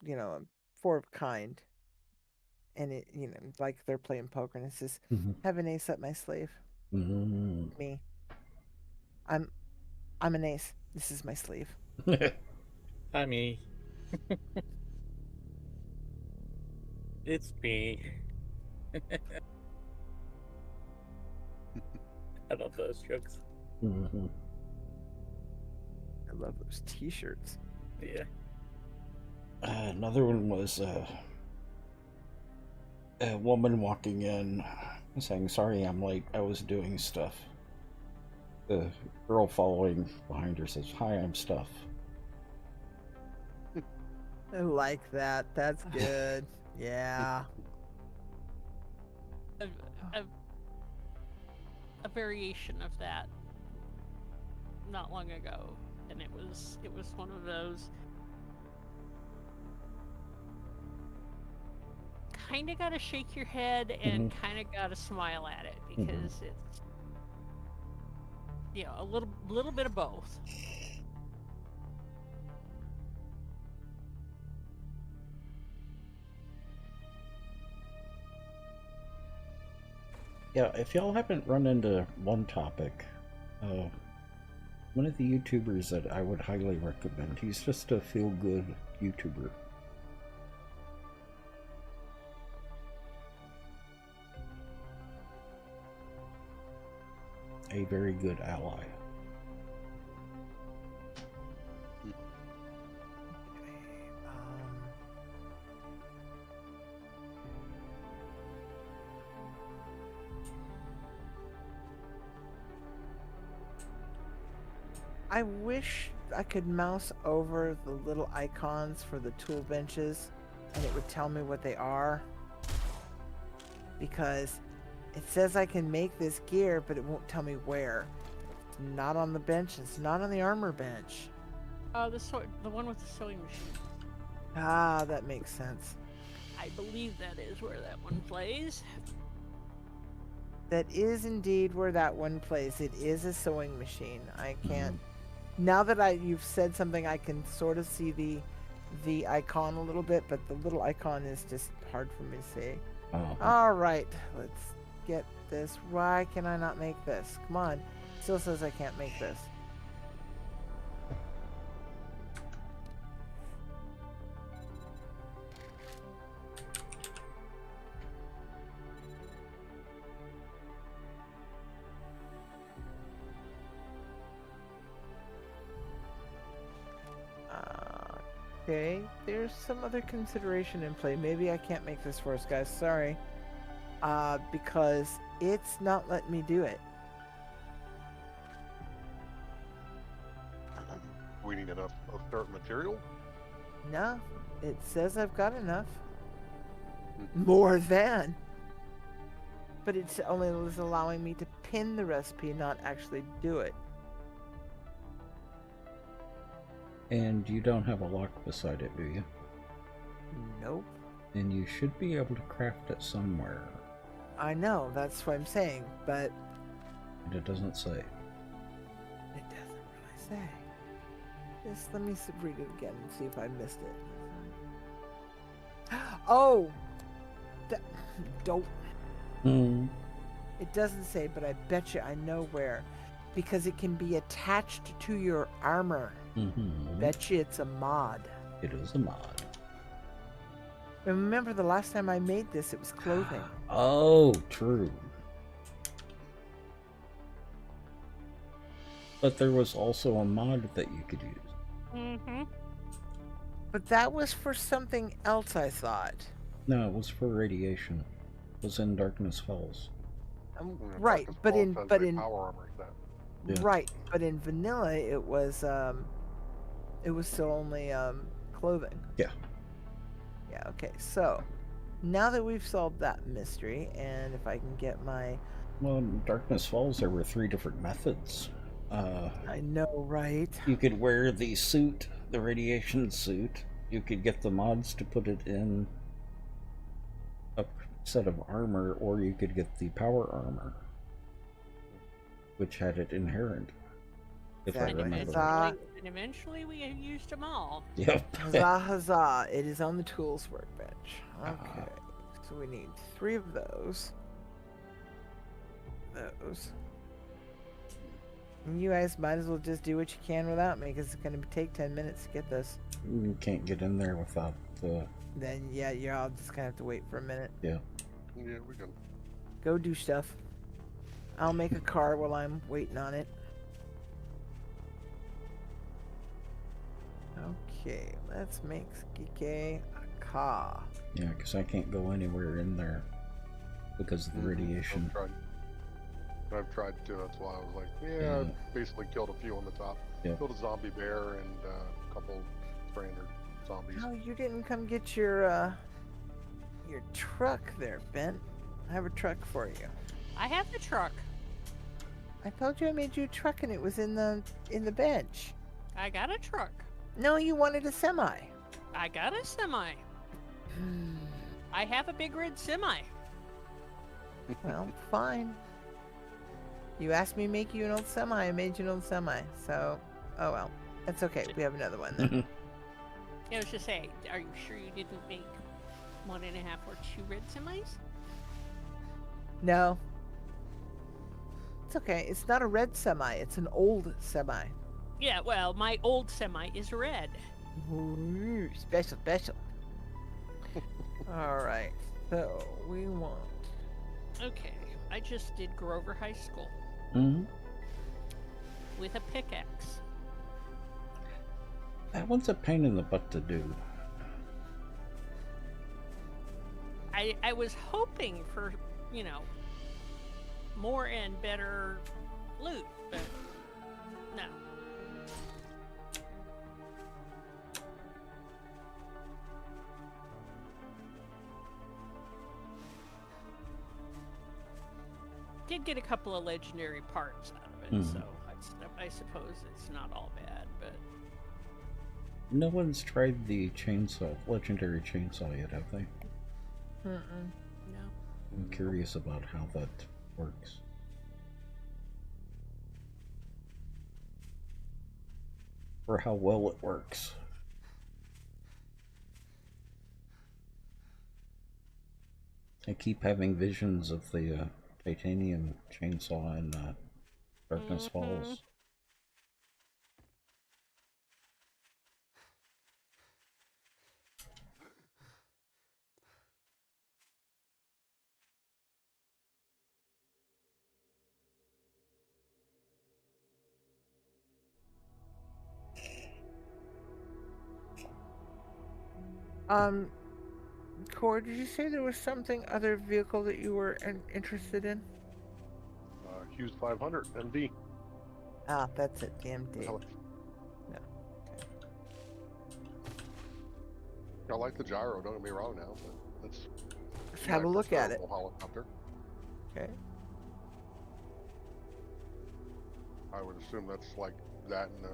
four of kind, and it, like they're playing poker, and it says, "Have an ace up my sleeve." Me, I'm, I'm an ace. This is my sleeve. Hi, me. It's me. I love those jokes. I love those T-shirts. Yeah. Another one was a woman walking in saying, "Sorry, I'm late. I was doing stuff." The girl following behind her says, "Hi, I'm stuff." I like that. That's good. Yeah. A variation of that not long ago, and it was one of those kind of gotta shake your head and kind of gotta smile at it, because it's a little bit of both. Yeah, if y'all haven't run into One Topic, one of the YouTubers that I would highly recommend. He's just a feel-good YouTuber. A very good ally. I wish I could mouse over the little icons for the tool benches and it would tell me what they are. Because it says I can make this gear, but it won't tell me where. It's not on the bench, it's not on the armor bench. The one with the sewing machine. Ah, that makes sense. I believe that is where that one plays. That is indeed where that one plays. It is a sewing machine. I can't... Now that you've said something, I can sort of see the icon a little bit, but the little icon is just hard for me to see. All right, let's get this. Why can I not make this? Come on. Still says I can't make this. Okay, there's some other consideration in play. Maybe I can't make this for us, guys. Sorry. Because it's not letting me do it. We need enough of certain material? No, it says I've got enough. More than. But it's only was allowing me to pin the recipe, not actually do it. And you don't have a lock beside it, do you? Nope. Then you should be able to craft it somewhere. I know, that's what I'm saying, but... And it doesn't say. It doesn't really say. Just let me read it again and see if I missed it. Oh! Don't... It doesn't say, but I bet you I know where. Because it can be attached to your armor. Bet you it's a mod. It is a mod. And remember, the last time I made this, it was clothing. Oh, true. But there was also a mod that you could use. But that was for something else, I thought. No, it was for radiation. It was in Darkness Falls. Right, but in power armor set. Yeah. Right, but in vanilla it was still only clothing. Yeah. Yeah, okay. So, now that we've solved that mystery, and if I can get my... Well, in Darkness Falls there were 3 different methods. I know, right? You could wear the suit, the radiation suit. You could get the mods to put it in a set of armor, or you could get the power armor, which had it inherent. If I Exactly. remember. Huzzah, And eventually we used them all. Yep. huzzah, huzzah. It is on the tools workbench. Okay. So we need 3 of those. And you guys might as well just do what you can without me, because it's going to take 10 minutes to get this. You can't get in there without the. Then, yeah, you're all just going to have to wait for a minute. Yeah. Yeah, we can. Go do stuff. I'll make a car while I'm waiting on it. Okay, let's make Skike a car. Yeah, because I can't go anywhere in there because of the radiation. I've tried to. That's why I was like, yeah, I've basically killed a few on the top. Yep. Killed a zombie bear and a couple stranded zombies. Oh, you didn't come get your truck there, Ben. I have a truck for you. I have the truck. I told you I made you a truck and it was in the bench. I got a truck. No, you wanted a semi. I got a semi. I have a big red semi. Well, fine. You asked me to make you an old semi, I made you an old semi. So, oh well. That's okay. We have another one then. I was just saying, are you sure you didn't make 1.5 or 2 red semis? No. It's okay. It's not a red semi. It's an old semi. Yeah, well, my old semi is red. Ooh, special. Alright. So, we want... Okay, I just did Grover High School. Mm-hmm. With a pickaxe. That one's a pain in the butt to do. I was hoping for, more and better loot, but no. Did get a couple of legendary parts out of it, so I suppose it's not all bad, but... No one's tried the legendary chainsaw yet, have they? Mm-mm. No. I'm curious about how that works. Or how well it works. I keep having visions of the titanium chainsaw in Darkness Falls. Core, did you say there was something other vehicle that you were interested in? Hughes 500 MD. Ah, that's it, DMD. No. No. I like the gyro, don't get me wrong now, but Let's have a look at it. Helicopter. Okay. I would assume that's like that and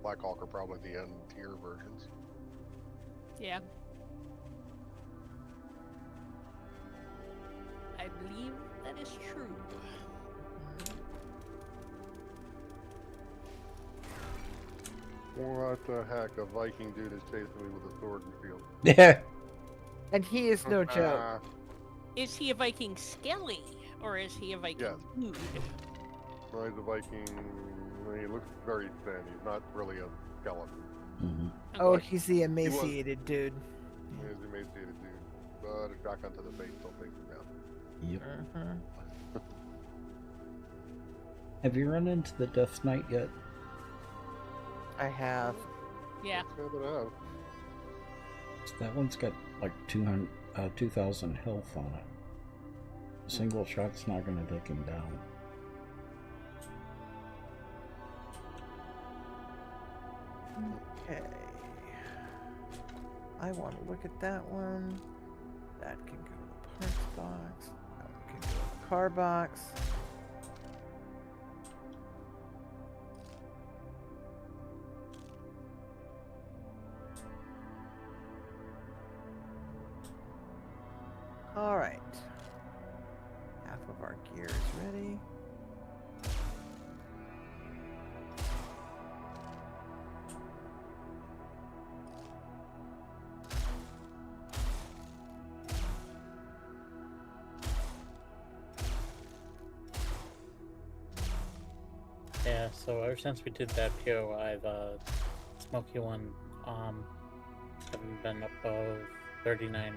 Black Hawk are probably the end tier versions. Yeah. I believe that is true. What the heck? A Viking dude is chasing me with a sword in the field. Yeah. And he is no joke. Is he a Viking skelly, or is he a Viking Yes. dude? No, he's a Viking. He looks very thin. He's not really a skeleton. Mm-hmm. Oh, he's the emaciated dude. He's an emaciated dude. But a shotgun to the face still takes him down. Yep. Uh-huh. Have you run into the Death Knight yet? I have. Yeah. Yeah, but I have. That one's got like 2,000 health on it. A single shot's not going to take him down. Okay. I want to look at that one. That can go in the parts box. That one can go in the car box. All right. Half of our gear is ready. Yeah, so ever since we did that POI, the smoky one, haven't been above 39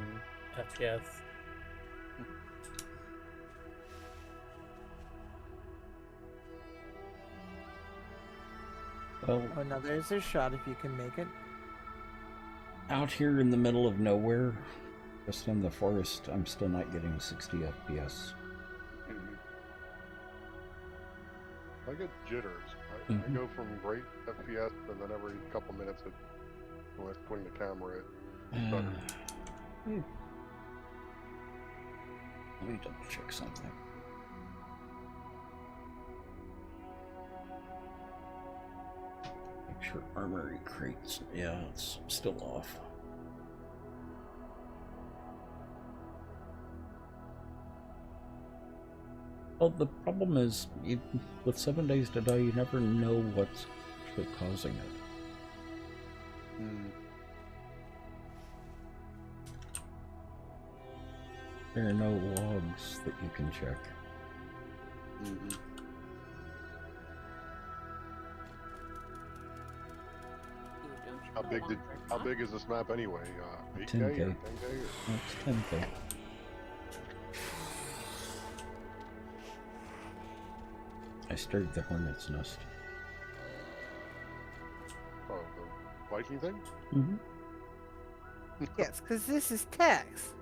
FPS. Well, Oh, now there's a shot if you can make it. out here in the middle of nowhere, just in the forest, I'm still not getting 60 FPS. I get jitters. I go from great FPS, and then every couple minutes, when I swing the camera, it stutters. Let me double check something. Make sure armory crates. Yeah, it's still off. Well, the problem is, with 7 days to die, you never know what's actually causing it. There are no logs that you can check. How big is this map anyway? 8K 10K. or 10K? That's 10K. I stirred the hornet's nest. Oh, the Viking thing? Mm-hmm. Yes, because this is text.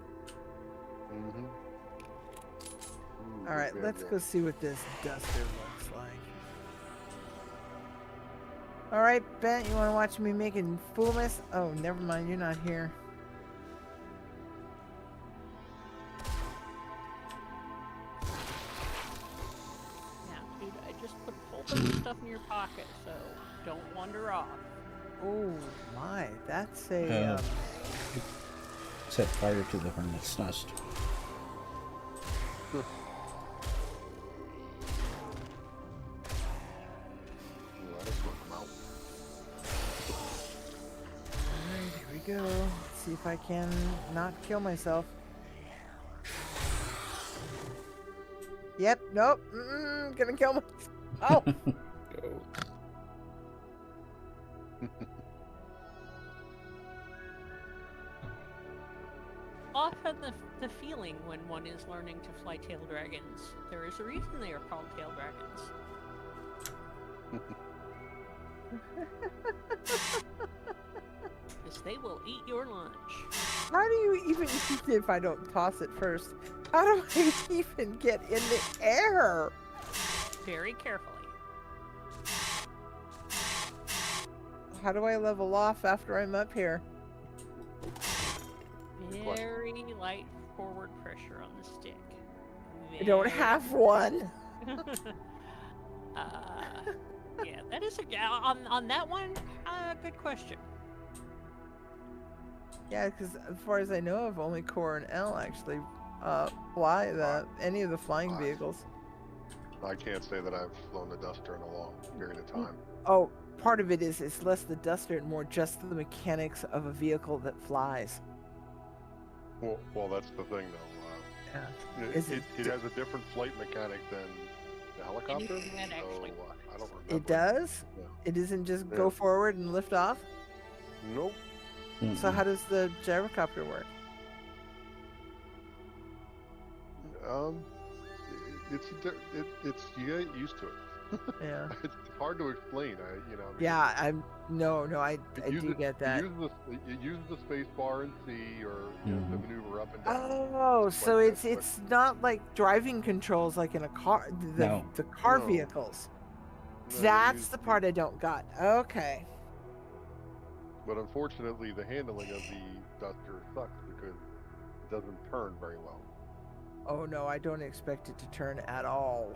All right, let's go see what this duster looks like. All right, Ben, you want to watch me making fool mess? Oh, never mind, you're not here. Now, dude, I just put a whole bunch of stuff in your pocket, so don't wander off. Oh my, that's a Set fire to the hornet's nest. Alright, here we go. Let's see if I can not kill myself. Yep, nope, gonna kill myself. Oh! Often the feeling when one is learning to fly tail dragons, there is a reason they are called tail dragons. Because they will eat your lunch. How do you even, if I don't toss it first, how do I even get in the air? Very carefully. How do I level off after I'm up here? Very light forward pressure on the stick. I don't have one. Yeah, that is on that one. Good question. Yeah, because as far as I know of, only Core and L actually fly any of the flying vehicles. I can't say that I've flown the Duster in a long period of time. Oh, part of it is it's less the Duster and more just the mechanics of a vehicle that flies. Well, that's the thing, though. It has a different flight mechanic than the helicopter. Anything that actually I don't remember. It does? Yeah. It isn't just go forward and lift off? Nope. So how does the gyrocopter work? It's you get used to it. Yeah. It's hard to explain. Yeah, I do get that. It uses the space bar and C or to maneuver up and down. Oh, so it's not like driving controls like in a car. The car vehicles. No, That's the part I don't got. Okay. But unfortunately, the handling of the Duster sucks because it doesn't turn very well. Oh no, I don't expect it to turn at all.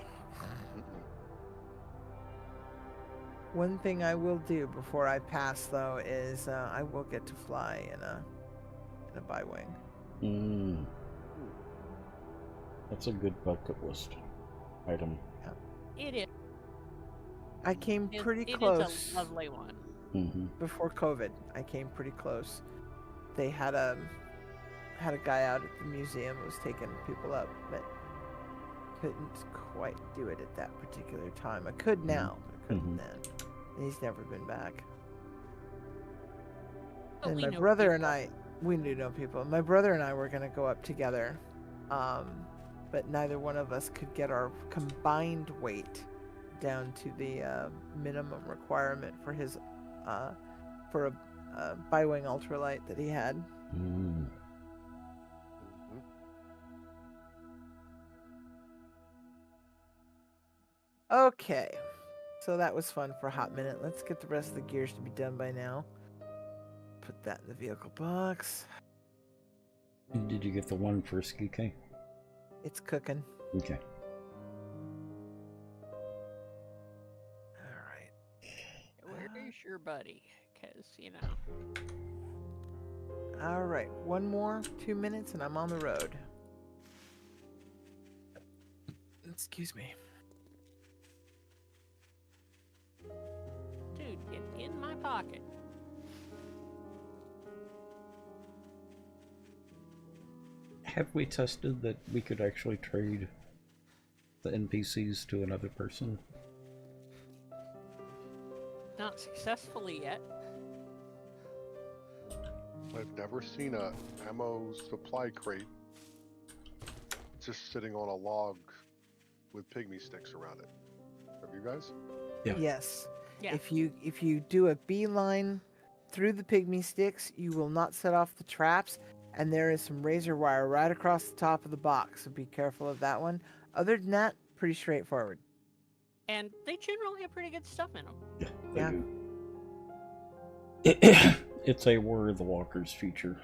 One thing I will do before I pass, though, is I will get to fly in a bi-wing. That's a good bucket list item. Yeah. It is. I came pretty close. It is a lovely one. Before COVID, I came pretty close. They had a guy out at the museum who was taking people up, but couldn't quite do it at that particular time. I could now, but I couldn't then. And he's never been back. But And we my know brother people. and I, we do know people. My brother and I were going to go up together, but neither one of us could get our combined weight down to the minimum requirement for his, for a bi-wing ultralight that he had. Mm. Okay, so that was fun for a hot minute. Let's get the rest of the gears to be done by now. Put that in the vehicle box. Did you get the one for SKK? It's cooking. Okay. All right. Where is your buddy? Because, you know. All right, one more 2 minutes and I'm on the road. Excuse me. Dude, get in my pocket. Have we tested that we could actually trade the NPCs to another person? Not successfully yet. I've never seen a ammo supply crate just sitting on a log with pygmy sticks around it. Have you guys? Yeah. Yes. Yeah. If you do a beeline through the pygmy sticks, you will not set off the traps, and there is some razor wire right across the top of the box, so be careful of that one. Other than that, pretty straightforward. And they generally have pretty good stuff in them. They Yeah. do. It's a War of the Walkers feature.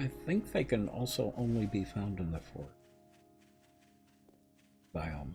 I think they can also only be found in the forest biome.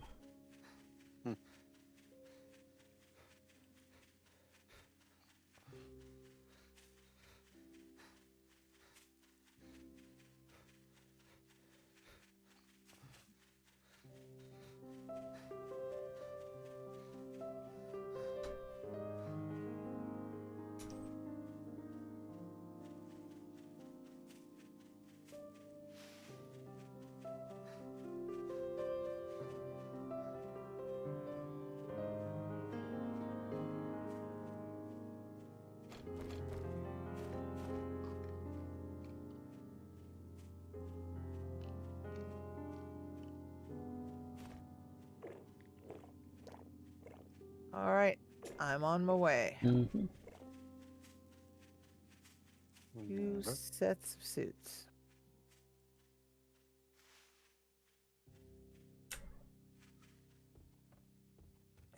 All right, I'm on my way. Mm-hmm. 2 sets of suits.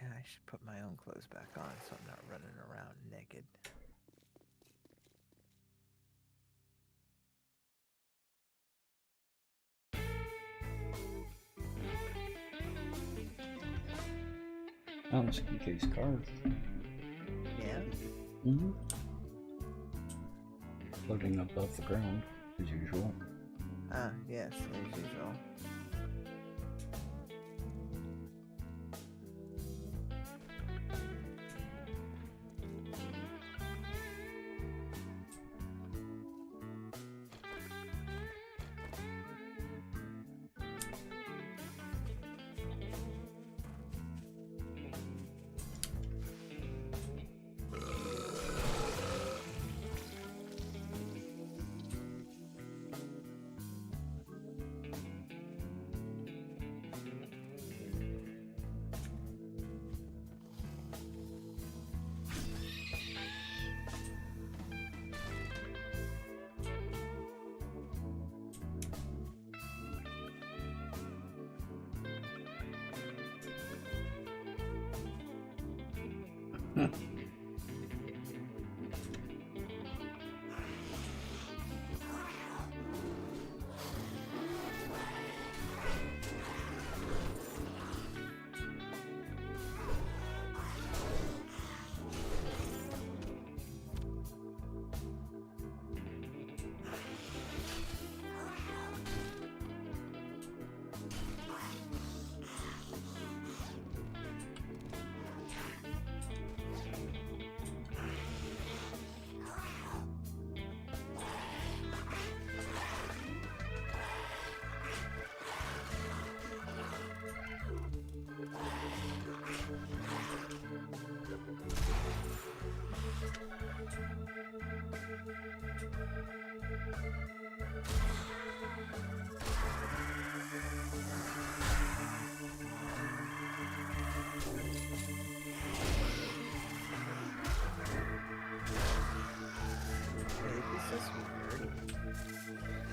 Yeah, I should put my own clothes back on so I'm not running around naked. Oh, it's KK's car. Yeah? Mm-hmm. Floating above the ground, as usual. Ah, yes, as usual.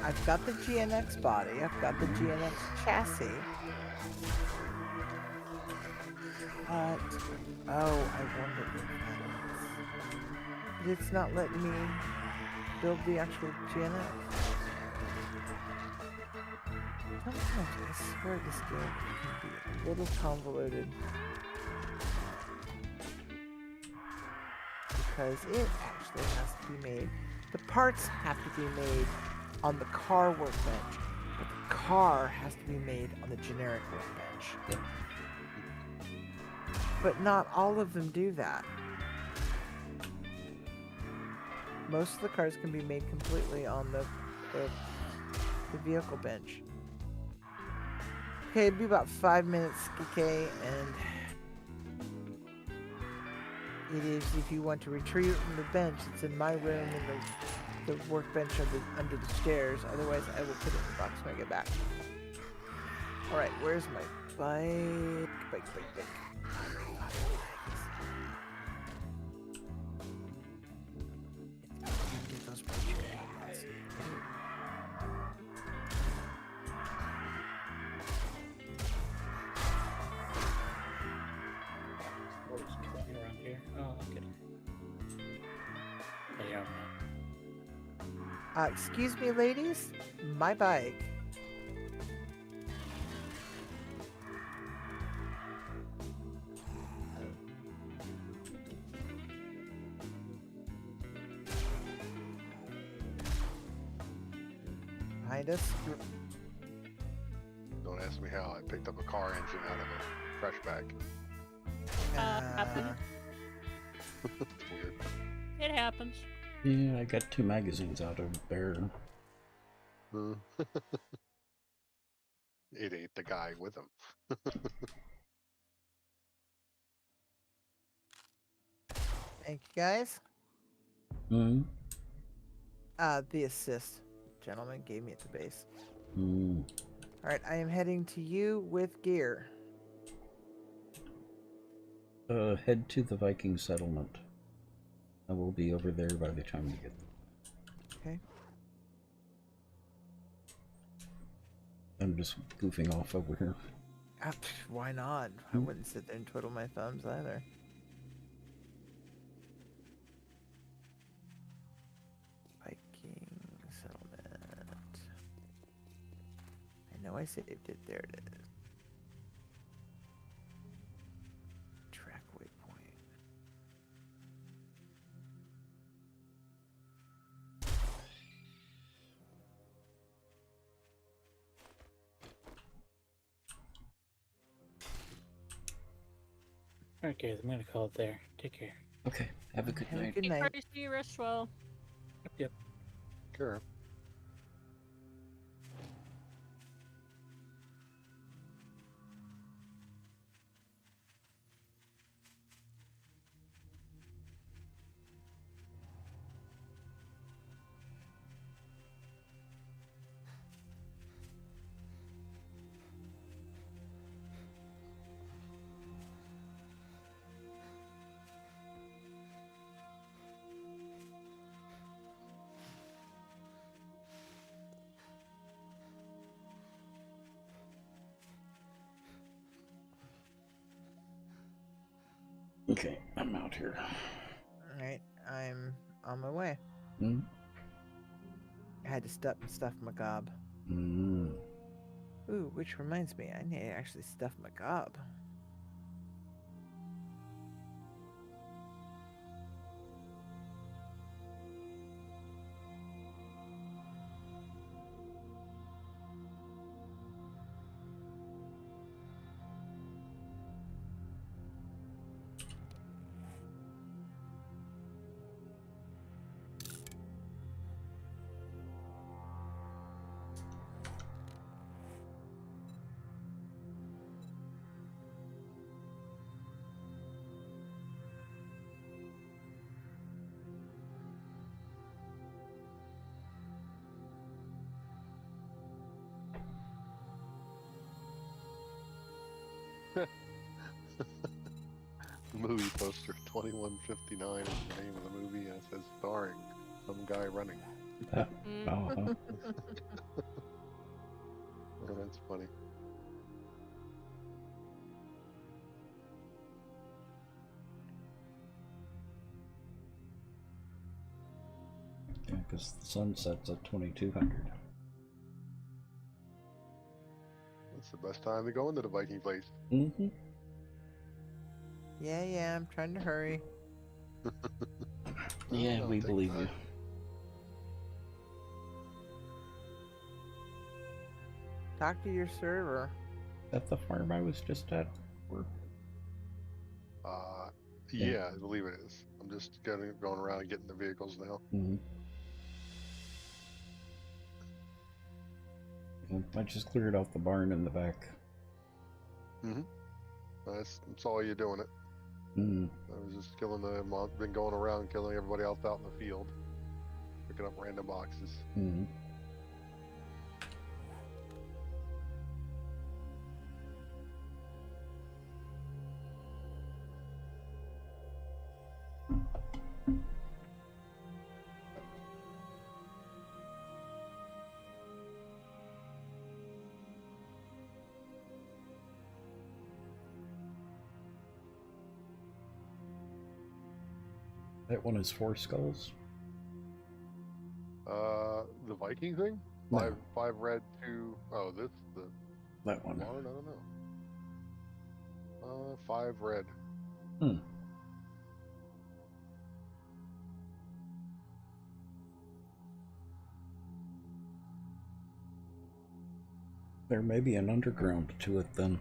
I've got the GNX body. I've got the GNX chassis. But oh, I wonder if that is. But it's not letting me build the actual GNX. Sometimes I swear this game can be a little convoluted. Because it actually has to be made. The parts have to be made on the car workbench, but the car has to be made on the generic workbench. Yep. But not all of them do that. Most of the cars can be made completely on the vehicle bench. Okay, it'd be about 5 minutes, okay, and it is, if you want to retrieve it from the bench, it's in my room in the workbench under the stairs. Otherwise, I will put it in the box when I get back. Alright, where's my bike? Bike. Around here. Oh, okay. Yeah, Excuse me, ladies. My bike. Behind us. Don't ask me how I picked up a car engine out of a fresh bag. Happens. It's weird. It happens. Yeah, I got 2 magazines out of there. It ate the guy with him. Thank you, guys. Hmm. The assist gentleman gave me at the base. Hmm. Alright, I am heading to you with gear. Head to the Viking settlement. I will be over there by the time you get there. Okay. I'm just goofing off over here. Why not? I wouldn't sit there and twiddle my thumbs either. Viking settlement. I know I saved it. There it is. Track waypoint. Okay, I'm gonna call it there. Take care. Okay, have a good Have a night. good night. Crazy, rest well. Yep. Sure. Okay, I'm out here. Alright, I'm on my way. Hmm? I had to stuff my gob. Hmm. Ooh, which reminds me, I need to actually stuff my gob. Movie poster 2159 is the name of the movie, and it says starring some guy running. Uh-huh. Oh, that's funny. Yeah, because the sun sets at 2200. That's the best time to go into the Viking place. Mm-hmm. Yeah, I'm trying to hurry. Yeah, No, we take believe you. time. Talk to your server. At the farm I was just at. Or... Yeah, I believe it is. I'm just going around and getting the vehicles now. Mm-hmm. I just cleared off the barn in the back. Mm-hmm. That's all you doing it. Mm. I was just killing been going around killing everybody else out in the field, picking up random boxes. Mm. That one is 4 skulls? The Viking thing? No. Five red, 2... Oh, the That one. barn? I don't know. 5 red. Hmm. There may be an underground to it then.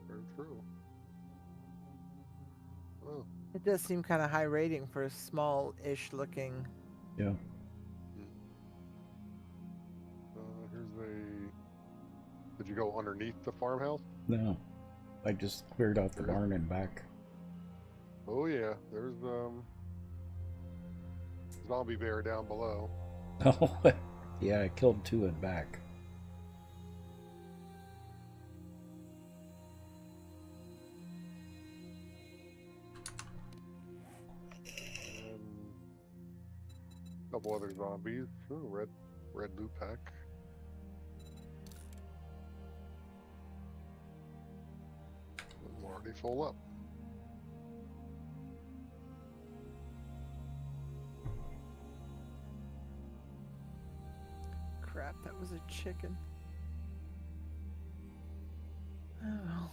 Very true. Oh. It does seem kind of high rating for a small-ish looking. Yeah. Here's Did you go underneath the farmhouse? No. I just cleared out the barn and back. Oh yeah, there's zombie bear down below. Oh, yeah, I killed 2 and back. And a couple other zombies. Oh, red loot pack. I'm already full up. Crap, that was a chicken. Oh.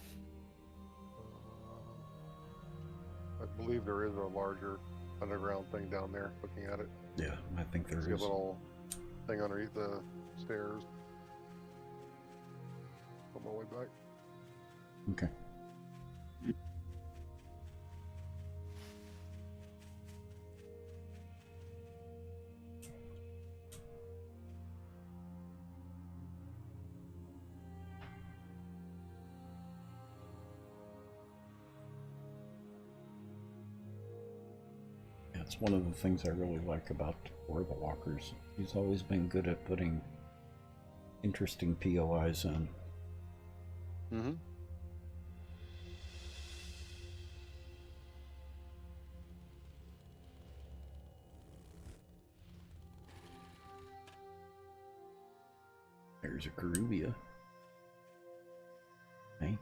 I believe there is a larger underground thing down there. Looking at it, Yeah, I think there there's a is. little thing underneath the stairs. On my way back. Okay. It's one of the things I really like about War the Walkers. He's always been good at putting interesting POIs in. Mm-hmm. There's a Karubia. Hey.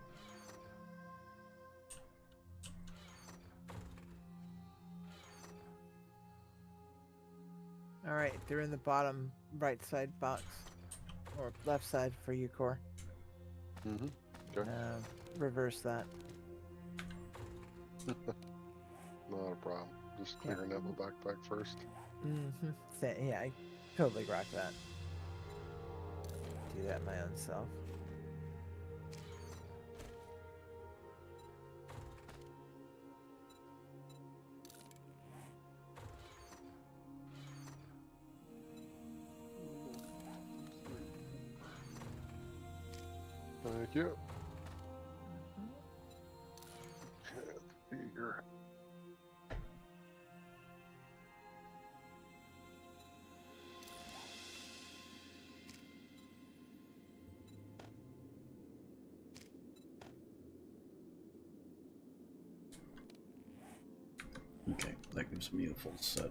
All right, they're in the bottom right side box, or left side for you, Core. Mm-hmm. Okay. Reverse that. Not a problem. Just clearing out my backpack first. Mm-hmm. Yeah, I totally rock that. Do that my own self. Thank you. Okay, let's see here. Okay, that gives me a full set.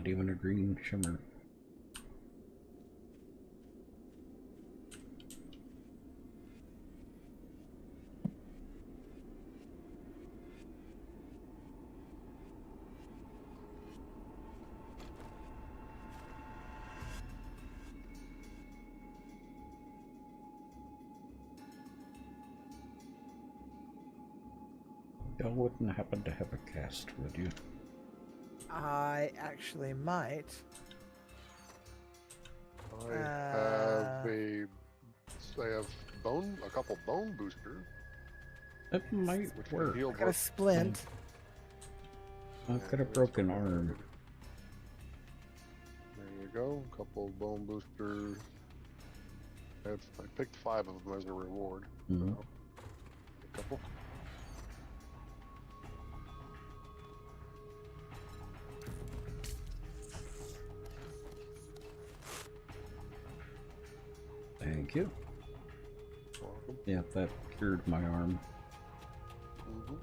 Not even a green shimmer. Y'all wouldn't happen to have a cast, would you? I actually might. I have a couple bone boosters. It might Which can work. heal I got a splint. I've got a broken arm. There you go. A couple bone boosters. I picked 5 of them as a reward. Mm-hmm. So, a couple. Thank you. Welcome. Yeah, that cured my arm. Mm-hmm.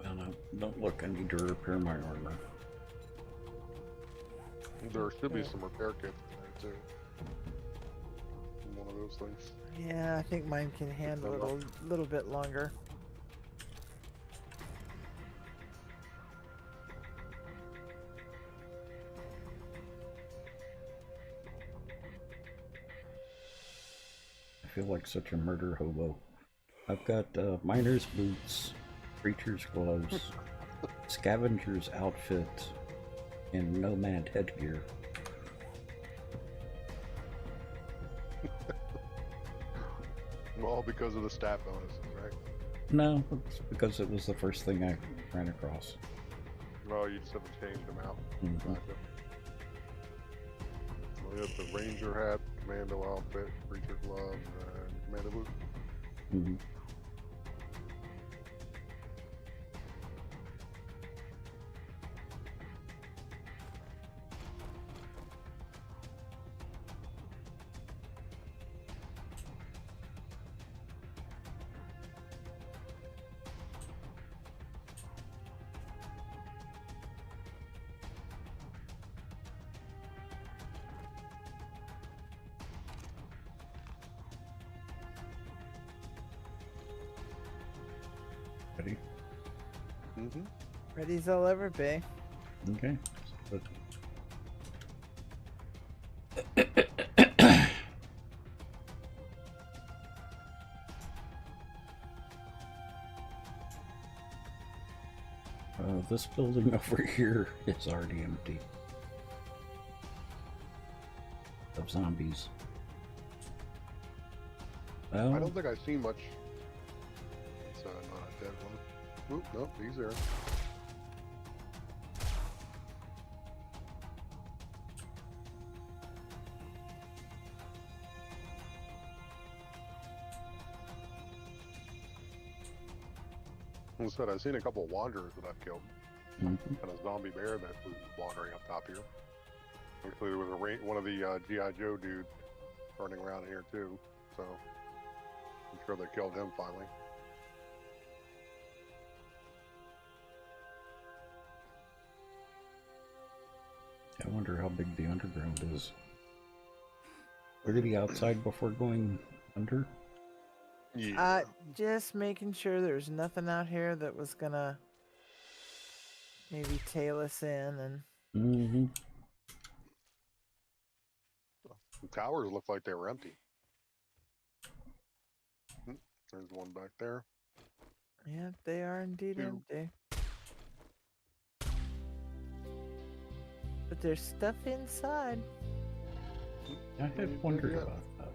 Well, no, don't look. I need to repair my armor. There should be some repair kits in there too. One of those things. Yeah, I think mine can handle it a little bit longer. I feel like such a murder hobo. I've got miner's boots, preacher's gloves, scavenger's outfit, and nomad headgear. All because of the stat bonuses, right? No, it's because it was the first thing I ran across. No, you just haven't changed them out. Mhm. Gotcha. We have the ranger hat, commando outfit, preacher gloves, and commando boots. Mhm. Ready? Mm-hmm. Ready as I'll ever be. Okay. But this building over here is already empty of zombies. Well, I don't think I've seen much. It's not a dead one. Oop, nope, he's there. Instead, I've seen a couple wanderers that I've killed. mhm. And a zombie bear that was wandering up top here. Actually, there was one of the G.I. Joe dudes running around here too. So I'm sure they killed him finally. I wonder how big the underground is. We're gonna be outside before going under. Yeah. Just making sure there's nothing out here that was gonna maybe tail us in and Mm-hmm. The towers look like they were empty. There's one back there. yeah, they are indeed Two. empty. But there's stuff inside. I had wondered about that.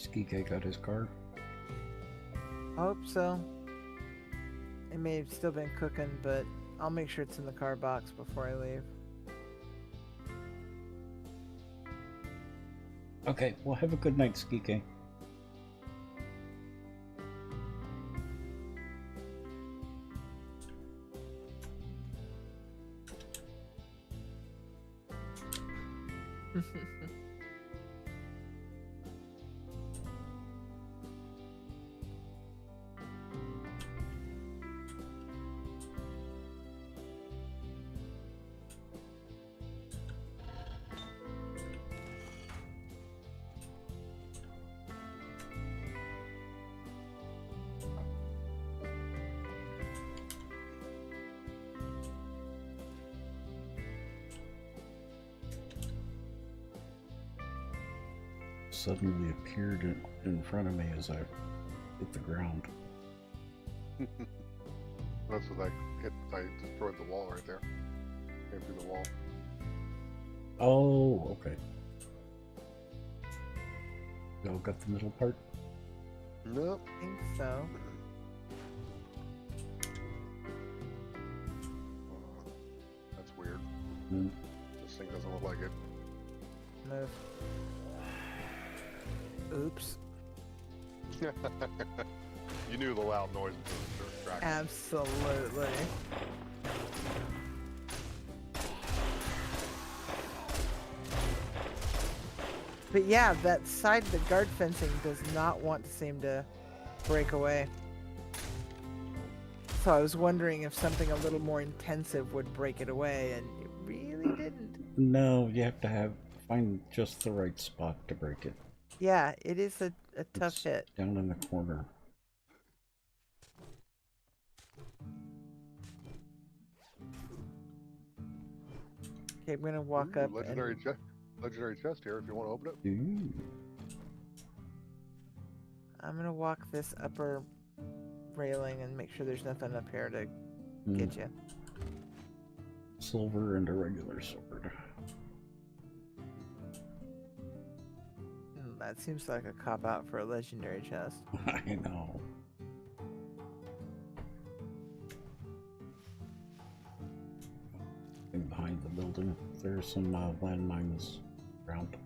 Skike got his car. Hope so. It may have still been cooking, but I'll make sure it's in the car box before I leave. Okay, well, have a good night, Skike. Suddenly appeared in front of me as I hit the ground. That's what I destroyed the wall right there. Came through the wall. Oh, okay. Y'all got the middle part? Nope. I think so. That's weird. Mm. This thing doesn't look like it. Move. Oops. You knew the loud noise was distracting. Absolutely. But yeah, that side of the guard fencing does not want to seem to break away. So I was wondering if something a little more intensive would break it away, and it really didn't. No, you have to find just the right spot to break it. Yeah, it is a tough It's hit. down in the corner. Okay, I'm gonna walk up Legendary and legendary chest here if you want to open it. Ooh. I'm gonna walk this upper railing and make sure there's nothing up here to get you. Silver and a regular sword. That seems like a cop out for a legendary chest. I know. And behind the building, there's some landmines around.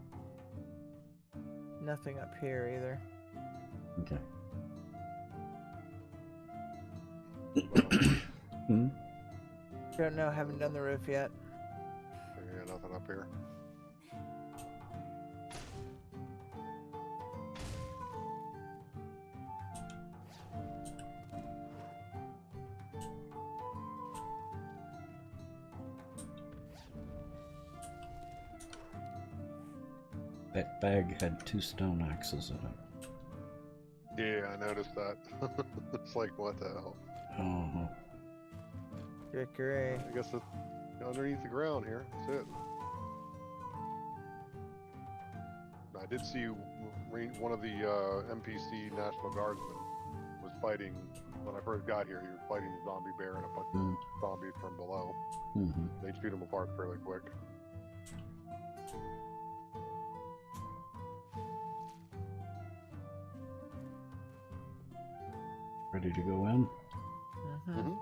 Nothing up here either. Okay. Don't know, haven't done the roof yet. Yeah, nothing up here. That bag had 2 stone axes in it. Yeah, I noticed that. It's like, what the hell? Uh-huh. Trickery. I guess it's underneath the ground here. That's it. I did see one of the NPC National Guardsmen was fighting, when I first got here, he was fighting the zombie bear and a bunch of zombies from below. They shoot him apart fairly quick. Ready to go in? Mm-hmm.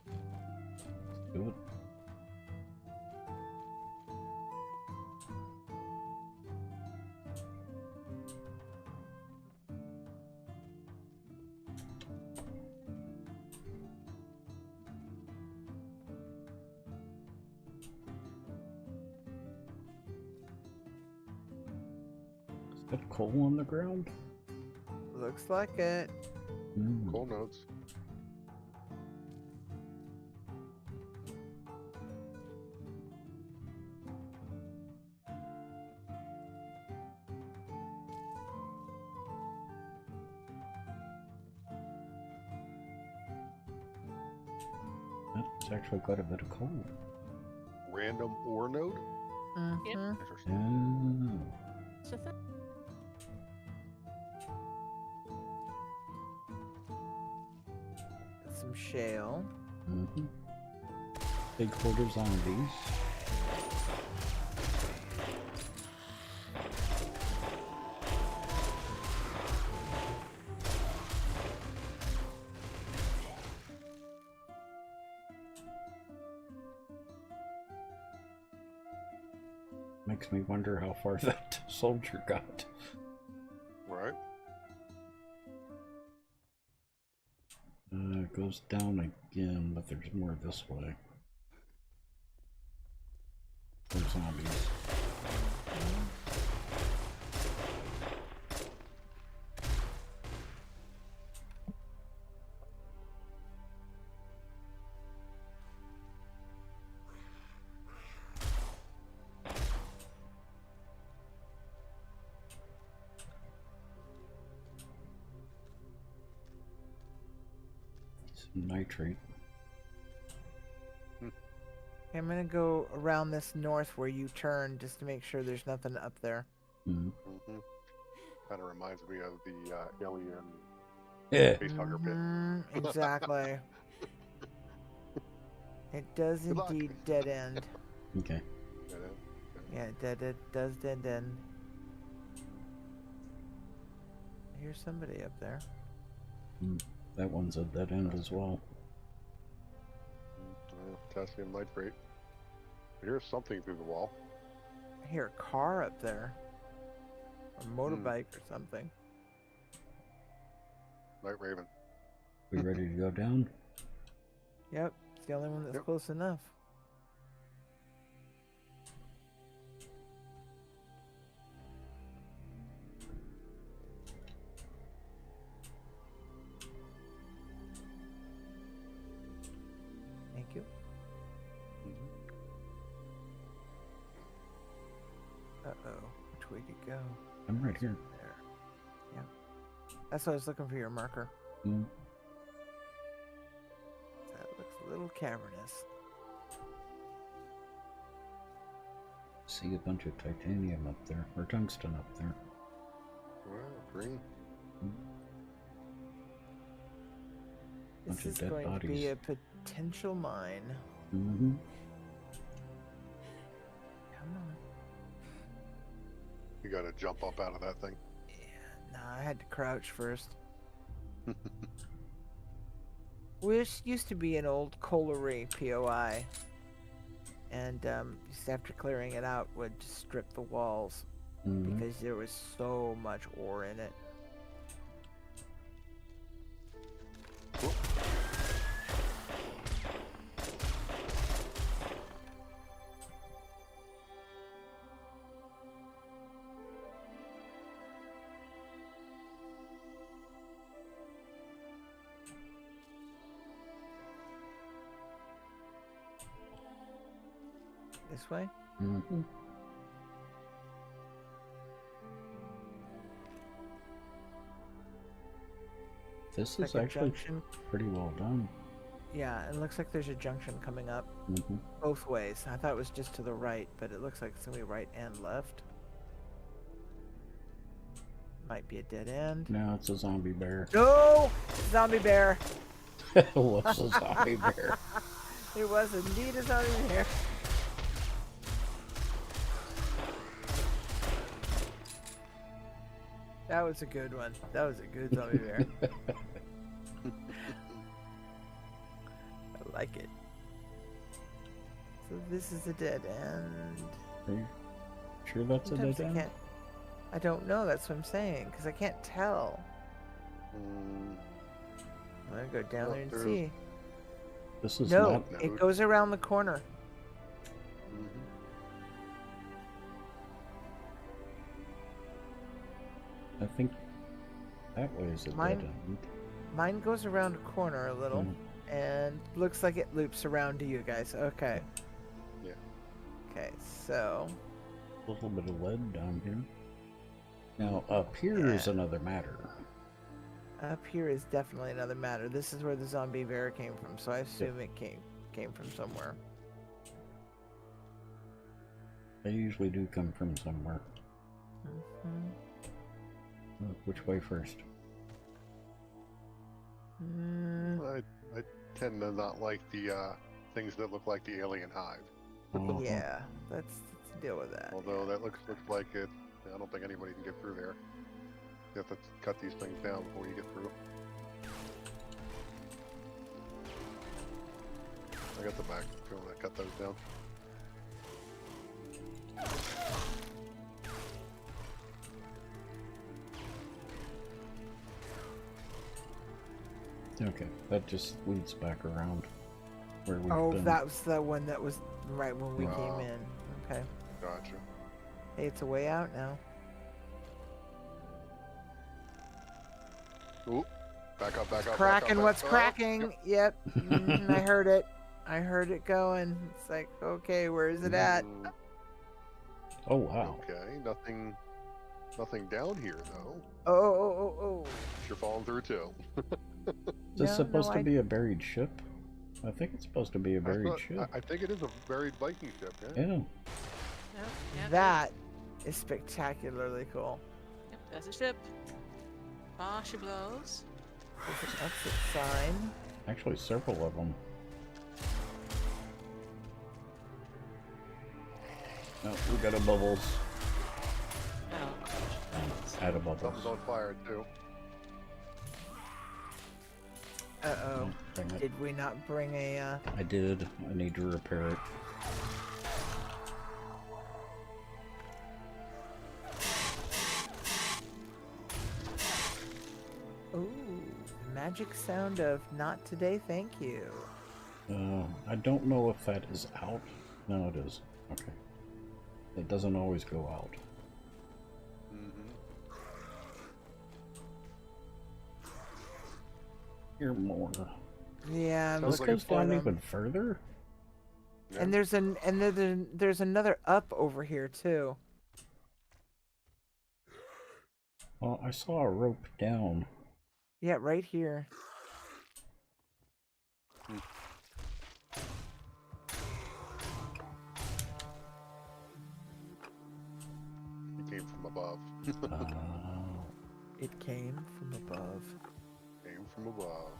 Let's do it. Is that coal on the ground? Looks like it. Cool notes. That's actually quite a bit of coal. Random ore node? Mm-hmm. Interesting. Oh. It's a thing. Some shale. Big hoarder zombies. Makes me wonder how far that soldier got. Right? It goes down again, but there's more this way. There's zombies. Some nitrate. I'm gonna go around this north where you turn just to make sure there's nothing up there. Mm. Kind of reminds me of the alien Yeah. facehugger pit. Exactly. It does Good luck. indeed dead end. Okay. Yeah, it does dead end. I hear somebody up there. That one's at that end as well. Potassium nitrate. Here's something through the wall. I hear a car up there. A motorbike or something. Night Raven. We ready to go down? Yep, it's the only one that's close enough. Thank you. Uh-oh. Which way to go? I'm right here. There. Yeah. That's why I was looking for your marker. Mm. That looks a little cavernous. See a bunch of titanium up there, or tungsten up there. Wow, green. This Bunch of is dead going to be bodies. a potential mine. Mm-hmm. Come on. You gotta jump up out of that thing. Yeah, nah, I had to crouch first. This used to be an old colliery POI. And just after clearing it out, would just strip the walls because there was so much ore in it. This way? Mm-hmm. This Like is a actually junction. pretty well done. Yeah, it looks like there's a junction coming up both ways. I thought it was just to the right, but it looks like it's gonna be right and left. Might be a dead end. No, it's a zombie bear. No! Zombie bear! It was a zombie bear. It was indeed a zombie bear. That was a good one. That was a good zombie bear. I like it. So this is a dead end. Are you sure that's Sometimes a I dead can't. end? I don't know. That's what I'm saying because I can't tell. I'm gonna go down there and see. This is No, not. it goes around the corner. I think that way is a Mine- dead end. Mine goes around a corner a little, and looks like it loops around to you guys. Okay. Yeah. Okay, so A little bit of lead down here. Now up here is another matter. up here is definitely another matter. This is where the zombie bear came from, so I assume it came from somewhere. They usually do come from somewhere. Which way first? I tend to not like the things that look like the alien hive. Yeah, let's deal with that. Although that looks like it. I don't think anybody can get through there. You have to cut these things down before you get through. I got the back. If you want to cut those down. Okay, that just leads back around where we've Oh, been. that was the one that was right when we came in. Okay. Gotcha. Hey, it's a way out now. Ooh. Back up, back up. Cracking, back what's up. cracking? Yep. I heard it. I heard it going. It's like, okay, where is it at? Mm, Oh wow. okay, nothing down here though. Oh. You're falling through too. Is this No, supposed to I- be a buried ship? I think it's supposed to be a buried ship. I think it is a buried Viking ship, yeah? Yeah. Yep, yeah, That is spectacularly cool. Yep, that's a ship. Ah, she blows. There's an exit sign. Actually, several of them. No, we got a bubbles. Oh, gosh. Add a bubbles. Something's on fire too. Uh-oh. Bring it. Did we not bring a, I did. I need to repair it. Ooh, magic sound of not today, thank you. I don't know if that is out. No, it is. Okay. It doesn't always go out. Here more. Yeah, Sounds This like looking goes it's for down them. even further? Yeah. And there's another up over here too. Well, I saw a rope down. Yeah, right here. He came from above. It came from above. Came from above.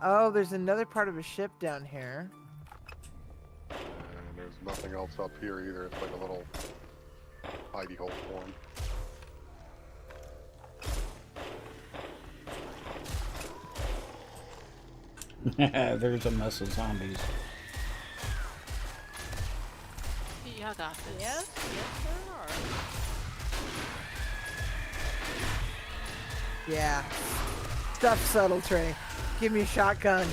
Oh, there's another part of a ship down here. And there's nothing else up here either. It's like a little hidey hole for him. There's a mess of zombies. Yeah, I got this. Yes, there are. Yeah. Stuff subtle tray. Give me a shotgun.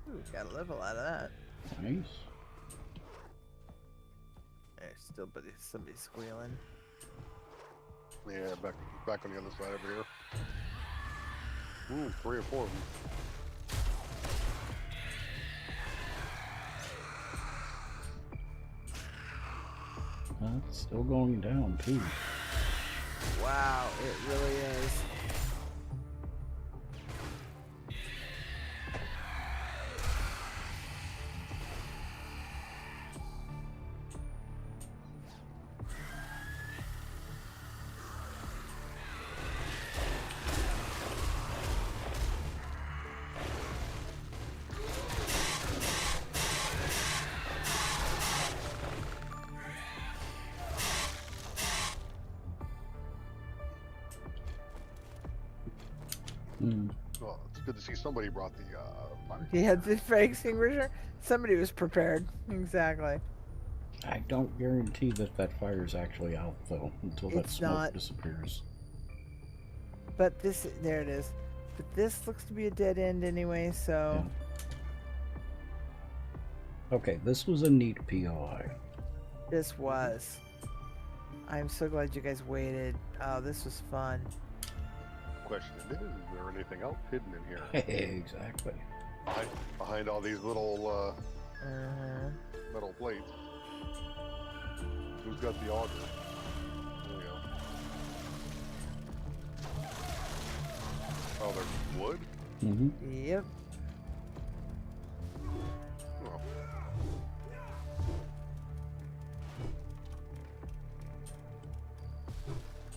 Ooh, got a level out of that. Nice. There's still somebody squealing. Yeah, back on the other side over here. Ooh, 3 or 4 of them. It's still going down too. Wow, it really is. Well, it's good to see somebody brought the fire. Yeah, the fire extinguisher. Somebody was prepared. Exactly. I don't guarantee that that fire's actually out though until that It's smoke not. disappears. But this, there it is. But this looks to be a dead end anyway, so. Okay, this was a neat POI. This was. I'm so glad you guys waited. Oh, this was fun. Question is there anything else hidden in here? Exactly. Behind all these little Uh-huh. metal plates. Who's got the auger? There we go. Oh, there's wood? Mm-hmm. Yep. Oh.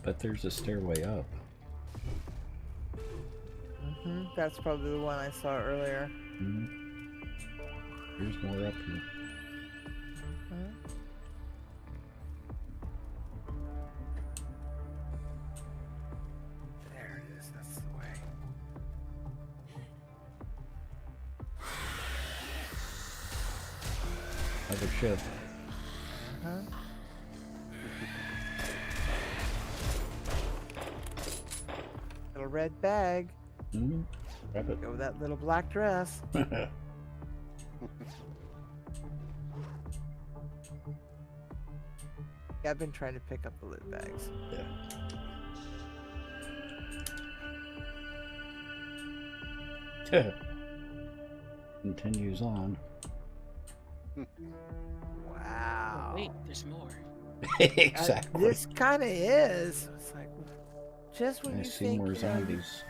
But there's a stairway up. That's probably the one I saw earlier. Mm-hmm. Here's more up here. Huh? There it is. That's the way. Another ship. Huh? little red bag. Grab it. Go with that little black dress. Yeah, I've been trying to pick up the loot bags. Yeah. Continues on. Wow. Oh, wait, there's more. Exactly. This kind of is. It's like just when I you see think more you know, zombies.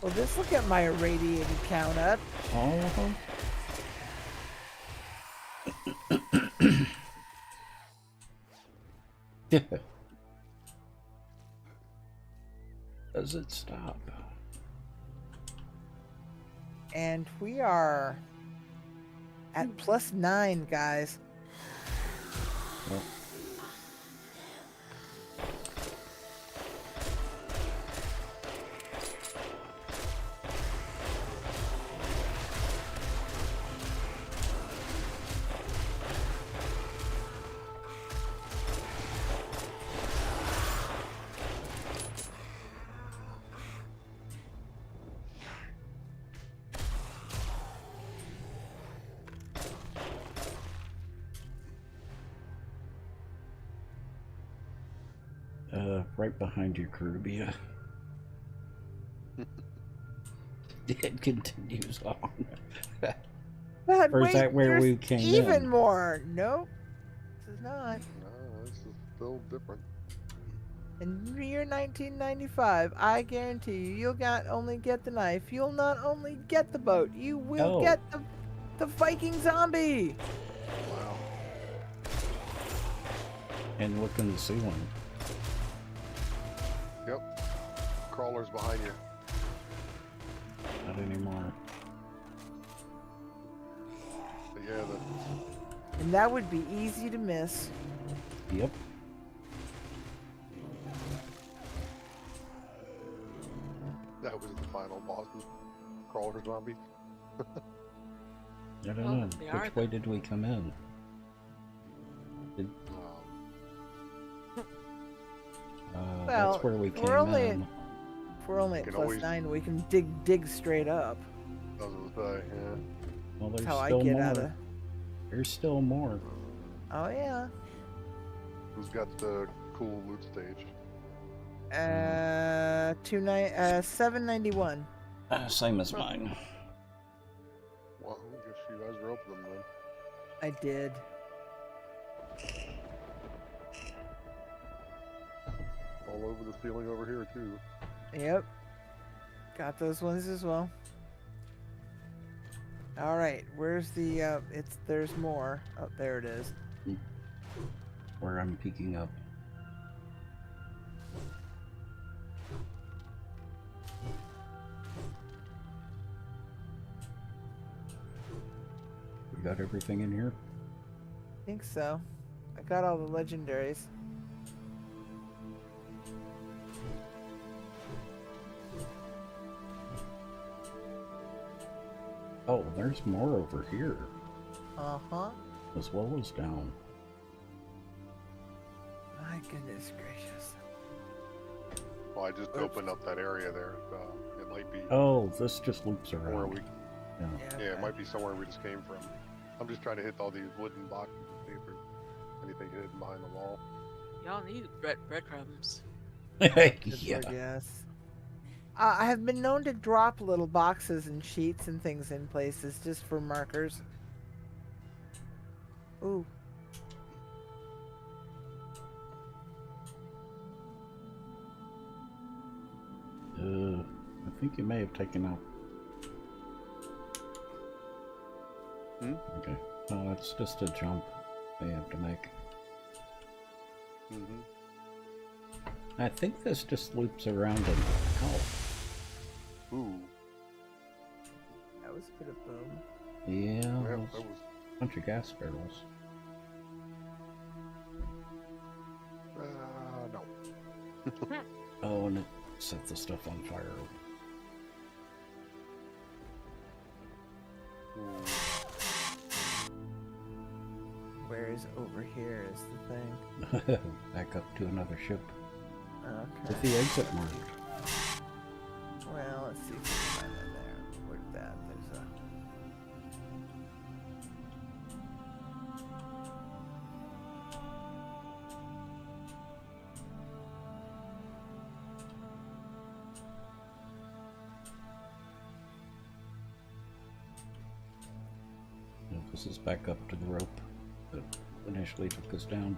well, just look at my irradiated count up. All of them? Does it stop? And we are at +9, guys. Well, right behind you, Caribbean. It continues on. But Or is wait, that where there's we came even in? more. Nope, this is not. No, this is still different. In the year 1995, I guarantee you, you'll not only get the knife, you'll not only get the boat, you will Oh. get the Viking zombie. Wow. And look in the ceiling. Yep. Crawlers behind you. Not anymore. But yeah, And that would be easy to miss. Yep. that was the final boss. Crawler zombie. I don't Well, know. they are Which way did we come in? Did, Well, that's where we came we're only in. if we're only at Can always- +9, we can dig straight up. I was gonna say, yeah. Well, That's there's how I still get more. out of. There's still more. Oh yeah. Who's got the cool loot stage? 791. Same as mine. Well, I guess you guys are open them then. I did. All over the ceiling over here too. Yep. Got those ones as well. All right, where's the? There's more. Oh, there it is. Where I'm peeking up. We got everything in here? I think so. I got all the legendaries. Oh, there's more over here, Uh-huh. as well as down. My goodness gracious. Well, I just opened up that area there. It might be Oh, this just loops where around. we. Yeah. Yeah, it might be somewhere we just came from. I'm just trying to hit all these wooden boxes and see if there's anything hidden behind the wall. Y'all need breadcrumbs. Good Yeah. Lord, yes. I have been known to drop little boxes and sheets and things in places just for markers. Ooh. I think you may have taken out. Okay. Oh, that's just a jump they have to make. Mm-hmm. I think this just loops around and out. Ooh. That was a bit of boom. Yeah, Yeah, there's that was. a bunch of gas barrels. No. Oh, and it set the stuff on fire. Ooh. Where is over here is the thing. Back up to another ship. With the exit marked. Well, let's see if we can find that there. Where's that? There's a... Yeah, this is back up to the rope that initially took us down.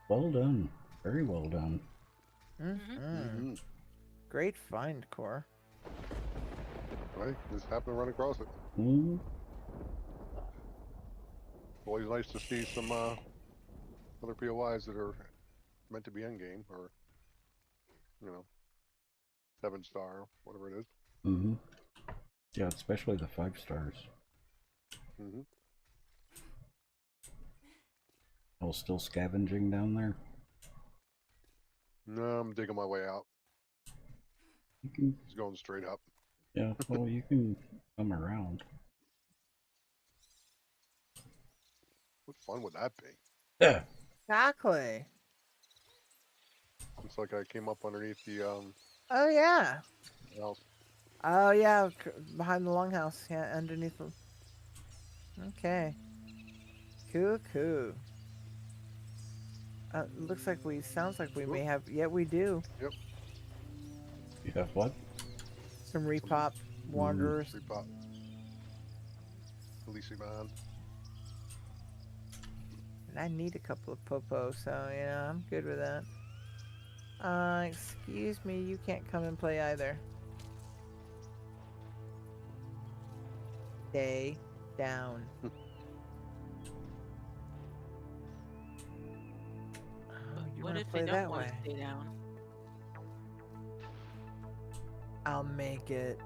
Well done. Very well done. Great find, Core. Right? Just happened to run across it. Mm-hmm. Always nice to see some other POIs that are meant to be endgame, or, you know, 7-star, whatever it is. Mm-hmm. Yeah, especially the 5 stars. Mm-hmm. Oh, still scavenging down there? No, I'm digging my way out. You can... He's going straight up. Yeah, well, you can come around. What fun would that be? Yeah. Exactly. Looks like I came up underneath the Oh, yeah. house. Oh, yeah. Behind the longhouse. Yeah, underneath the... Okay. Cool. Looks like we... Sounds like we may have... Yeah, we do. Yep. You have what? Some repop wanderers. Repop. Releasing man. And I need a couple of popo, so yeah, I'm good with that. Excuse me, you can't come and play either. Stay down. You What wanna if play they that don't want way? to stay down? I'll make it.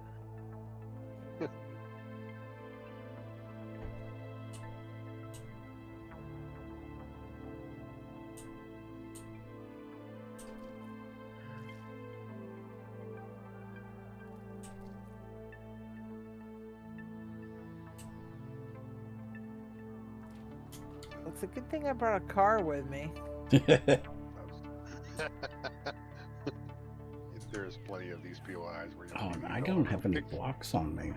It's a good thing I brought a car with me. There's plenty of these POIs where you Oh, I don't have any blocks on me.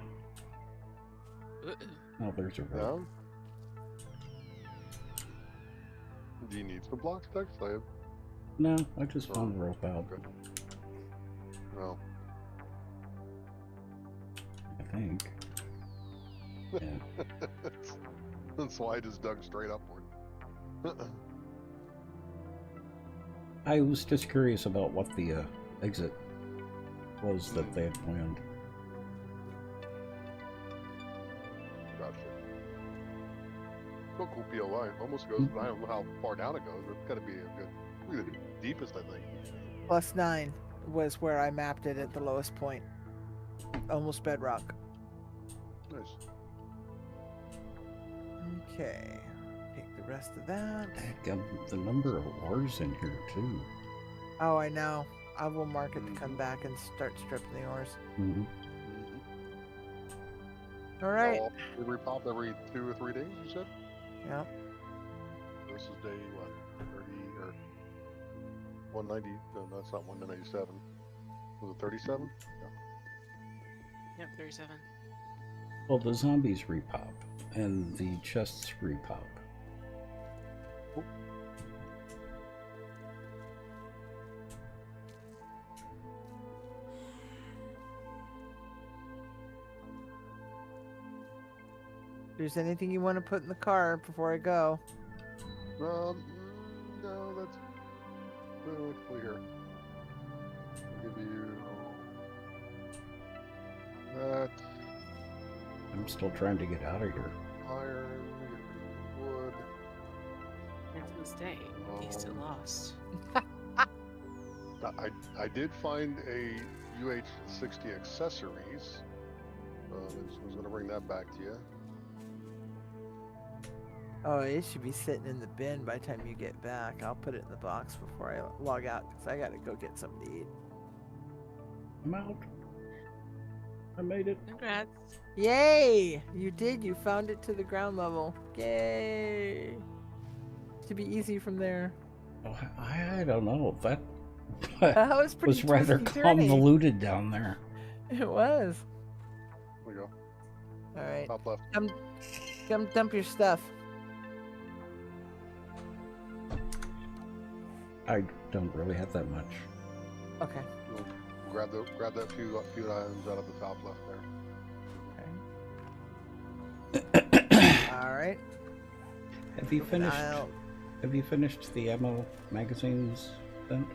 Oh, there's a rope. No? Do you need some blocks, Dex? I have... No, I just found the rope out. Good. No. I think. Yeah. That's why I just dug straight upward. I was just curious about what the exit was that they had planned. Gotcha. So cool POI. Almost goes, I don't know how far down it goes, but it's gotta be a good, probably the deepest, I think. +9 was where I mapped it at the lowest point. Almost bedrock. Nice. Okay. Take the rest of that. The number of ores in here, too. Oh, I know. I will mark it to come back and start stripping the ores. Mm-hmm. All right. We repop every 2 or 3 days, you said? Yeah. Versus day, what, 30 or 190? No, that's not 197. Was it 37? Yep, 37. Well, the zombies repop, and the chests repop. Oh. If there's anything you want to put in the car before I go? No, that's... Well, let's see here. I'll give you... that... I'm still trying to get out of here. Iron, wood... To this day, he's still lost. I did find a UH-60 accessories. I was going to bring that back to you. Oh, it should be sitting in the bin by the time you get back. I'll put it in the box before I log out because I got to go get something to eat. I'm out. I made it. Congrats. Yay! You did. You found it to the ground level. Yay! Should be easy from there. Oh, I don't know. That That was pretty was rather twisty-turny. convoluted down there. It was. There we go. All right. Top left. Come dump your stuff. I don't really have that much. Okay. You'll grab that few items out of the top left there. All right. Have you finished? I'll- Have you finished the ammo magazines then?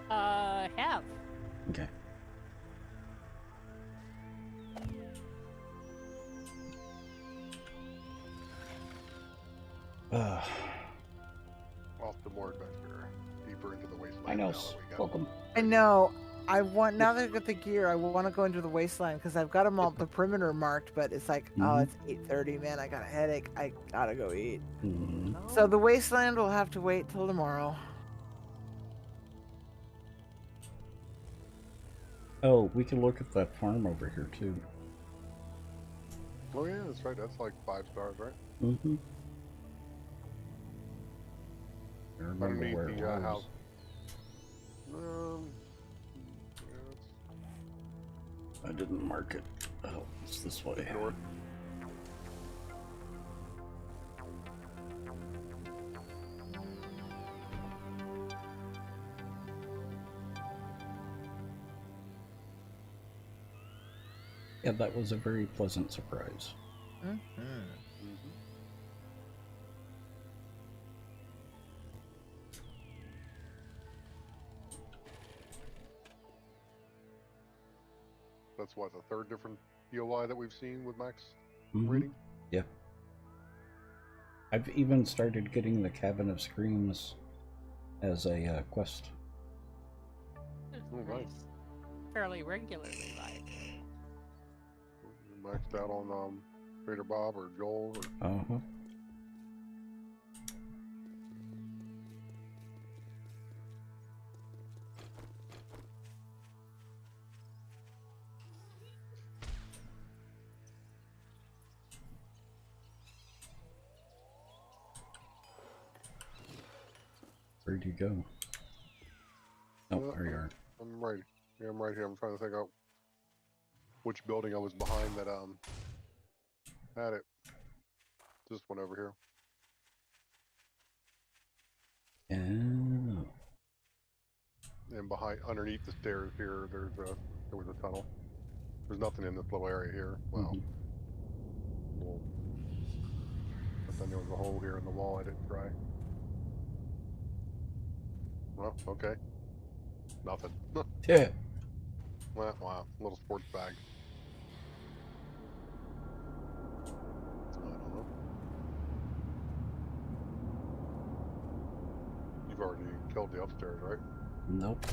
Have. Okay. Off to more adventure, deeper into the wasteland. I know. now that we got- Welcome. I know. I want now that I've got the gear. I want to go into the wasteland because I've got them all the perimeter marked. But it's like, oh, Mhm. it's 8:30, man. I got a headache. I gotta go eat. Mhm. So the wasteland will have to wait till tomorrow. Oh, we can look at that farm over here too. Oh yeah, that's right. That's like 5 stars, right? Mm-hmm. I remember Underneath where the it was. house. Yeah, it's I didn't mark it. Oh, it's this way. north. Yeah, that was a very pleasant surprise. That's what, the third different POI that we've seen with Max Mhm. reading? Yeah. I've even started getting the Cabin of Screams as a quest. Oh, nice. Fairly regularly, like. Maxed out on Trader Bob or Joel or Uh-huh. Where'd you go? Oh, there you are. I'm right. Yeah, I'm right here. I'm trying to think out which building I was behind that had it. This one over here. Oh. And behind, underneath the stairs here, there was a tunnel. There's nothing in this little area here. Well, little, but then there was a hole here in the wall I didn't try. Well, okay. Nothing. Yeah. Wow, little sports bag. I don't know. You've already killed the upstairs, right? Nope.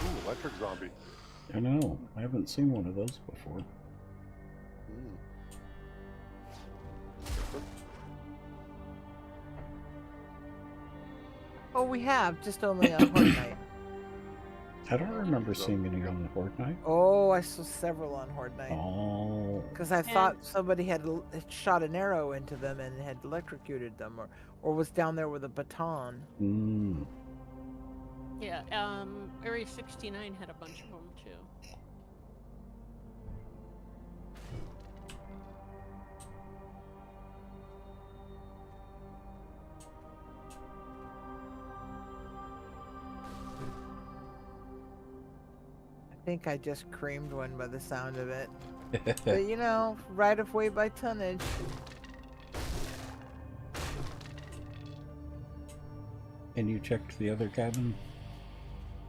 Ooh, electric zombie. I know. I haven't seen one of those before. Mm. Oh, we have just only on Horde Night. I don't remember seeing any on Horde Night. Oh, I saw several on Horde Night. Oh. Because I thought somebody had shot an arrow into them and had electrocuted them, or was down there with a baton. Mm. Yeah, Area 69 had a bunch of them too. think I just creamed one by the sound of it. But you know, right of way by tonnage. And you checked the other cabin?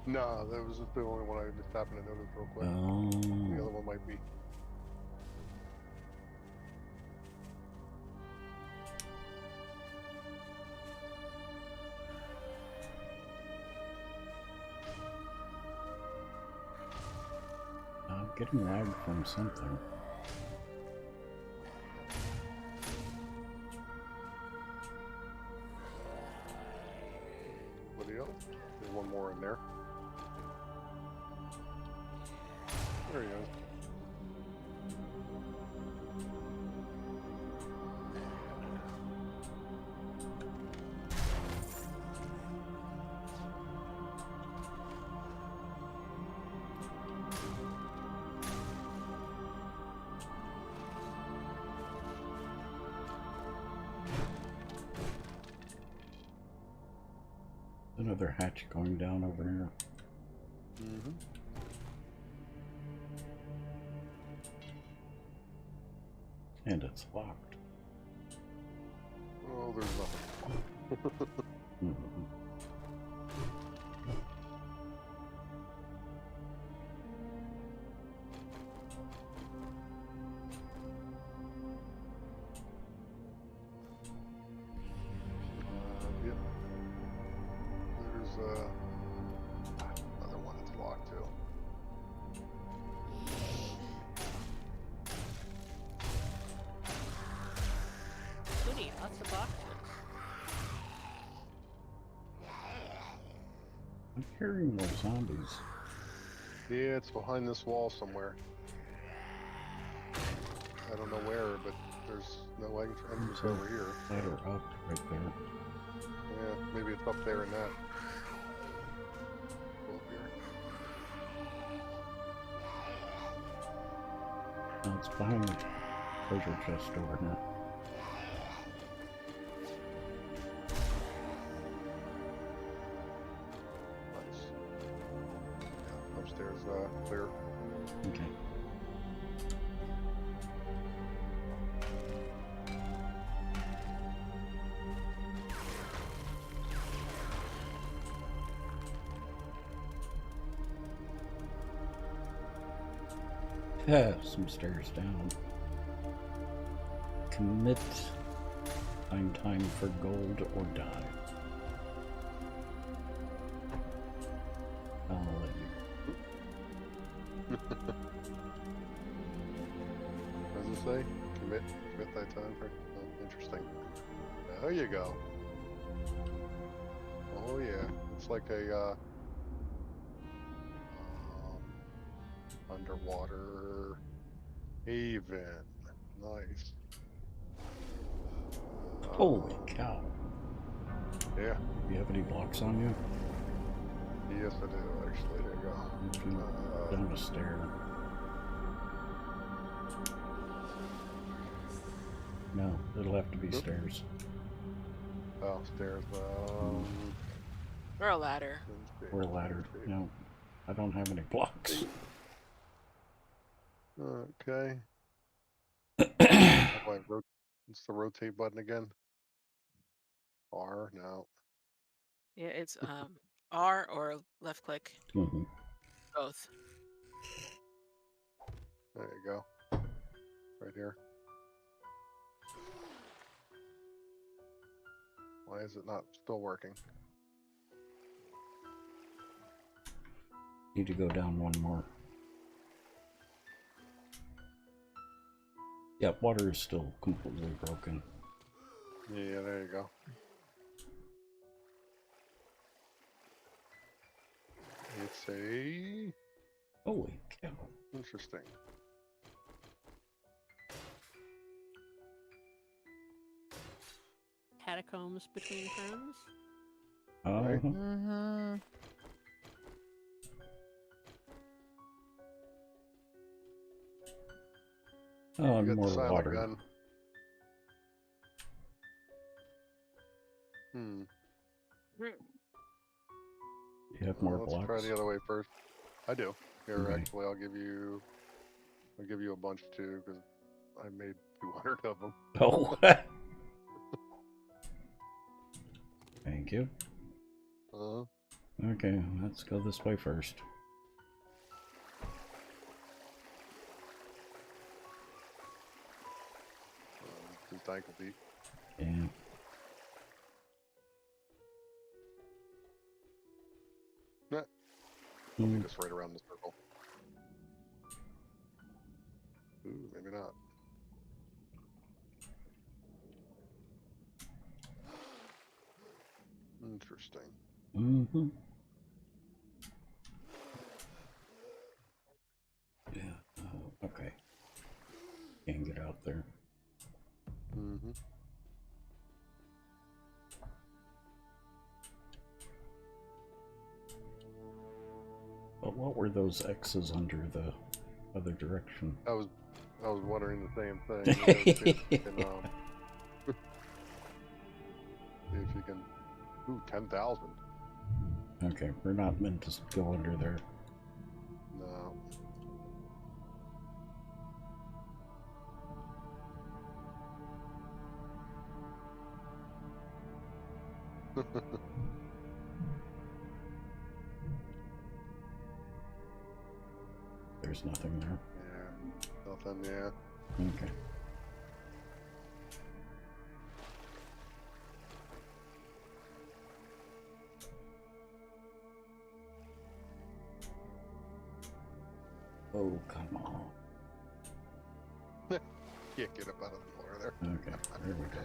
No, that was the only one I just happened to notice real quick. Oh. The other one might be. I'm getting lag from something. Video. There's one more in there. There he is. Another hatch going down over here. Mm-hmm. And it's locked. Oh, there's nothing. Mhm. Yep. There's another one that's locked too. Goody, lots of boxes. I'm hearing more zombies. Yeah, it's behind this wall somewhere. I don't know where, but there's no entrance over here. Ladder up right there. Yeah, maybe it's up there in that. Go up here. No, it's behind the treasure chest over here. Nice. Yeah, upstairs, clear. Okay. Some stairs down. Commit. Find time for gold or die. I'll let you. What does it say? Commit thy time for. Oh, interesting. There you go. Oh yeah, it's like a underwater haven. Nice. Holy cow. Yeah. Do you have any blocks on you? Yes, I do. Actually, there you go. You can go down a stair. No, it'll have to be stairs. Oh, stairs. Or a ladder. Or a ladder. No, I don't have any blocks. Okay. How do I what's the rotate button again? R? No. Yeah, it's R or left click. Mm-hmm. Both. There you go. Right here. Why is it not still working? Need to go down one more. Yep, water is still completely broken. Yeah, there you go. It's a... Holy cow. Interesting. Catacombs between friends. Right. Mm-hmm. Oh, You and got more the silent water. gun. Hmm. You have more Let's blocks. try the other way first. I do. Here, Okay. actually, I'll give you a bunch too, because I made 200 of them. Oh. Thank you. Okay, let's go this way first. Since ankle deep. Yeah. I'll be just right around the circle. Ooh, maybe not. Interesting. Mm-hmm. Yeah. Okay. Can't get out there. Mm-hmm. But what were those X's under the other direction? I was wondering the same thing. You know, see if you can. Ooh, 10,000. Okay, we're not meant to go under there. No. There's nothing there. Yeah. Nothing. Yeah. Okay. Oh, come on. Can't get up out of the water there. Okay, there we go.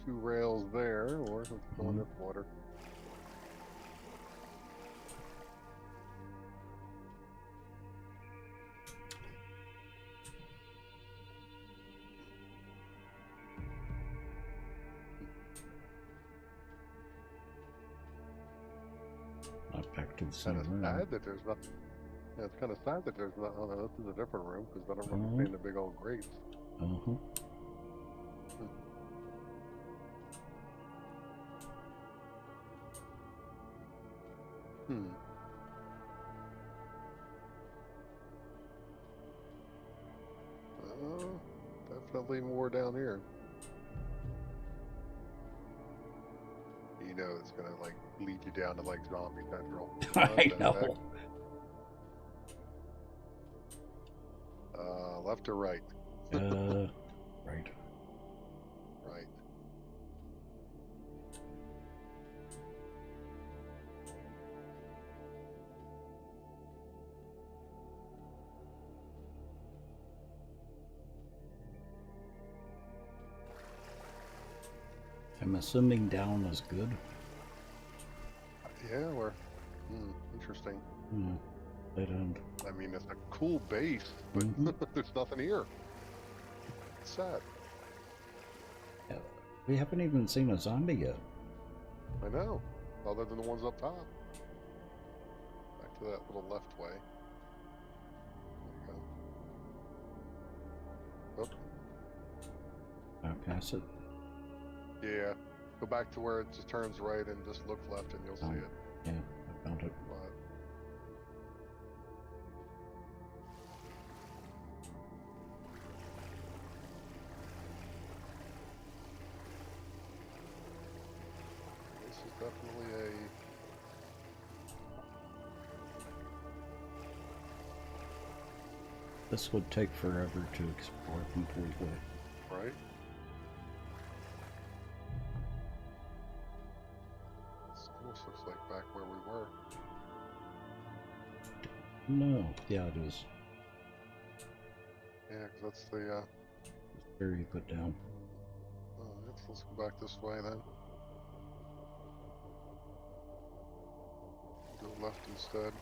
Two rails there, or let's go in this water. Not back to the Kind same of room. sad that there's not. Yeah, it's kind of sad that there's not. Oh no, this is a different room because I don't remember seeing the big old grates. Uh-huh. Definitely more down here. You know, it's gonna like lead you down to like Zombie Central. I know. Left or right? Right. Right. I'm assuming down is good. Yeah, we're interesting. Dead end. I mean, it's a cool base, but there's nothing here. It's sad. Yeah, we haven't even seen a zombie yet. I know. Other than the ones up top. Back to that little left way. There we go. Oh. I'll pass it. Yeah. Go back to where it just turns right and just look left and you'll see it. Yeah, I found it. But this is definitely a... This would take forever to explore completely. Right? This almost looks like back where we were. No. Yeah, it is. Yeah, because that's the... Where you put down. let's go back this way then. Go left instead.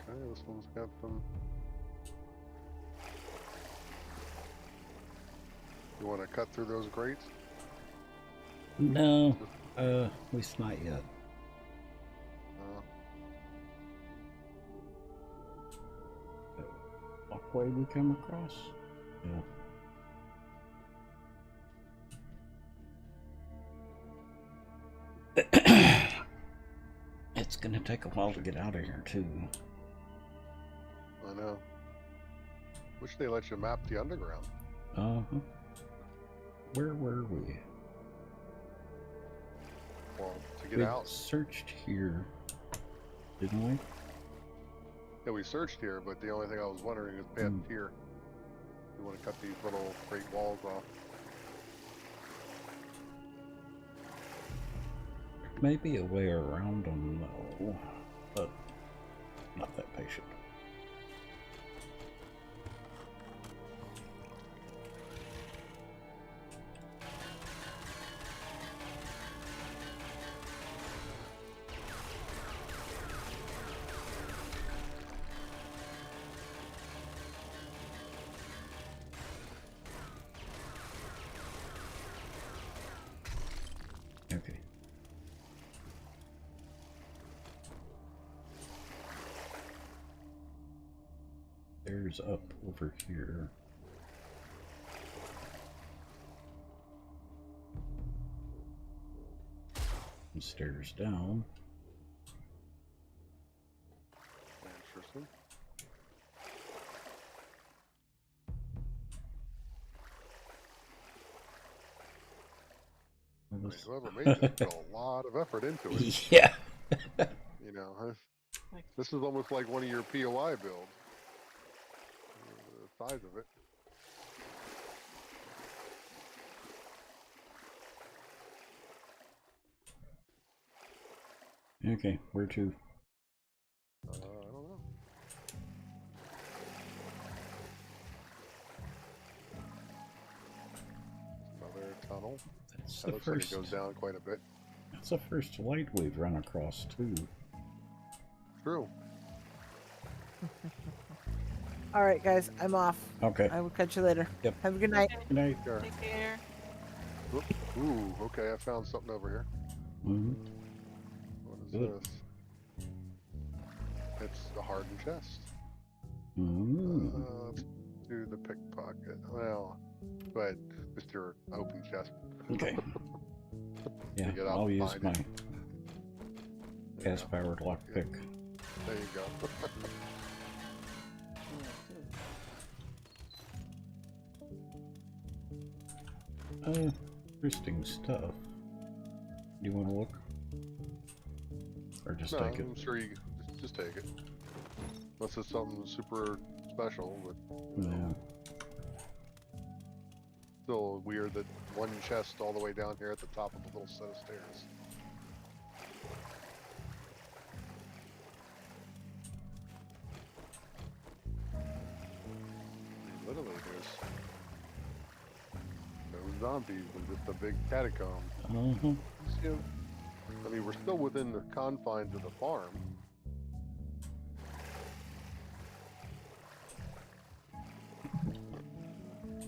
Okay, this one's got some... You want to cut through those grates? No, at least not yet. way we come across? Yeah. It's gonna take a while to get out of here, too. I know. Wish they let you map the underground. Uh-huh. Where were we? Well, to get We out. searched here, didn't we? Yeah, we searched here, but the only thing I was wondering is past here. We want to cut these little great walls off. Maybe a way around them, though, but not that patient. Okay. There's up over here. And stairs down. Interesting. I mean, whoever made this put a lot of effort into it. Yeah. You know, this is almost like one of your POI builds. The size of it. Okay, where to? I don't know. Another tunnel. That's That the looks first. like it goes down quite a bit. That's the first light we've run across, too. True. All right, guys, I'm off. Okay. I will catch you later. Yep. Have a good night. Good night. Sure. Take care. Ooh, okay, I found something over here. Mm-hmm. What is Good. this? It's a hardened chest. Mm-hmm. Let's do the pickpocket. Well, but Mr. Open Chest. Okay. Yeah, Dig it out I'll and use find my it. gas-powered lockpick. There you go. Interesting stuff. Do you want to look? Or just No, take it? I'm sure you just take it. Unless it's something super special, but No. still weird that one chest all the way down here at the top of a little set of stairs. Literally, there's no zombies and just a big catacomb. Uh-huh. I mean, we're still within the confines of the farm.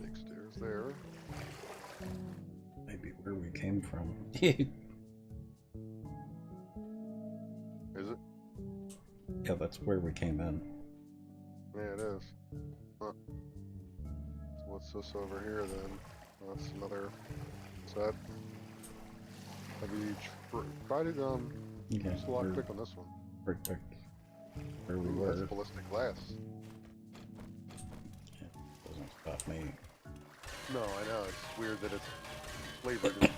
Big stairs there. Maybe where we came from. Is it? Yeah, that's where we came in. Yeah, it is. Huh. So what's this over here then? That's another set. Have you tried it? Okay, Use the we're lockpick on this one. right back where we Ooh, were. that's ballistic glass. Yeah, doesn't stop me. No, I know. It's weird that it's flavored.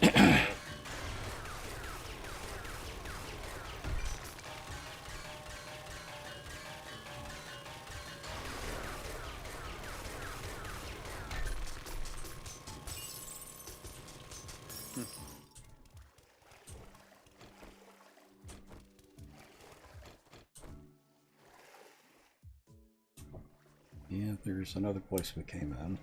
Yeah, there's another place we came in.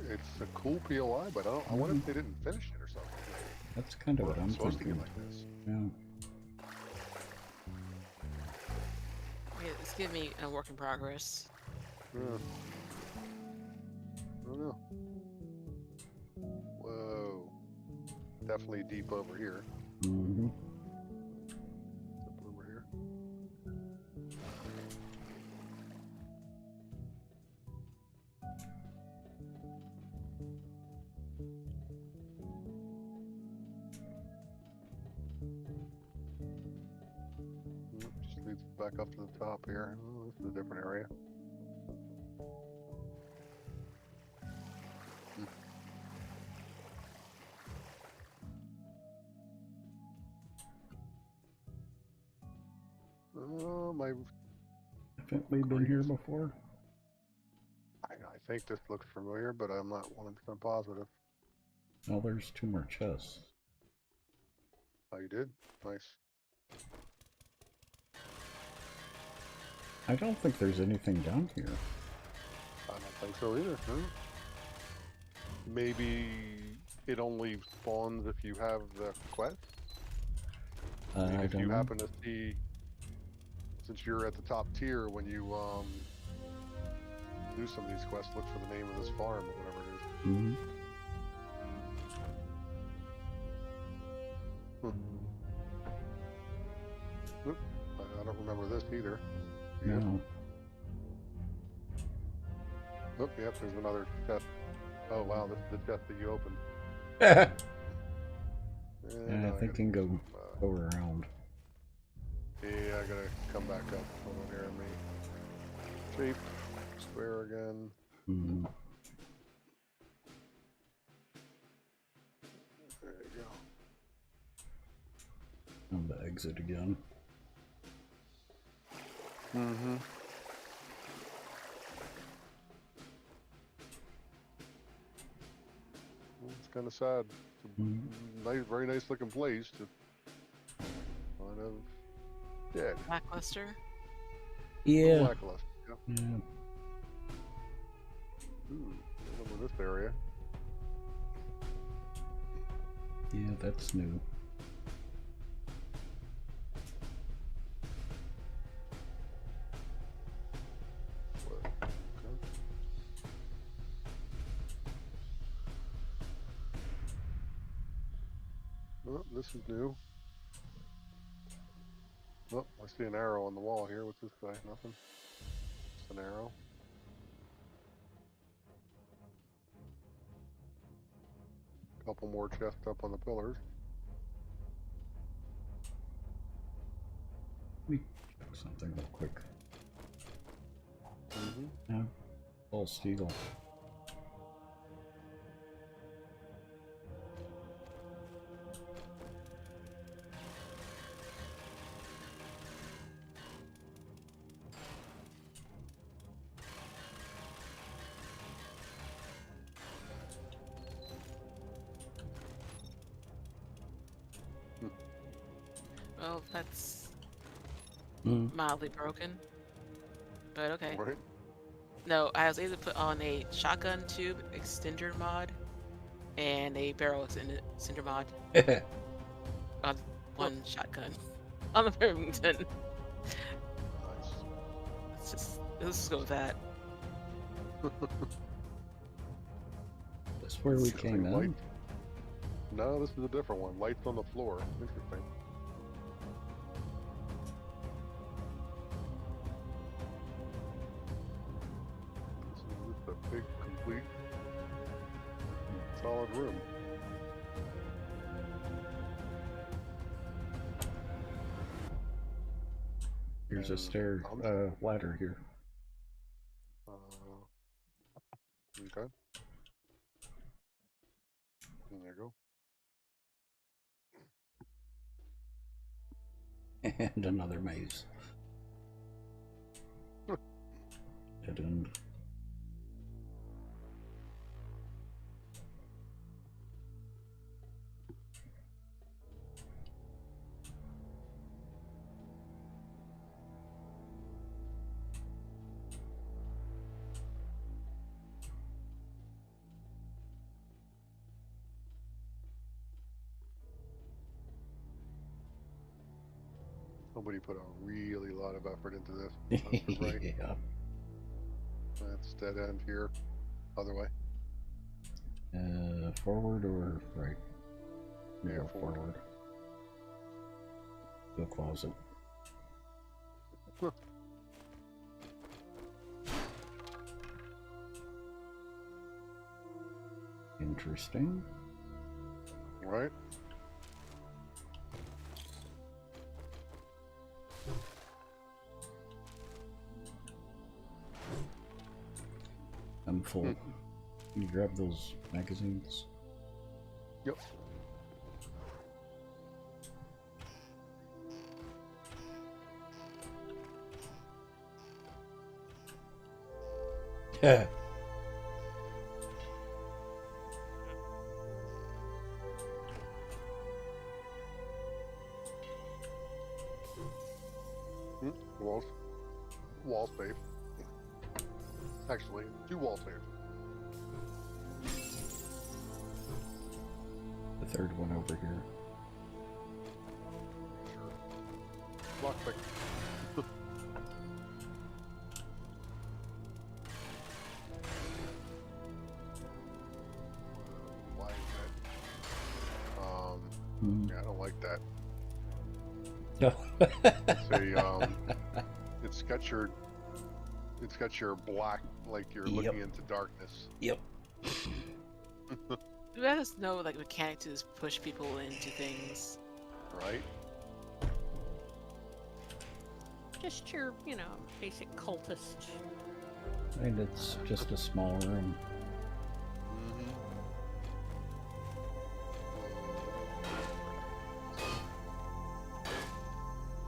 It's a cool POI, but I wonder if they didn't finish it or something. That's kind of Or what I'm it's supposed to thinking. get like this. Yeah. Okay, it's giving me a work in progress. Yeah. I don't know. Whoa. Definitely deep over here. Mm-hmm. The back up to the top here. Oh, this is a different area. My. Haven't we been here before? I think this looks familiar, but I'm not 100% positive. Oh, there's 2 more chests. Oh, you did? Nice. I don't think there's anything down here. I don't think so either. Huh? Maybe it only spawns if you have the quest? If you happen to see, since you're at the top tier, when you do some of these quests, look for the name of this farm or whatever it is. Mm-hmm. Oop, I don't remember this either. No. Oh, yep, there's another chest. Oh wow, this is the chest that you opened. Yeah, I think I can go around. Yeah, I gotta come back up. Hold on here, me. Shape, square again. Mm-hmm. There you go. On the exit again. Mm-hmm. It's kind of sad. It's a nice, very nice looking place. Just kind of dead. Lackluster. Yeah. Lackluster. Yeah. Yeah. Ooh, over this area. Yeah, that's new. Oh, this is new. Oh, I see an arrow on the wall here. What's this guy? Nothing. Just an arrow. Couple more chests up on the pillars. Let me check something real quick. Mm-hmm. Yeah. All steel. Well, that's Mm. mildly broken. But okay. Right. No, I was able to put on a shotgun tube extender mod and a barrel extender mod on one shotgun on the Remington. Nice. Let's just go with that. That's where we See came in. light? No, this is a different one. Lights on the floor. Interesting. This is just a big, complete, solid room. Here's a ladder here. Okay. There you go. And another maze. Dead end. Somebody put a really lot of effort into this. Right. Yeah. That's dead end here. Other way. Forward or right? Yeah, No, forward. The closet. Huh. Interesting. Right. I'm full. Can you grab those magazines? Yep. Yeah. Wall safe. Actually, 2 wall safe. The third one over here. Lockpick. Why is that? Yeah, I don't like that. No. It's got your black, like you're looking into darkness. Yep. There's no like mechanic to just push people into things. Right? Just your, basic cultist. And it's just a small room.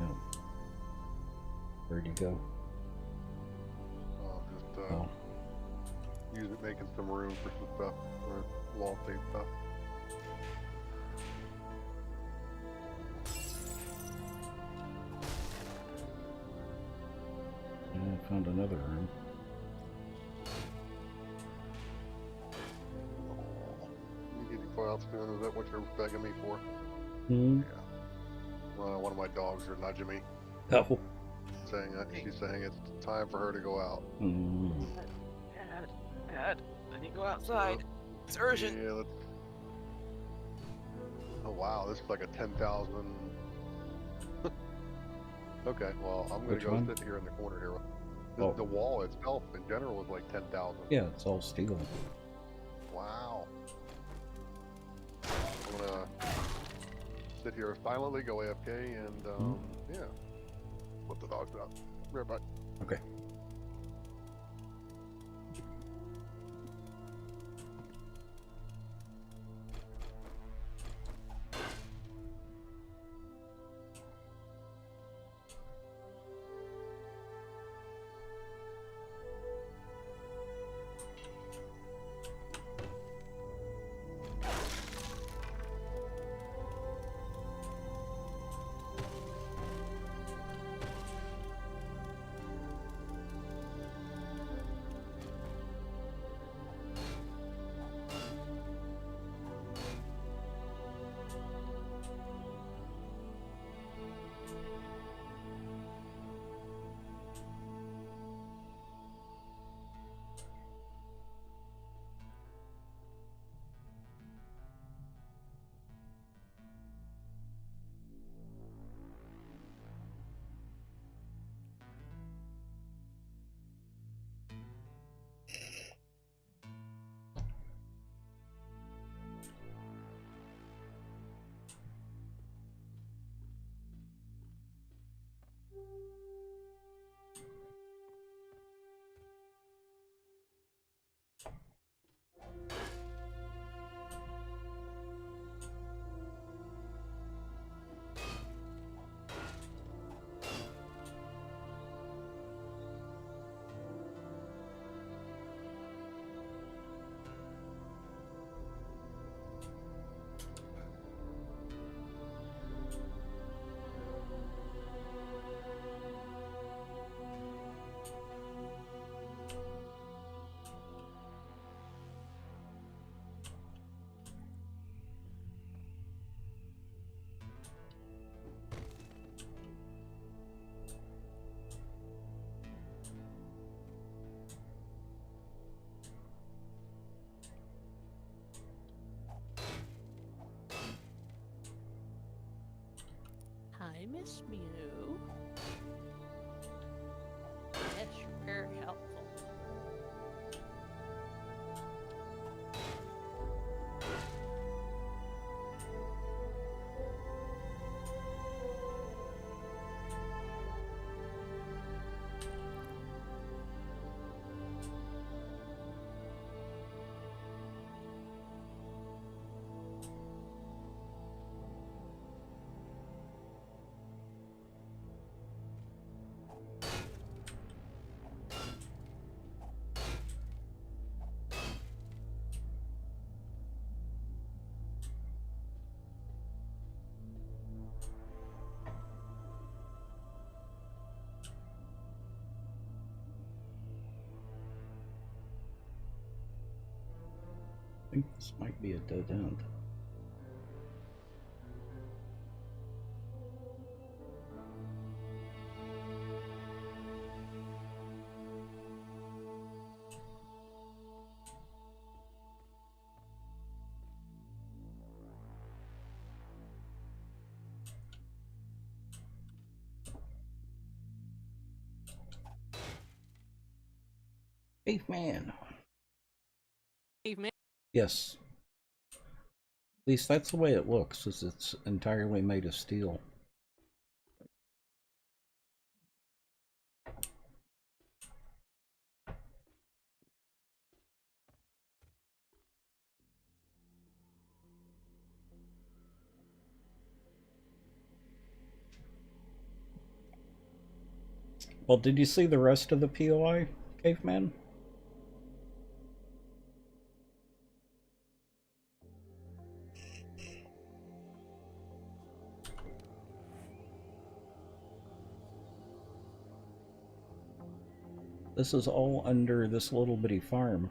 Yep. Where'd you go? Just making some room for some stuff, or wall safe stuff. And I found another room. You get your foot out soon. Is that what you're begging me for? Hmm. Yeah. One of my dogs are nudging me, Oh. saying that she's saying it's time for her to go out. Dad, I need to go outside. It's urgent. Yeah, let's... Oh wow, this is like a 10,000. Okay, well I'm gonna Which go one? sit here in the corner here. Oh. The wall itself in general is like 10,000. Yeah, it's all steel. Wow. I'm gonna sit here silently, go AFK, and yeah, let the dogs out. Be right back. Okay. Hi, Miss Mew. Yes, you're very helpful. think this might be a dead end. Caveman. Caveman. Yes. At least that's the way it looks, is it's entirely made of steel. Well, did you see the rest of the POI, Caveman? This is all under this little bitty farm.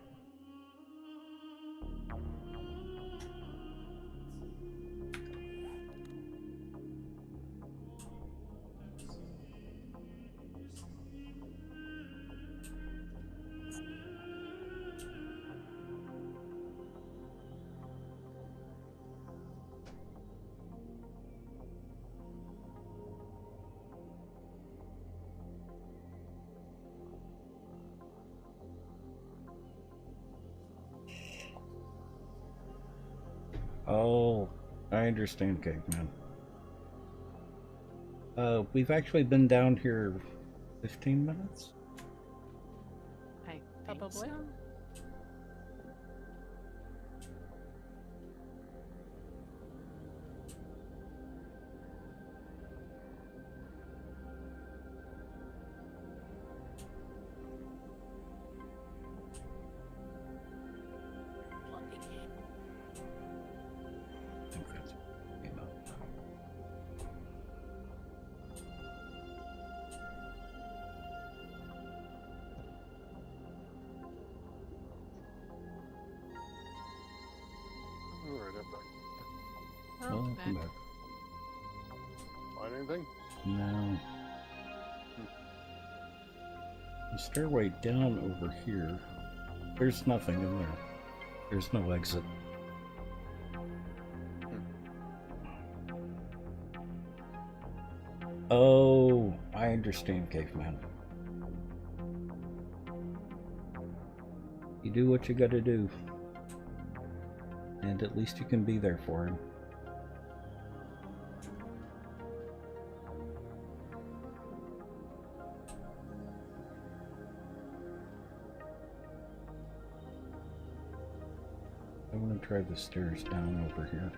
Oh, I understand, Caveman. We've actually been down here 15 minutes? I think Probably. so. I think that's enough. Alright, I'm back. Oh, Oh, come back. back. Find anything? No. The stairway down over here. There's nothing in there. There's no exit. Oh, I understand, Caveman. You do what you gotta do. And at least you can be there for him. I want to try the stairs down over here.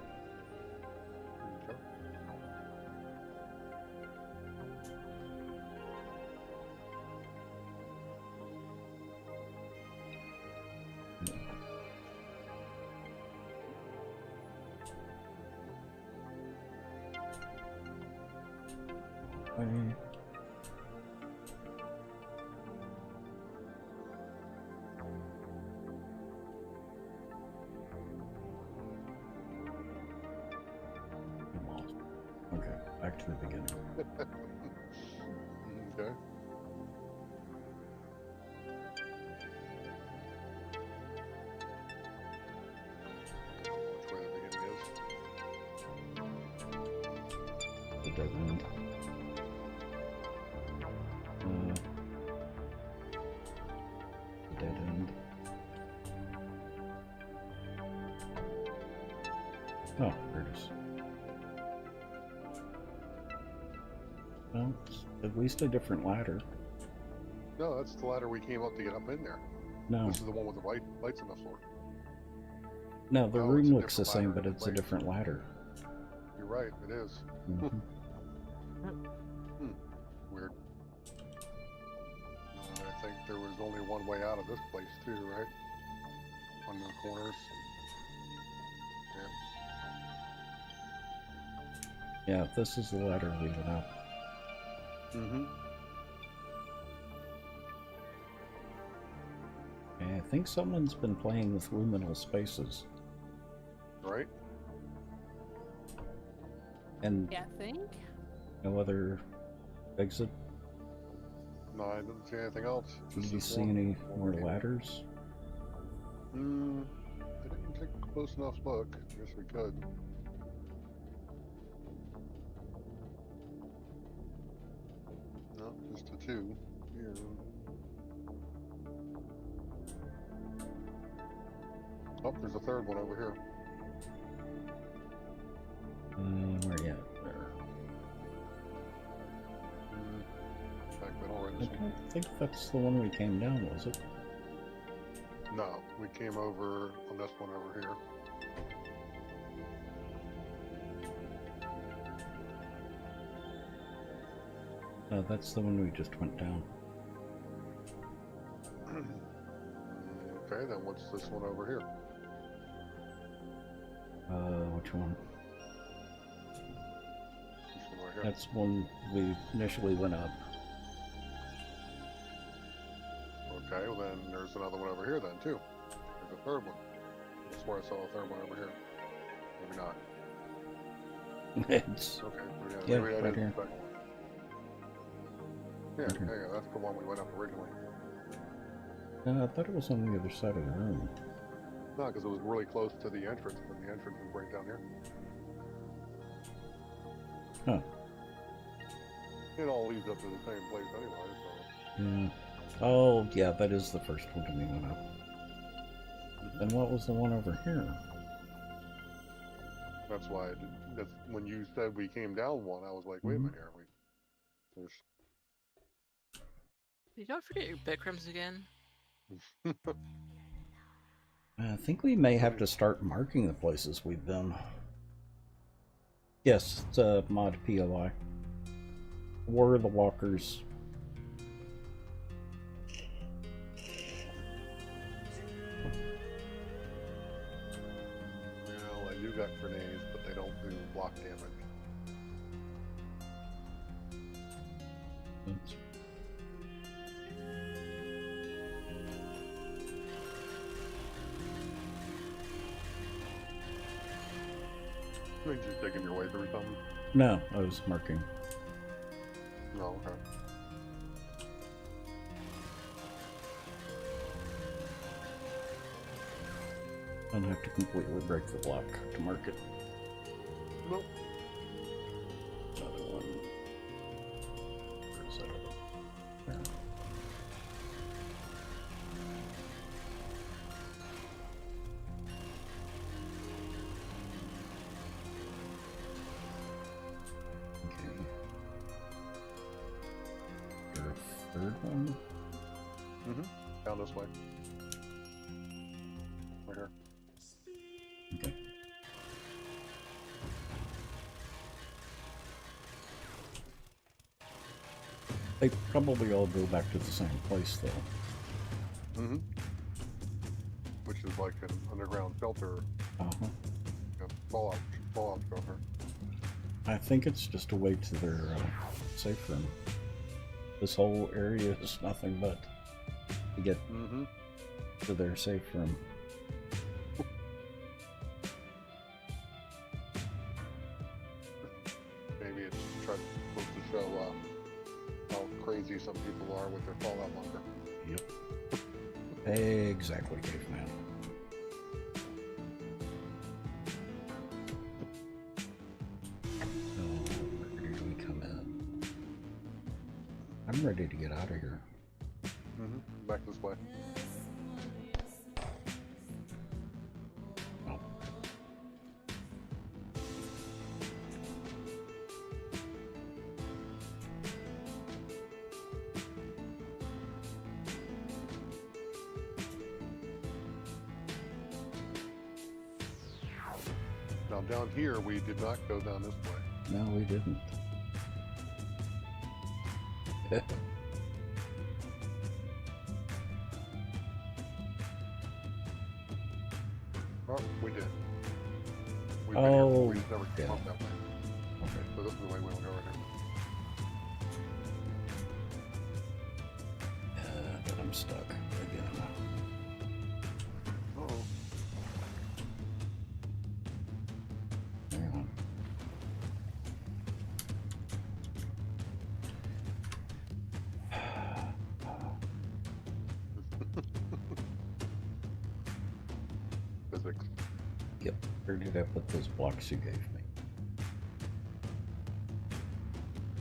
Okay. I'm lost. Okay, back to the beginning. Okay. Which way the beginning is? The dead end. The dead end. Oh, there it is. Well, it's at least a different ladder. No, that's the ladder we came up to get up in there. No, This is the one with the lights on the floor. no, the Oh, room it's a looks the different same, ladder. but it's a Lights. different ladder. You're right, it is. Mhm. Weird. I think there was only one way out of this place too, right? On the corners. Yeah, this is the ladder we went up. Mm-hmm. I think someone's been playing with liminal spaces. And Can't think. no other exit? No, I didn't see anything else. Did Just you this see one. any more ladders? I didn't take a close enough look. I guess we could. No, just the two here. Oh, there's a third one over here. Where you at? There. Back middle, right I this one. don't think that's the one we came down, was it? No, we came over on this one over here. No, that's the one we just went down. Okay, then what's this one over here? Which one? This one right here. That's one we initially went up. Okay, well then there's another one over here then too. There's a third one. I swear I saw a third one over here. Maybe not. It's Okay, Yeah, maybe that right is the here. second one. Yeah, Right here. yeah, that's the one we went up originally. I thought it was on the other side of the room. No, because it was really close to the entrance, and the entrance is right down here. Huh. It all leads up to the same place anyway, so. Yeah. Oh, yeah, that is the first one to me went up. Then what was the one over here? That's why that's when you said we came down one, I was like, wait a minute here. There's Did y'all forget your bickrams again? I think we may have to start marking the places we've been. Yes, it's a mod POI. War of the Walkers. Well, I do got grenades, but they don't do block damage. Oops. I think you're taking your way through something. No, I was marking. No, okay. I don't have to completely break the block to mark it. Nope. Another one. Where is that? There. Okay. Is there a third one? Down this way. Right here. Okay. They probably all go back to the same place, though. Which is like an underground shelter, Uh-huh. fallout shelter. I think it's just a way to their safe room. This whole area is nothing but to get to their safe room. Maybe it's supposed to show how crazy some people are with their fallout bunker. Yep. Exactly, caveman. So, where do we come in? I'm ready to get out of here. Back this way. Oh. Now down here, we did not go down this way. No, we didn't. Oh, we did. We've Oh, we just never came yeah. up that way. Okay. So this is the way we went over here. But I'm stuck again. Uh-oh. Hang on. physics. Yep. Where did I put those blocks you gave me?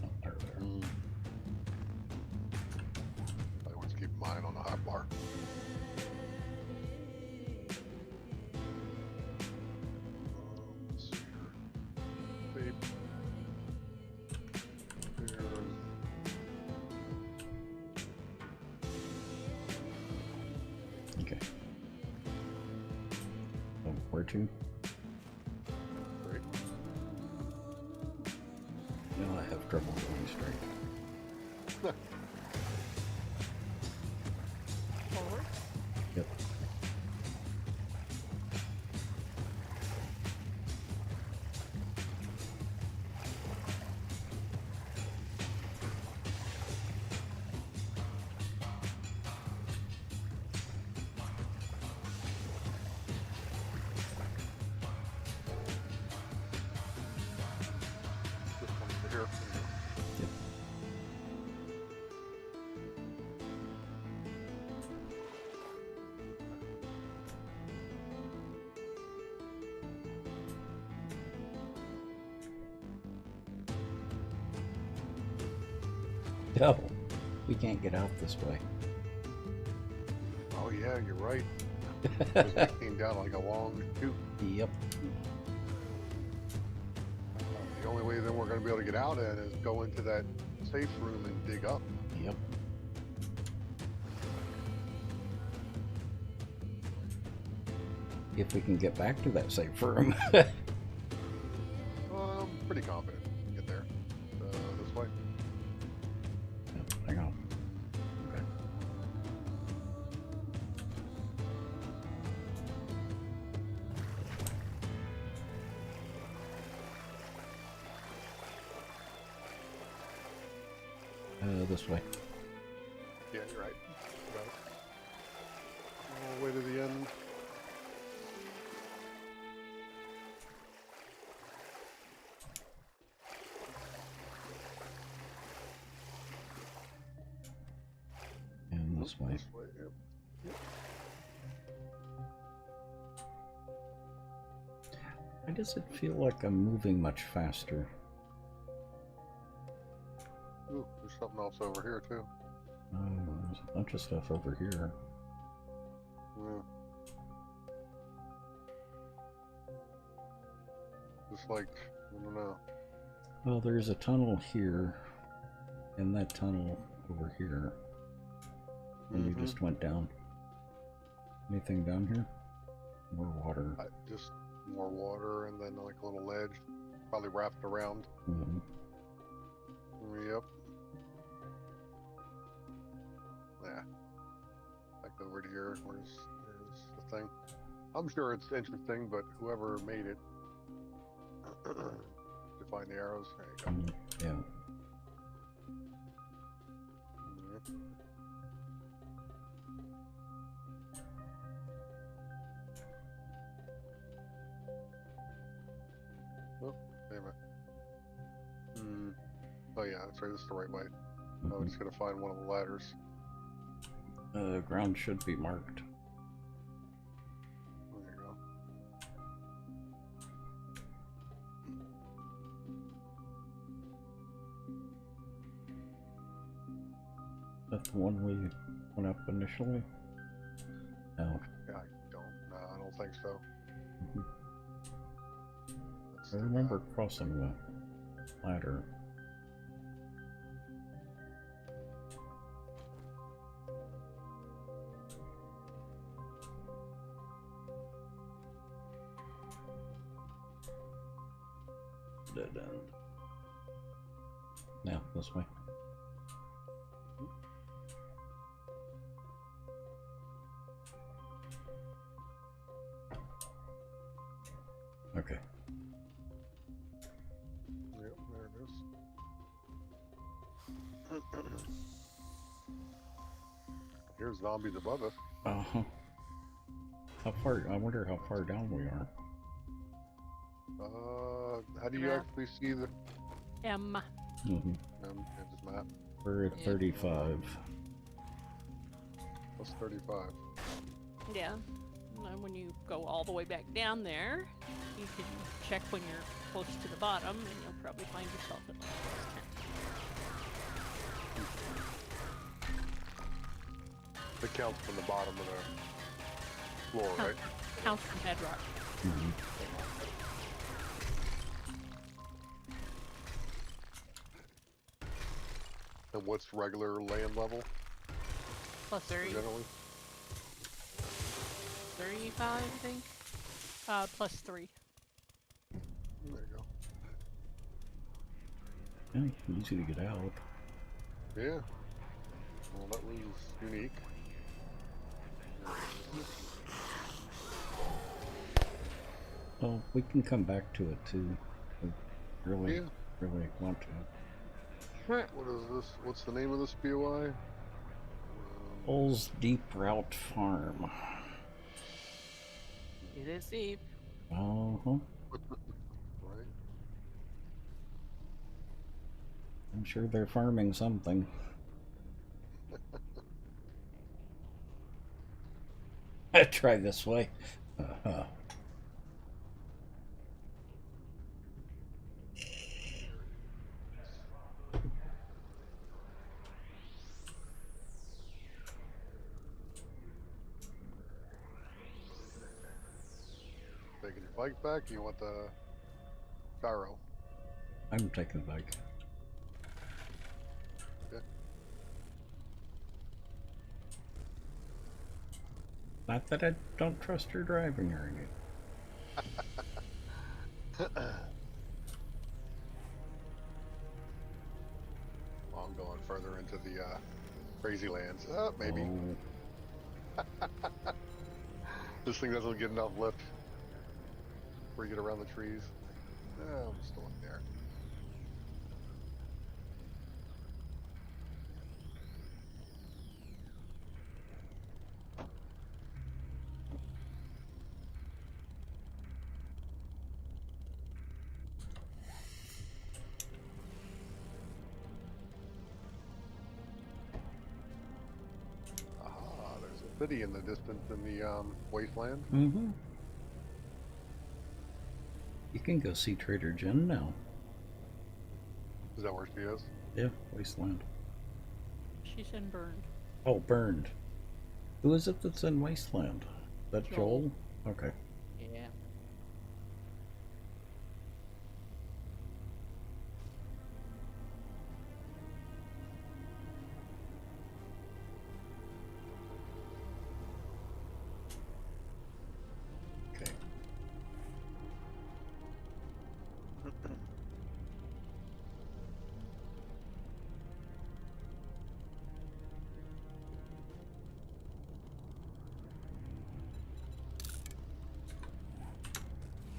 Oh, there they are. I always keep mine on the hot bar. Let's see here. Tape. There's Okay. Oh, where to? great. No, I have trouble going straight. Forward. Yep. This one over here. Yep. Oh, we can't get out this way. Oh yeah, you're right. 'Cause that came down like a long tube. Yep. The only way then we're going to be able to get out in is go into that safe room and dig up. Yep. If we can get back to that safe room. Pretty confident we can get there. This way. Hang on. Okay. This way. Yeah, you're right. Got it. All the way to the end. And this way. This way, yep. Why does it feel like I'm moving much faster? Ooh, there's something else over here too. There's a bunch of stuff over here. Yeah. Just like, I don't know. Well, there's a tunnel here, and that tunnel over here. And you just went down. Anything down here? More water. Just more water and then like a little ledge, probably wrapped around. Mm-hmm. Yep. Yeah. Back over to here. Where's the thing? I'm sure it's interesting, but whoever made it to find the arrows. There you go. Yeah. Mhm. Oh, damn it. Oh yeah, that's right. This is the right way. I'm just gonna find one of the ladders. Ground should be marked. There you go. That's the one we went up initially? No. Yeah, I don't think so. I remember crossing the ladder. Dead end. Now, this way. Okay. Yep, there it is. Here's zombies above us. Uh-huh. How far? I wonder how far down we are. How do you Yeah. actually see the M. this map? We're at 35. What's 35? Yeah. And when you go all the way back down there, you can check when you're close to the bottom, and you'll probably find yourself at like +10. It counts from the bottom of the floor, right? Counts from bedrock. And what's regular land level? +30. Generally? 35, I think. +3. There you go. Yeah, easy to get out. Yeah. Well, that was unique. Well, we can come back to it too. We really, Yeah. really want to. What is this? What's the name of this BOI? Bull's Deep Route Farm. It is deep. Uh-huh. Right. I'm sure they're farming something. Try this way. Uh-huh. Taking your bike back? You want the gyro? I'm taking the bike. Yeah. Not that I don't trust her driving or anything. Well, I'm going further into the crazy lands. Maybe. Oh. This thing doesn't get enough lift before you get around the trees. I'm still in there. There's a city in the distance in the wasteland. Mm-hmm. You can go see Trader Jen now. Is that where she is? Yeah, Wasteland. She's in Burned. Oh, Burned. Who is it that's in Wasteland? That Joel? Okay. Yeah. Okay.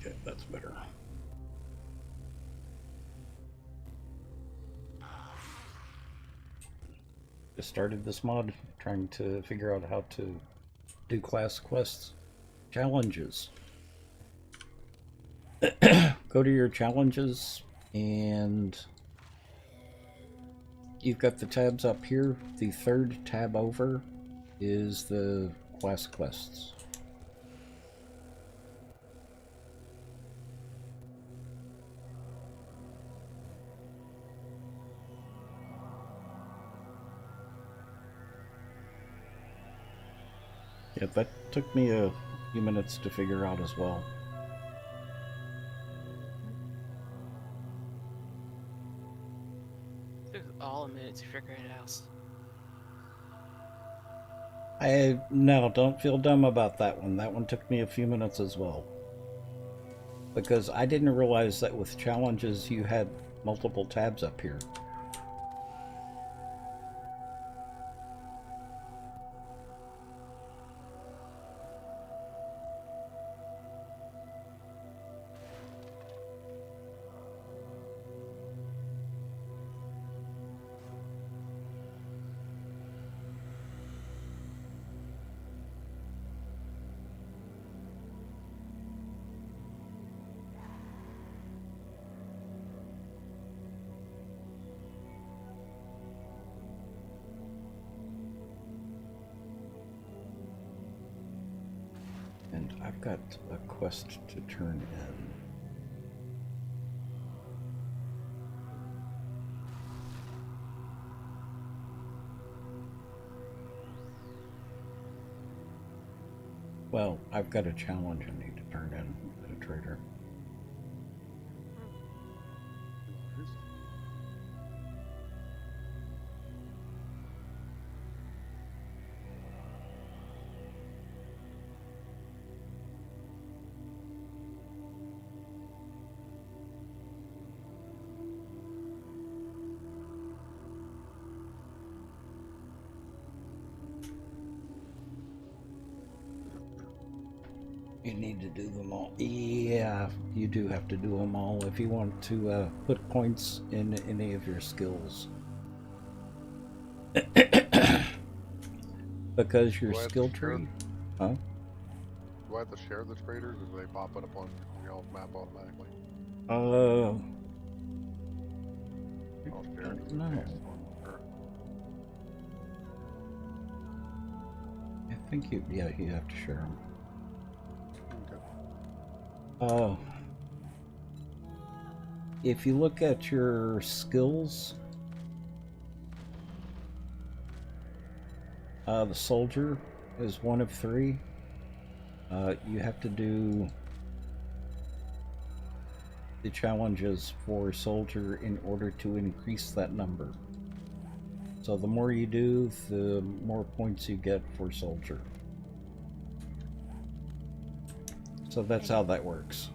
Okay, that's better. Just started this mod trying to figure out how to do class quests challenges. Go to your challenges and you've got the tabs up here. The third tab over is the class quests. Yeah, that took me a few minutes to figure out as well. Took all a minute to figure it out. No, don't feel dumb about that one. That one took me a few minutes as well. Because I didn't realize that with challenges you had multiple tabs up here. And I've got a quest to turn in. Well, I've got a challenge I need to turn in at a trader. You need to do them all. Yeah, you do have to do them all if you want to put points in any of your skills. Because your skill tree... Huh? Do I have to share the traders, or do they pop it up on y'all's map automatically? I'll Share it. no. I think you have to share them. Okay. If you look at your skills, the soldier is one of 3. You have to do the challenges for soldier in order to increase that number. So the more you do, the more points you get for soldier. So that's how that works.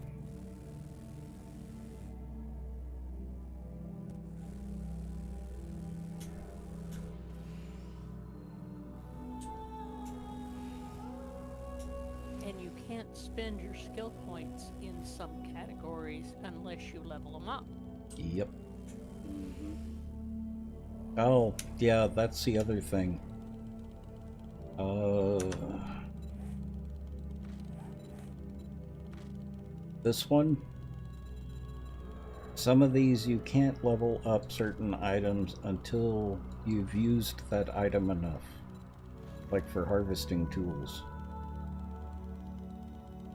And you can't spend your skill points in some categories unless you level them up. Yep. Oh, yeah, that's the other thing. This one, some of these you can't level up certain items until you've used that item enough. Like for harvesting tools.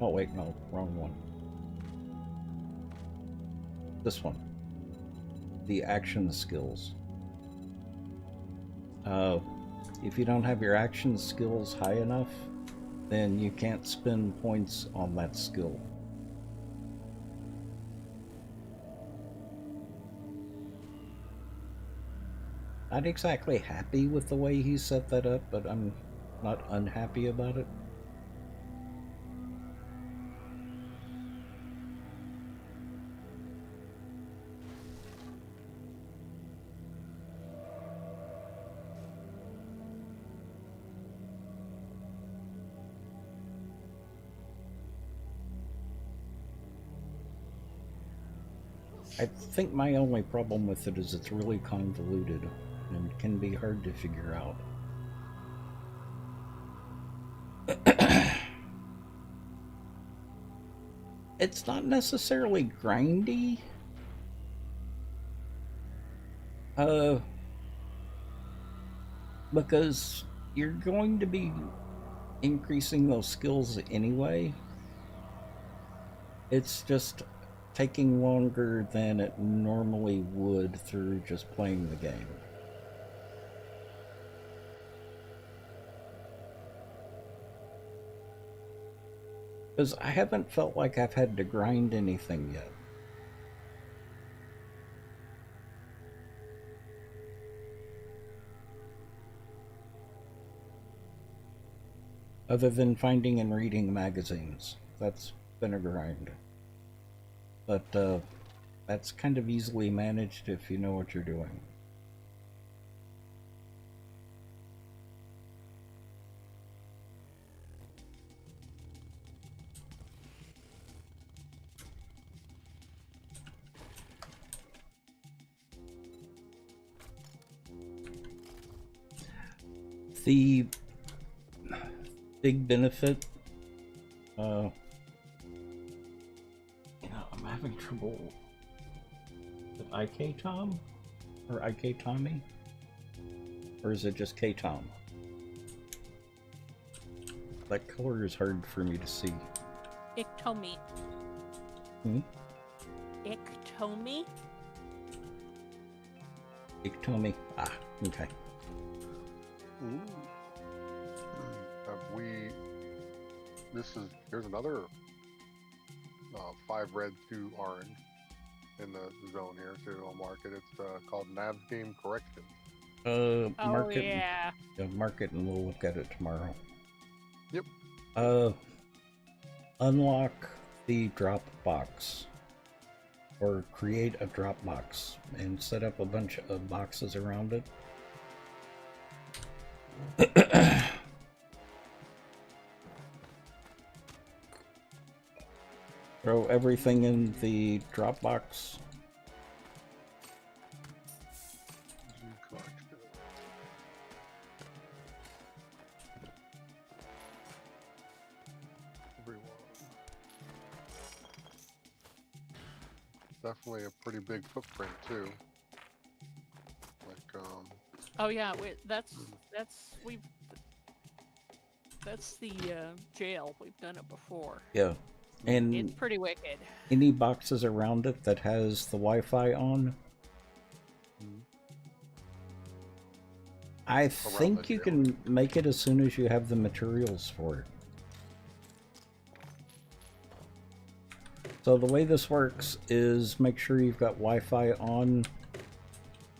Oh wait, no, wrong one. This one. The action skills. If you don't have your action skills high enough, then you can't spend points on that skill. Not exactly happy with the way he set that up, but I'm not unhappy about it. I think my only problem with it is it's really convoluted and can be hard to figure out. It's not necessarily grindy. Because you're going to be increasing those skills anyway. It's just taking longer than it normally would through just playing the game. Because I haven't felt like I've had to grind anything yet. Other than finding and reading magazines. That's been a grind. But that's kind of easily managed if you know what you're doing. The big benefit, I'm having trouble with IK Tom or IK Tommy, or is it just K Tom? That color is hard for me to see. Iktomi. Hmm? Iktomi? Iktomi. Ah, okay. Ooh. Have we? Here's another 5 red, 2 orange in the zone here too. I'll mark it. It's called Nav Game Correction. Mark it. Yeah. Yeah, mark it and we'll look at it tomorrow. Yep. Unlock the drop box. Or create a drop box and set up a bunch of boxes around it. Throw everything in the drop box. Definitely a pretty big footprint too. Oh yeah, that's the jail. We've done it before. Yeah. And it's pretty wicked. Any boxes around it that has the Wi-Fi on, I think you can make it as soon as you have the materials for it. So the way this works is make sure you've got Wi-Fi on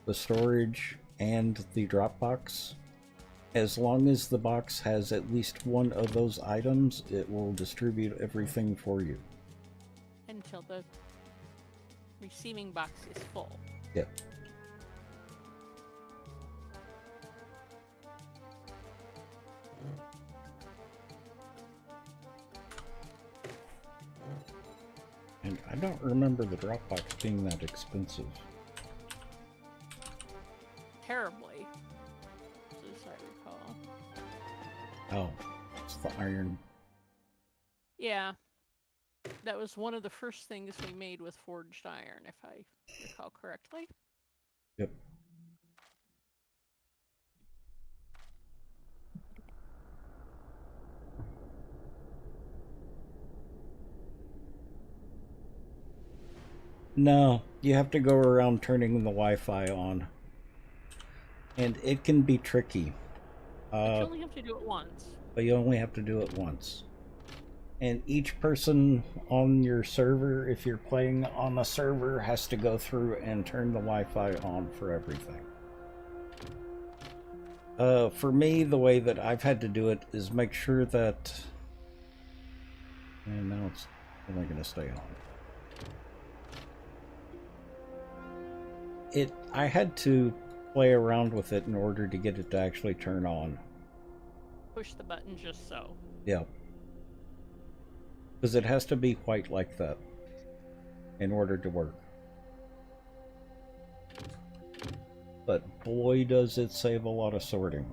the storage and the Dropbox. As long as the box has at least one of those items, it will distribute everything for you. Until the receiving box is full. Yep. And I don't remember the Dropbox being that expensive. Terribly, as I recall. Oh, it's the iron. Yeah. That was one of the first things we made with forged iron, if I recall correctly. Yep. No, you have to go around turning the Wi-Fi on. And it can be tricky. But you only have to do it once. But you only have to do it once. And each person on your server, if you're playing on a server, has to go through and turn the Wi-Fi on for everything. For me, the way that I've had to do it is make sure that... And now it's only going to stay on. I had to play around with it in order to get it to actually turn on. Push the button just so. Yeah. Because it has to be white like that in order to work. But boy, does it save a lot of sorting.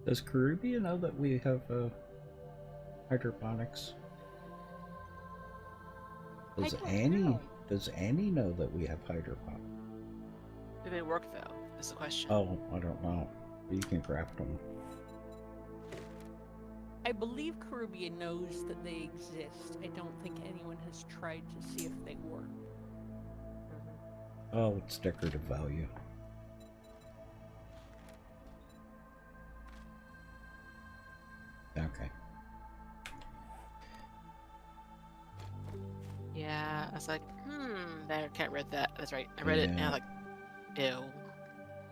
Does Caribbean know that we have hydroponics? Does Annie know that we have hydroponics? Do they work though? That's the question. Oh, I don't know. You can craft them. I believe Caribbean knows that they exist. I don't think anyone has tried to see if they work. Oh, it's decorative value. Okay. Yeah, I was like, I can't read that. That's right. I read it and I was like, ew.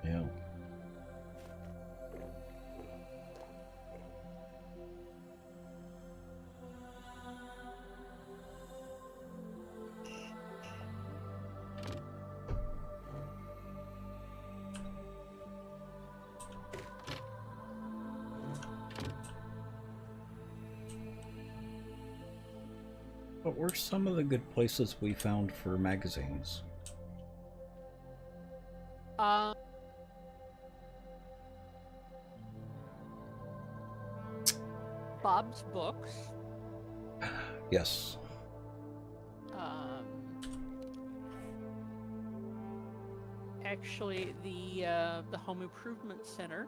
Yeah. What were some of the good places we found for magazines? Bob's Books. Yes. Actually, the Home Improvement Center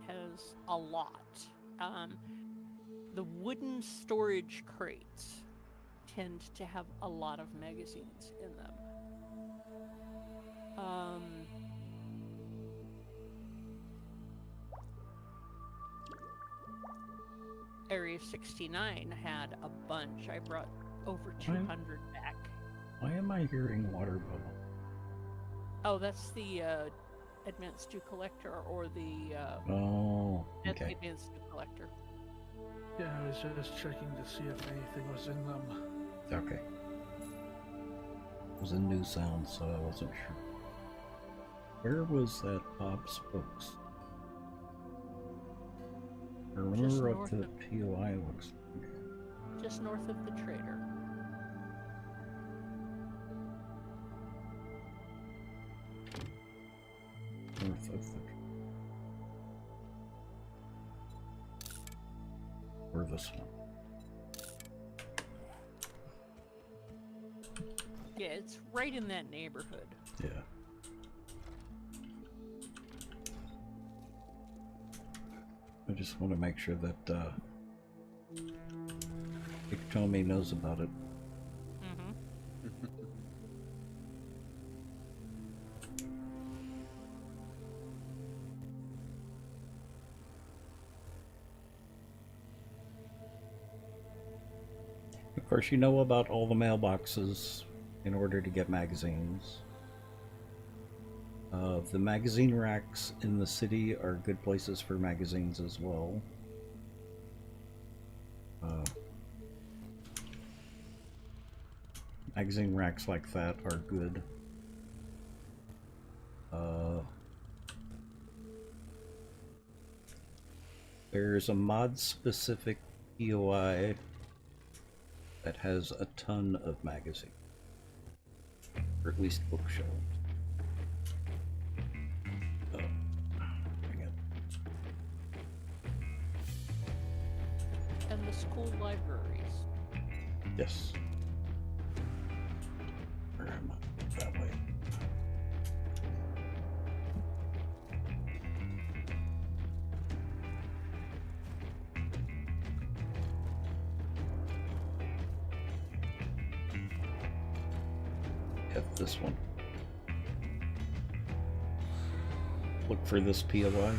has a lot. The wooden storage crates tend to have a lot of magazines in them. Area 69 had a bunch. I brought over 200 back. Why am I hearing water bubble? Oh, that's the Advanced 2 Collector, or the Oh, that's the okay. Advanced 2 Collector. Yeah, I was just checking to see if anything was in them. Okay. It was a new sound, so I wasn't sure. Where was that Bob's Books? I remember up to the POI looks like. Just north of the trader. North of the... Or this one. Yeah, it's right in that neighborhood. Yeah. I just want to make sure that Tommy knows about it. Mm-hmm. Of course, you know about all the mailboxes in order to get magazines. The magazine racks in the city are good places for magazines as well. Magazine racks like that are good. There's a mod-specific POI that has a ton of magazines, or at least bookshelves. And the school libraries. Yes. Where am I? That way. Yep, this one. Look for this POI.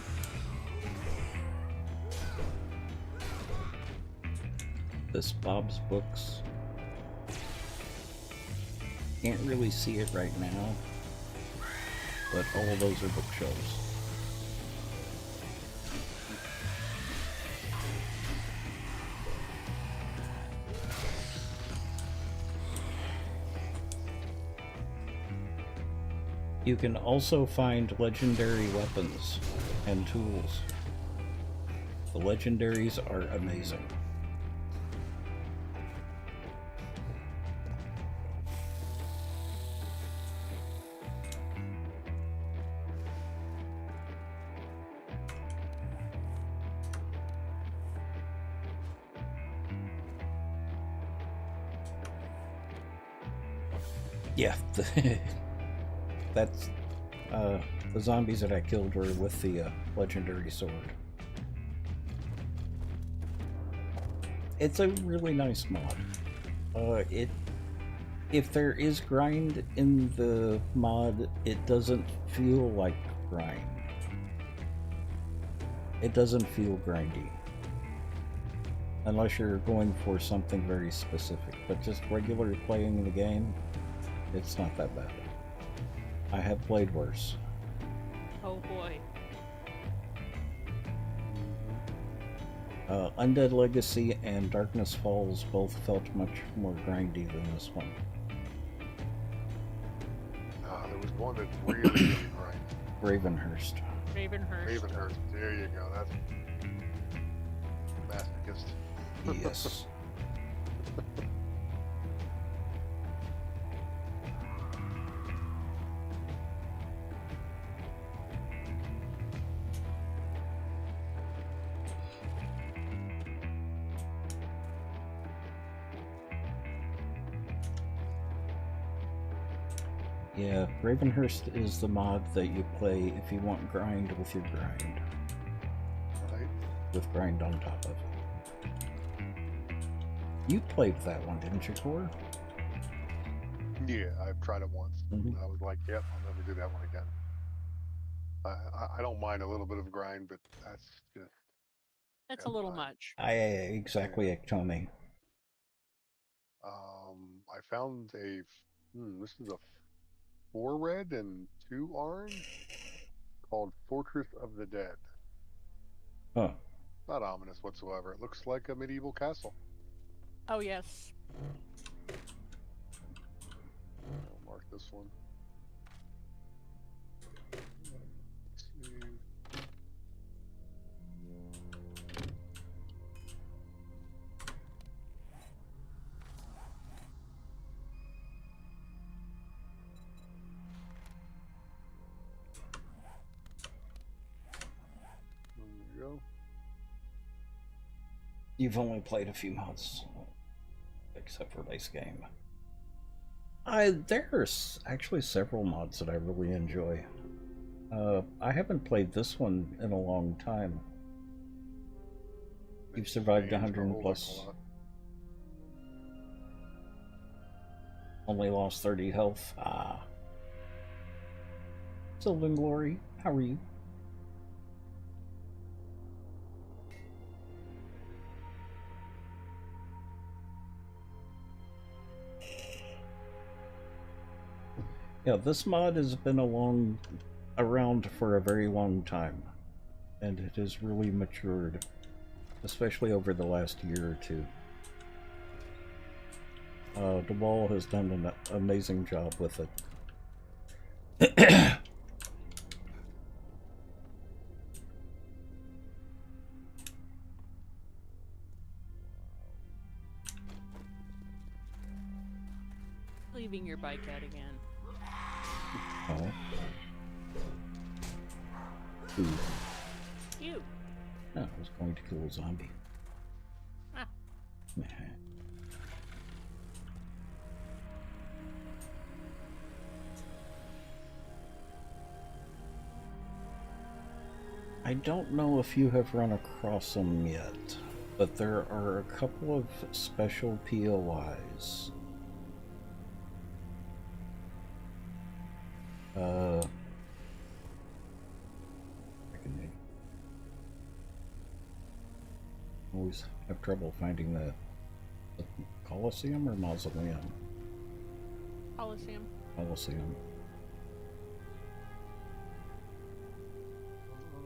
This Bob's Books. Can't really see it right now, but all of those are bookshelves. You can also find legendary weapons and tools. The legendaries are amazing. Yeah, that's the zombies that I killed were with the legendary sword. It's a really nice mod. If there is grind in the mod, it doesn't feel like grind. It doesn't feel grindy. Unless you're going for something very specific, but just regular playing the game, it's not that bad. I have played worse. Oh boy. Undead Legacy and Darkness Falls both felt much more grindy than this one. There was one that really grind. Ravenhurst. Ravenhurst. There you go. That's masochist. Yes. Yeah, Ravenhurst is the mod that you play if you want grind with your grind. Right? With grind on top of it. You played that one, didn't you, Core? Yeah, I've tried it once. Mhm. I was like, yep, I'll never do that one again. I don't mind a little bit of grind, but that's just That's a too little much. much. Exactly, Tommy. I found this is a 4 red and 2 orange called Fortress of the Dead. Huh. Not ominous whatsoever. It looks like a medieval castle. Oh yes. I'll mark this one. Save. There you go. You've only played a few mods, except for base game. There's actually several mods that I really enjoy. I haven't played this one in a long time. You've survived 100 plus. Only lost 30 health. Ah. Sylvan Glory, how are you? Yeah, this mod has been around for a very long time, and it has really matured, especially over the last year or two. The wall has done an amazing job with it. Leaving your bike out again. Oh. Ooh. You. No, I was going to kill a zombie. Ah. I don't know if you have run across them yet, but there are a couple of special POIs. I always have trouble finding the Colosseum or Mausoleum? Coliseum. Colosseum.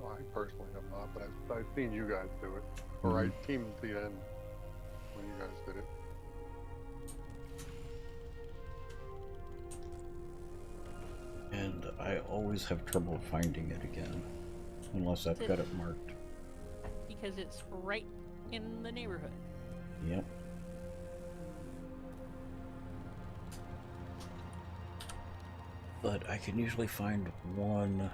I personally have not, but I've seen you guys do it. Or I teamed the end when you guys did it. And I always have trouble finding it again, unless I've got it marked. Because it's right in the neighborhood. Yep. But I can usually find one.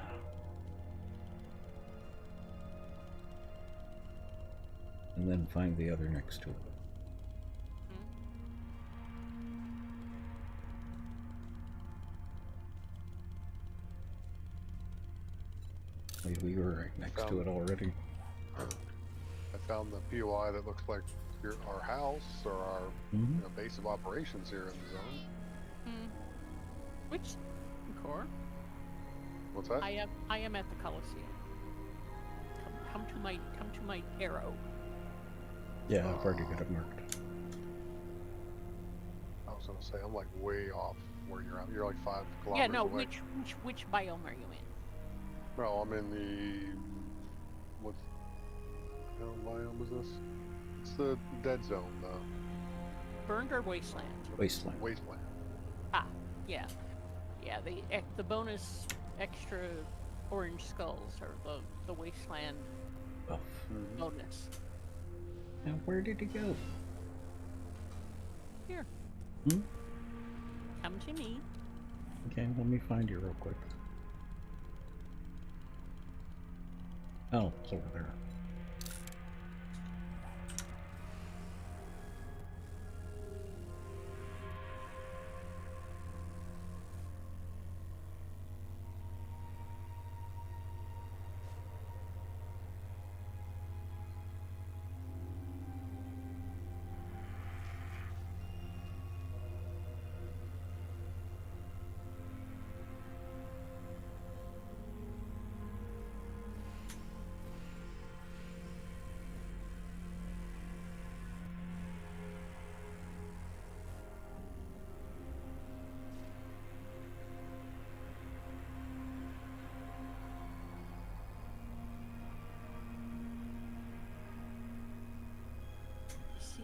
And then find the other next to it. Maybe we were right next to it already. I found the POI that looks like our house or our base of operations here in the zone. Which core? What's that? I am at the Coliseum. Come to my arrow. Yeah, I've already got it marked. I was gonna say I'm like way off where you're at. You're like 5 kilometers Yeah, no. away. Which biome are you in? No, I'm in the what biome is this? It's the dead zone. Burned or wasteland? Wasteland. Wasteland. Ah, yeah, yeah. The bonus extra orange skulls are the wasteland bonus. Now where did he go? Here. Come to me. Okay, let me find you real quick. Oh, it's over there.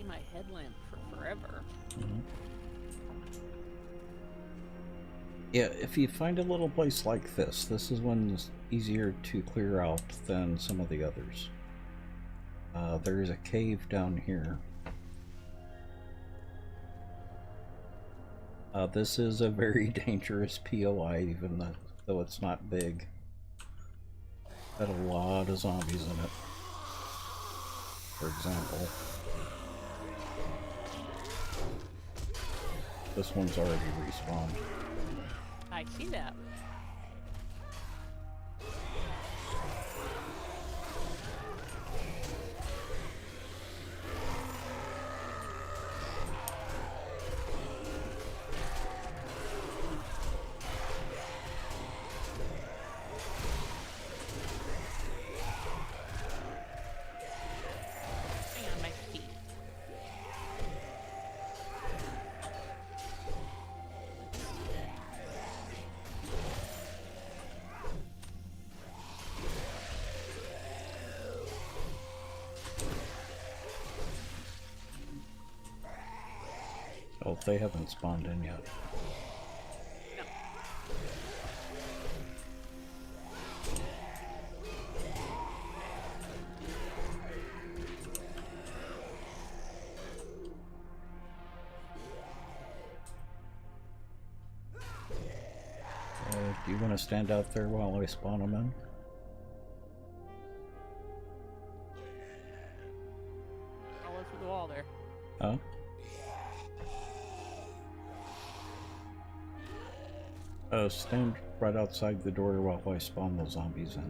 my headlamp for forever. Mm-hmm. Yeah, if you find a little place like this is one's easier to clear out than some of the others. There is a cave down here. This is a very dangerous POI, even though it's not big. Got a lot of zombies in it, for example. This one's already respawned. I see that. Hang on, my feet. Oh, they haven't spawned in yet. No. Do you want to stand out there while I spawn them in? I'll look through the wall there. Huh? Stand right outside the door while I spawn the zombies in.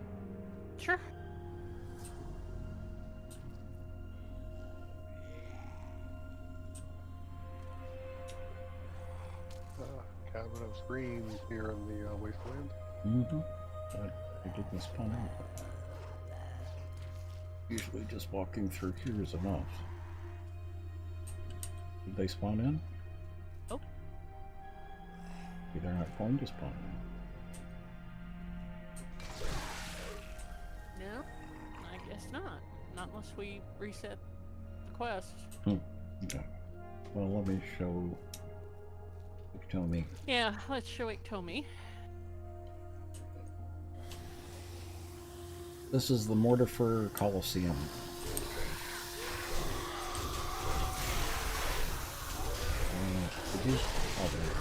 Sure. Cabin of screens here in the wasteland. Mm-hmm. I didn't spawn out. Usually just walking through here is enough. Did they spawn in? Oh. Maybe they're not going to spawn in. No, I guess not. Not unless we reset the quest. Okay. Well, let me show Tommy. Yeah, let's show it Tommy. This is the Mortifer Coliseum. Did you? Oh, there you go.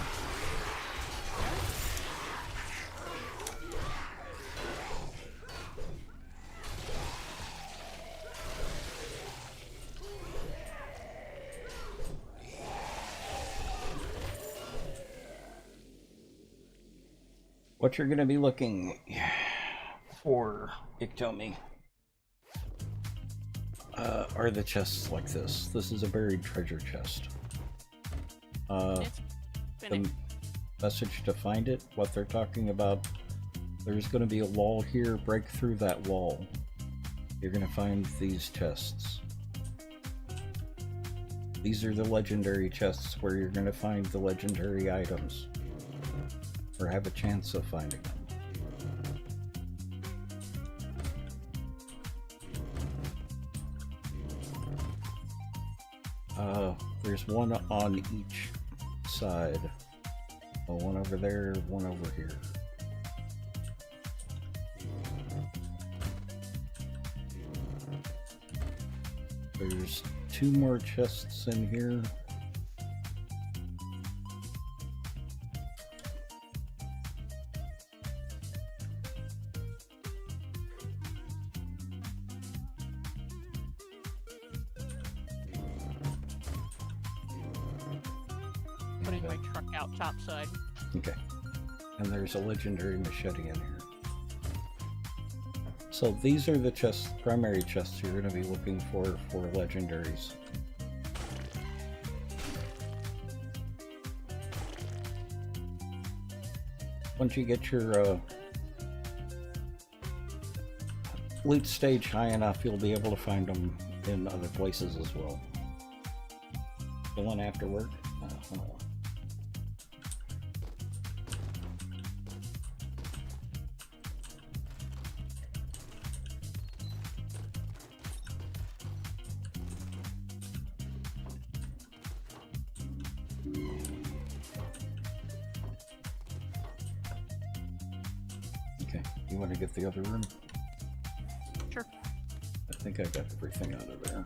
What you're going to be looking for, Iktomi, are the chests like this. This is a buried treasure chest. It's The finished. message to find it, what they're talking about, there's going to be a wall here, break through that wall. You're going to find these chests. These are the legendary chests where you're going to find the legendary items. Or have a chance of finding them. There's one on each side. One over there, one over here. There's 2 more chests in here. Putting my truck out topside. Okay. And there's a legendary machete in here. So these are the chests, primary chests you're going to be looking for legendaries. Once you get your loot stage high enough, you'll be able to find them in other places as well. Chilling after work? Okay, you want to get the other room? Sure. I think I got everything out of there.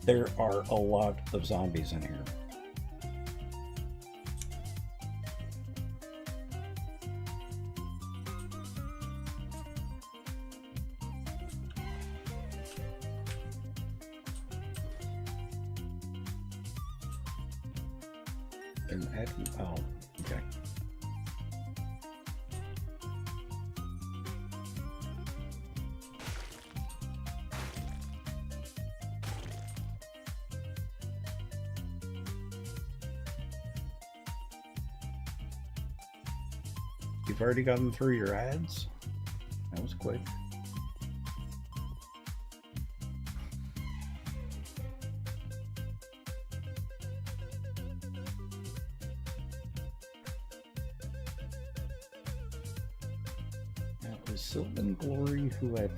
There are a lot of zombies in here. Oh, okay. You've already gotten through your ads? That was quick. That was Sylvan Glory, who I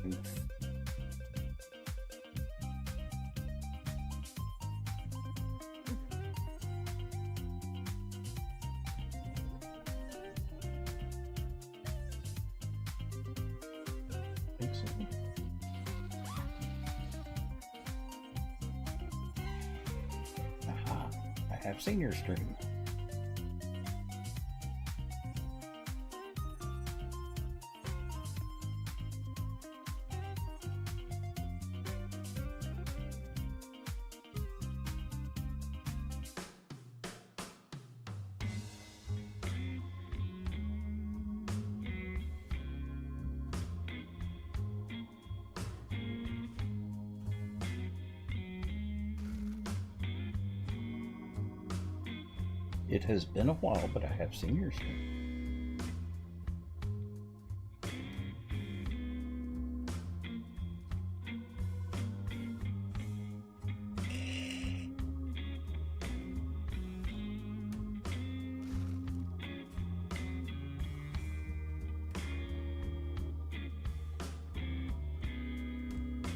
think... Aha, I have seen your stream. It has been a while, but I have seen your stream.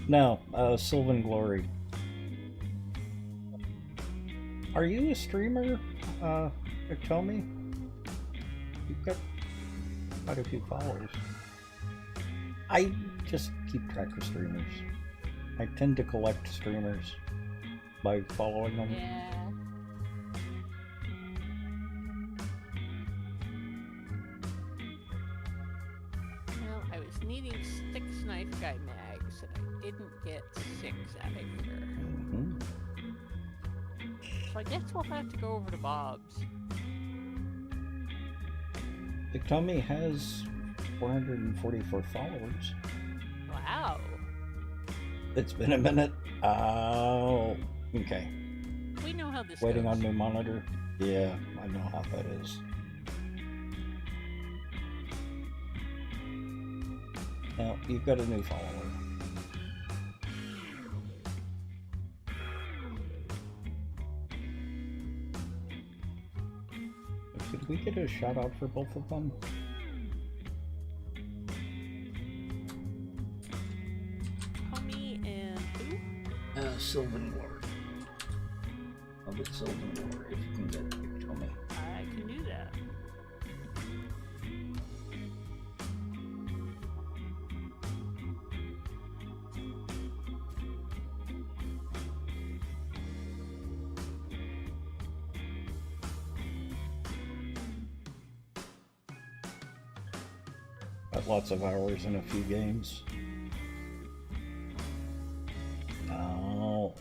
Now, Sylvan Glory. Are you a streamer? Tell me. You've got quite a few followers. I just keep track of streamers. I tend to collect streamers by following them. Yeah. Well, I was needing 6 knife guy mags, and I didn't get 6 out of here. Mm-hmm. So I guess we'll have to go over to Bob's. Tommy has 444 followers. Wow. It's been a minute. Oh, okay. We know how this Waiting goes. on new monitor. Yeah, I know how that is. Now, you've got a new follower. Could we get a shout out for both of them? Tommy and who? Sylvan Lord. I'll get Sylvan Lord if you can get Tommy. I can do that. Got lots of hours in a few games. Oh.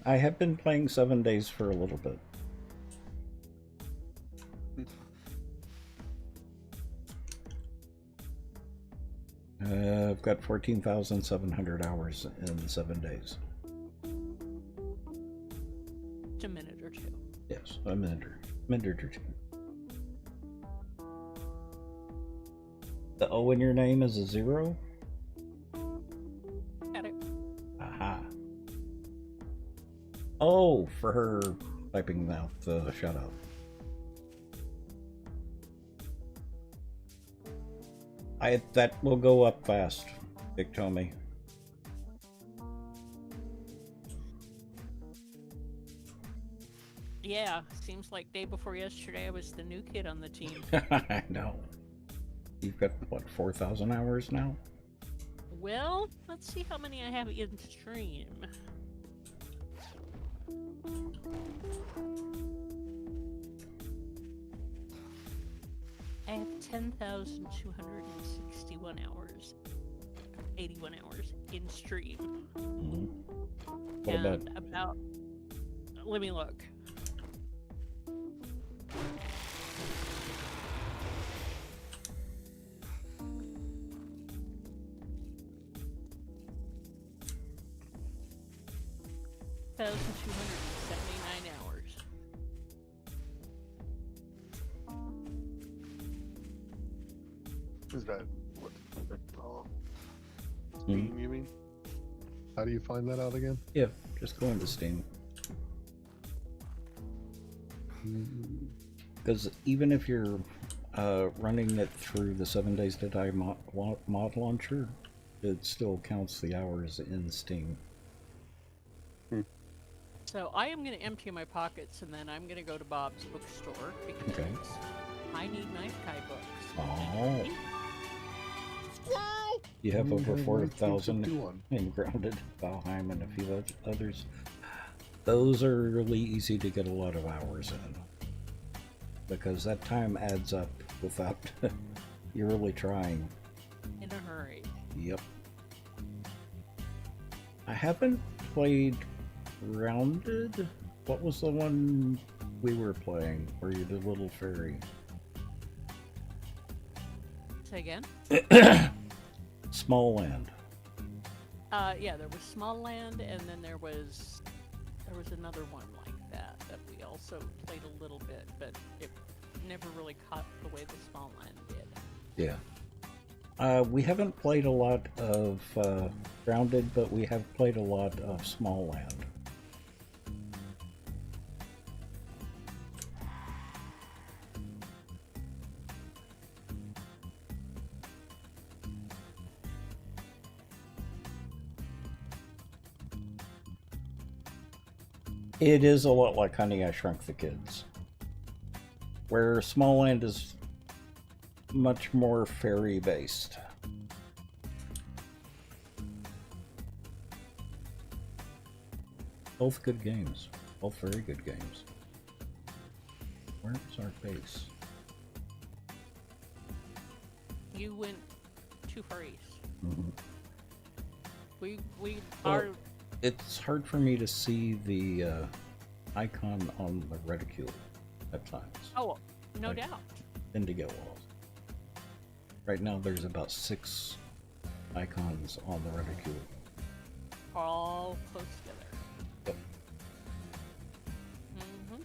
I have been playing 7 days for a little bit. I've got 14,700 hours in 7 days. Just a minute or two. Yes, a minute or two. The O in your name is a 0? Got it. Aha. Oh, for her typing out the shout out. That will go up fast, Vic told me. Yeah, seems like day before yesterday I was the new kid on the team. I know. You've got, what, 4,000 hours now? Well, let's see how many I have in stream. I have 10,261 hours. 81 hours in stream. Mm-hmm. What And about... Let me look. $1,279 hours. Is that what? Steam, you mean? How do you find that out again? Yeah, just go into Steam. Because even if you're running it through the 7 Days to Die mod launcher, it still counts the hours in Steam. So I am going to empty my pockets and then I'm going to go to Bob's bookstore because Okay. I need Knife Guy books. Oh. You have over 4,000 in Grounded, Valheim, and a few others. Those are really easy to get a lot of hours in. Because that time adds up without you really trying. In a hurry. Yep. I haven't played Grounded. What was the one we were playing where you did Little Fairy? Say again? Small Land. Yeah, there was Small Land, and then there was another one like that we also played a little bit, but it never really caught the way the Small Land did. Yeah. We haven't played a lot of Grounded, but we have played a lot of Small Land. It is a lot like Honey, I Shrunk the Kids, where Small Land is much more fairy based. Both good games, both very good games. Where's our base? You went too far east. Mm-hmm. We Well, are. It's hard for me to see the icon on the reticule at times. Oh, no Like doubt. Indigo walls. Right now there's about 6 icons on the reticule. All close together. Yep. Mm-hmm.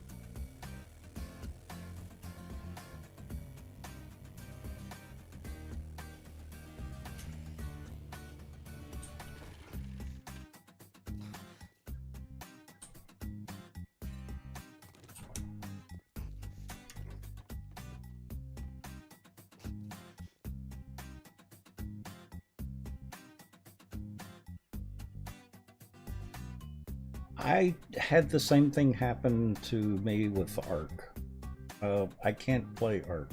I had the same thing happen to me with Ark. I can't play Ark.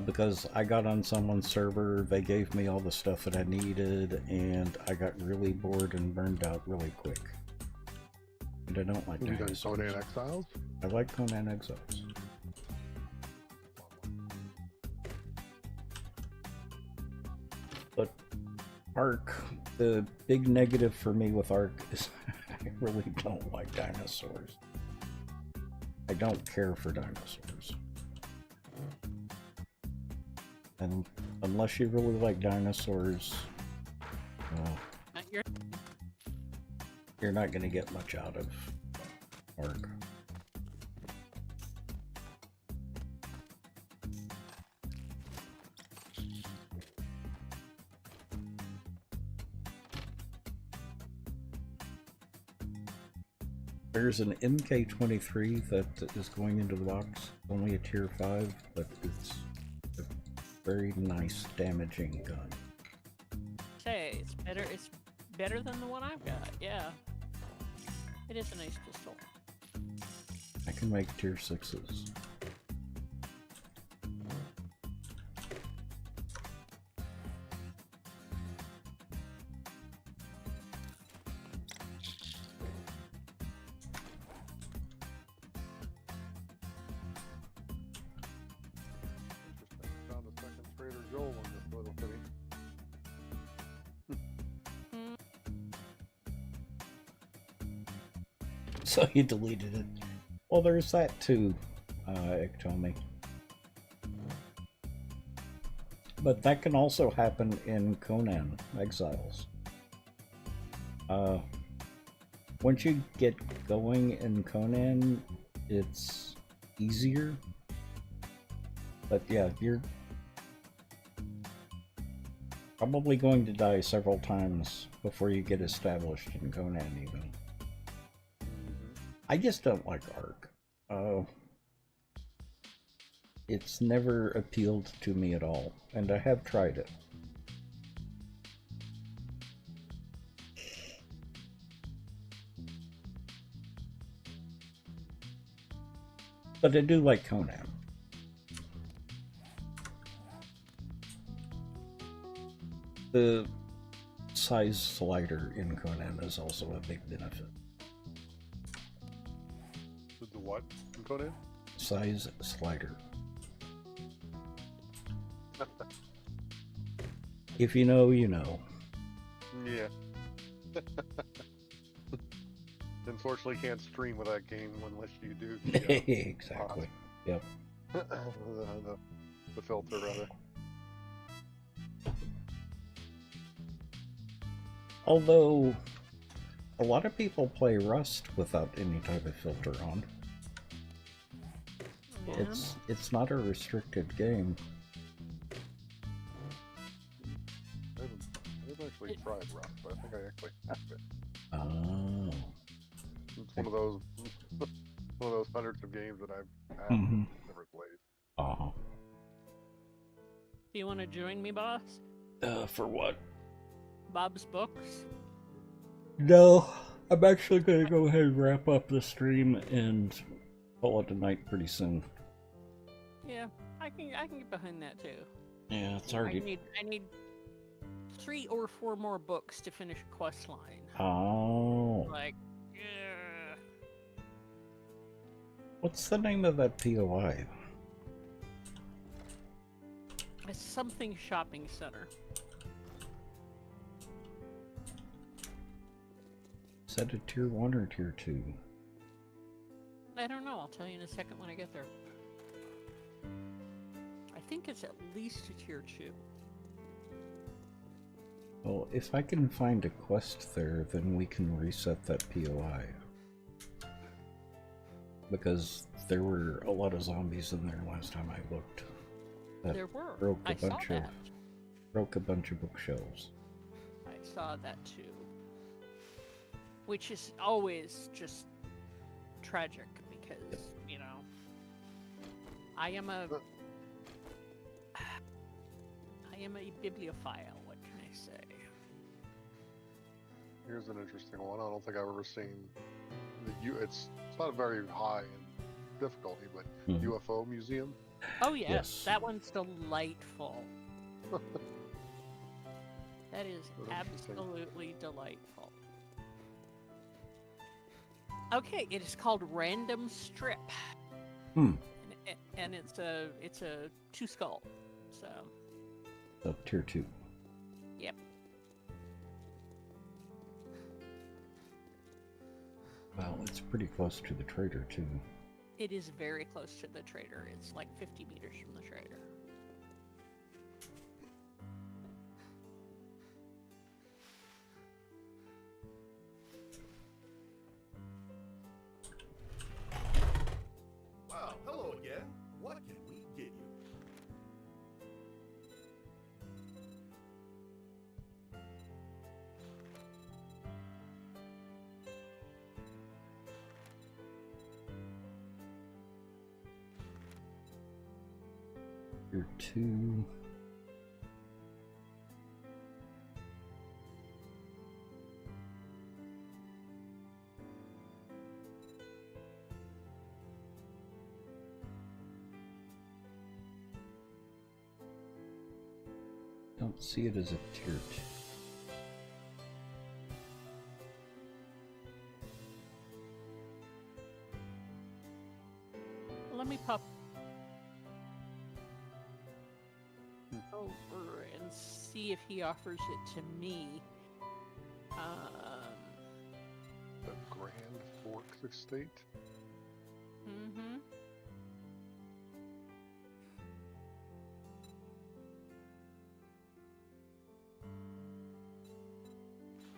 Because I got on someone's server, they gave me all the stuff that I needed, and I got really bored and burned out really quick. And I don't like You done dinosaurs. Conan Exiles? I like Conan Exiles. But Ark, the big negative for me with Ark is I really don't like dinosaurs. I don't care for dinosaurs. And unless you really like dinosaurs, you're not going to get much out of Ark. There's an MK23 that is going into the box, only a tier 5, but it's Very nice damaging gun. Say, it's better than the one I've got, yeah. It is a nice pistol. I can make tier 6s. Interesting. Found a second Trader Joel in this little city. So you deleted it. Well, there's that too, Iktomi. But that can also happen in Conan Exiles. Once you get going in Conan, it's easier. But yeah, you're probably going to die several times before you get established in Conan even. I just don't like Ark. It's never appealed to me at all, and I have tried it. But I do like Conan. The size slider in Conan is also a big benefit. The what in Conan? Size slider. If you know, you know. Yeah. Unfortunately, can't stream with that game unless you do. Exactly. Yep. the filter, rather. Although, a lot of people play Rust without any type of filter on. Yeah. It's not a restricted game. I've actually tried Rust, but I think I actually have it. Oh. It's one of those hundreds of games that I've had never played. Uh-huh. Do you want to join me, boss? For what? Bob's Books? No, I'm actually gonna go ahead and wrap up the stream and call it a night pretty soon. Yeah, I can get behind that too. Yeah, it's already... I need 3 or 4 more books to finish a quest line. Oh. Like, yeah. What's the name of that POI? It's something shopping center. Is that a tier 1 or tier 2? I don't know. I'll tell you in a second when I get there. I think it's at least a tier 2. Well, if I can find a quest there, then we can reset that POI. Because there were a lot of zombies in there last time I looked. That There were. broke a I saw bunch that. broke a bunch of bookshelves. I saw that too. Which is always just tragic because, you know, I am a bibliophile, what can I say? Here's an interesting one. I don't think I've ever seen. It's not a very high in difficulty, but UFO Museum. Oh yes, Yes. that one's delightful. That is Interesting. absolutely delightful. Okay, it is called Random Strip. And it's a 2 skull. So, So tier 2. yep. Well, it's pretty close to the trader too. It is very close to the trader. It's like 50 meters from the trader. Wow, hello again. What can we get you? Tier 2. don't see it as a tier 2. Let me pop over and see if he offers it to me. The Grand Forks Estate. Mm-hmm.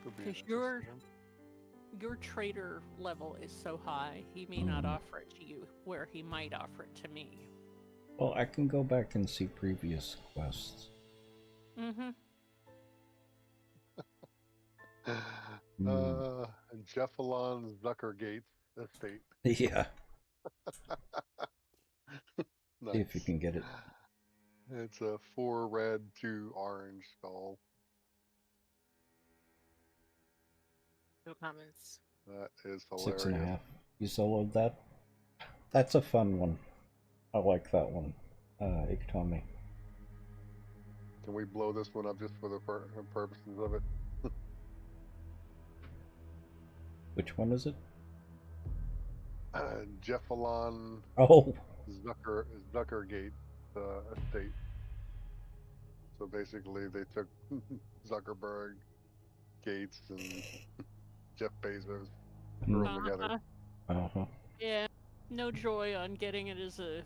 Could be Because interesting. your trader level is so high, he may not offer it to you, where he might offer it to me. Well, I can go back and see previous quests. Mm-hmm. Jeffalon Zuckergate Estate. Yeah, Nice. see if you can get it. It's a 4 red, 2 orange skull. No comments. That is hilarious. 6.5. You soloed that? That's a fun one. I like that one. Iktomi. Can we blow this one up just for the purposes of it? Which one is it? Jeffalon Oh, Zuckergate Estate. So basically, they took Zuckerberg, Gates, and Jeff Bezos, threw them together. Yeah, no joy on getting it as a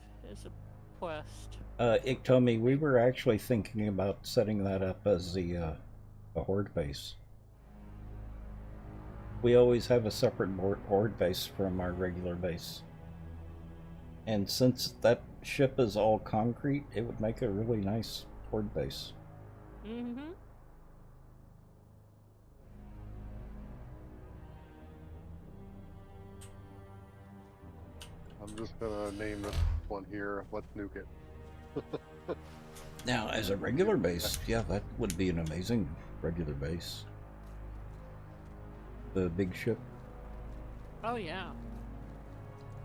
quest. Iktomi, we were actually thinking about setting that up as a horde base. We always have a separate horde base from our regular base. And since that ship is all concrete, it would make a really nice horde base. Mm-hmm. I'm just gonna name this one here. Let's nuke it. Now, as a regular base, yeah, that would be an amazing regular base. The big ship. Oh yeah.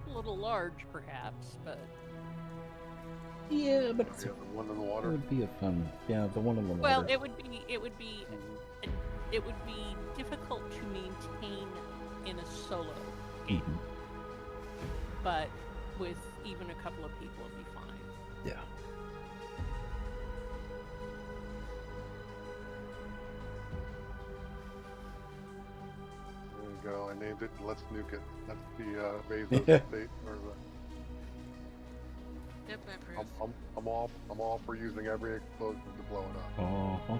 A little large, perhaps, but Yeah, but The one in the it water. would be a fun. Yeah, the one in the water. well, it would be difficult to maintain in a solo game, Mhm. but with even a couple of people, it'd be fine. Yeah. There you go. I named it. Let's nuke it. That's the Bezos estate. Or the, Yep, I approve. I'm all for using every explosive to blow it up. Uh-huh.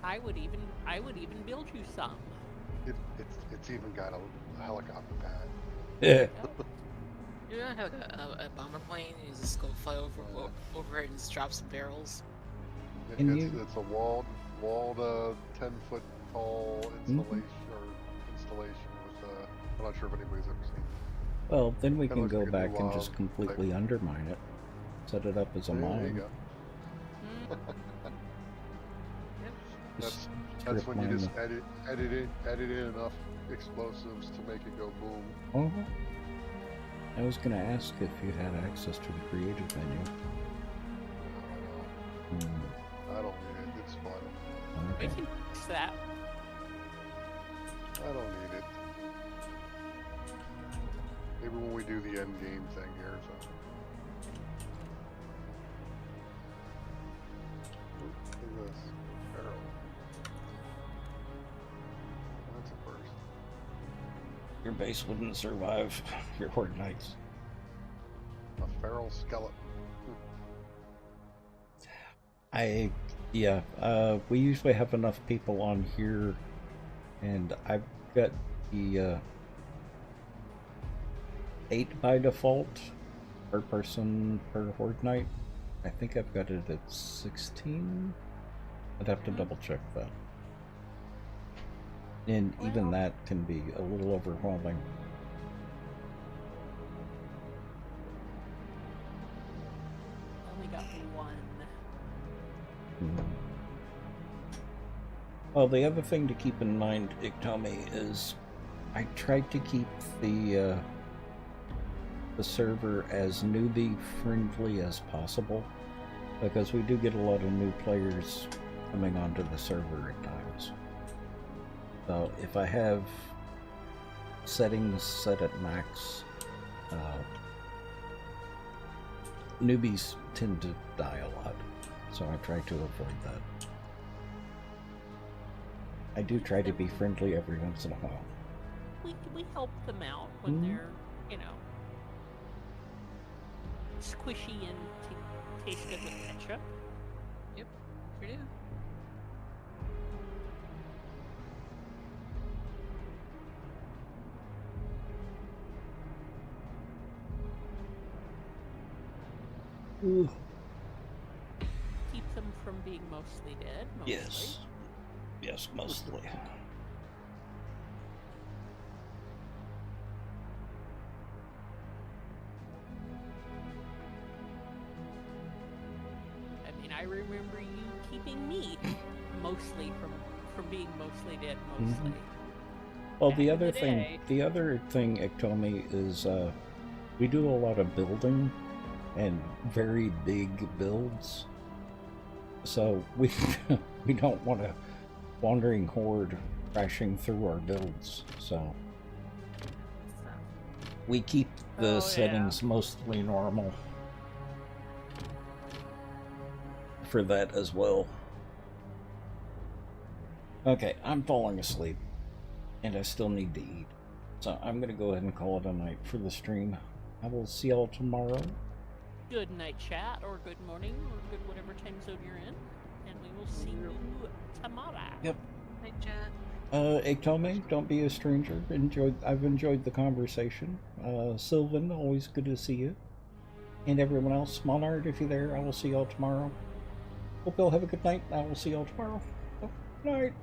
I would even build you some. It's even got a helicopter pad. Yeah. You don't have a bomber plane. You just go fly over it and just drop some barrels. It's a walled 10-foot tall installation with I'm not sure if anybody's ever seen it. Well, then we Kinda can looks go like a back new, and just completely undermine it. Set it up as a There you mine. go. Just That's strip when you mine just edit in enough explosives to make it go boom. Uh-huh. I was gonna ask if you had access to the creative menu. I don't need it. It's fun. We Okay. can fix that. I don't need it. Maybe when we do the end game thing here or something. Look at this. Barrel. That's a first. Your base wouldn't survive your horde knights. A feral skeleton. We usually have enough people on here, and I've got the 8 by default per person per horde knight. I think I've got it at 16. I'd have to double check that. And even that can be a little overwhelming. Only got one. Well, the other thing to keep in mind, Iktomi, is I tried to keep the the server as newbie friendly as possible, because we do get a lot of new players coming onto the server at times. So if I have settings set at max, newbies tend to die a lot, so I try to avoid that. I do try to be friendly every once in a while. We help them out when they're, you know, squishy and taste good with ketchup. Yep, sure do. Ooh. Keep them from being mostly dead. Mostly. Yes. Yes, mostly. I mean, I remember you keeping me mostly from being mostly dead. Mostly. Well, Back the in other the thing, day. the other thing Iktomi is, we do a lot of building and very big builds, so we we don't want a wandering horde crashing through our builds. So we keep the settings mostly normal for that as well. Okay, I'm falling asleep, and I still need to eat. So I'm going to go ahead and call it a night for the stream. I will see y'all tomorrow. Good night, chat, or good morning, or good whatever time zone you're in, and we will see you tomorrow. Yep. Night chat. Iktomi, don't be a stranger. I've enjoyed the conversation. Sylvan, always good to see you. And everyone else, Monard, if you're there, I will see y'all tomorrow. Hope y'all have a good night. I will see y'all tomorrow. Oh, good night.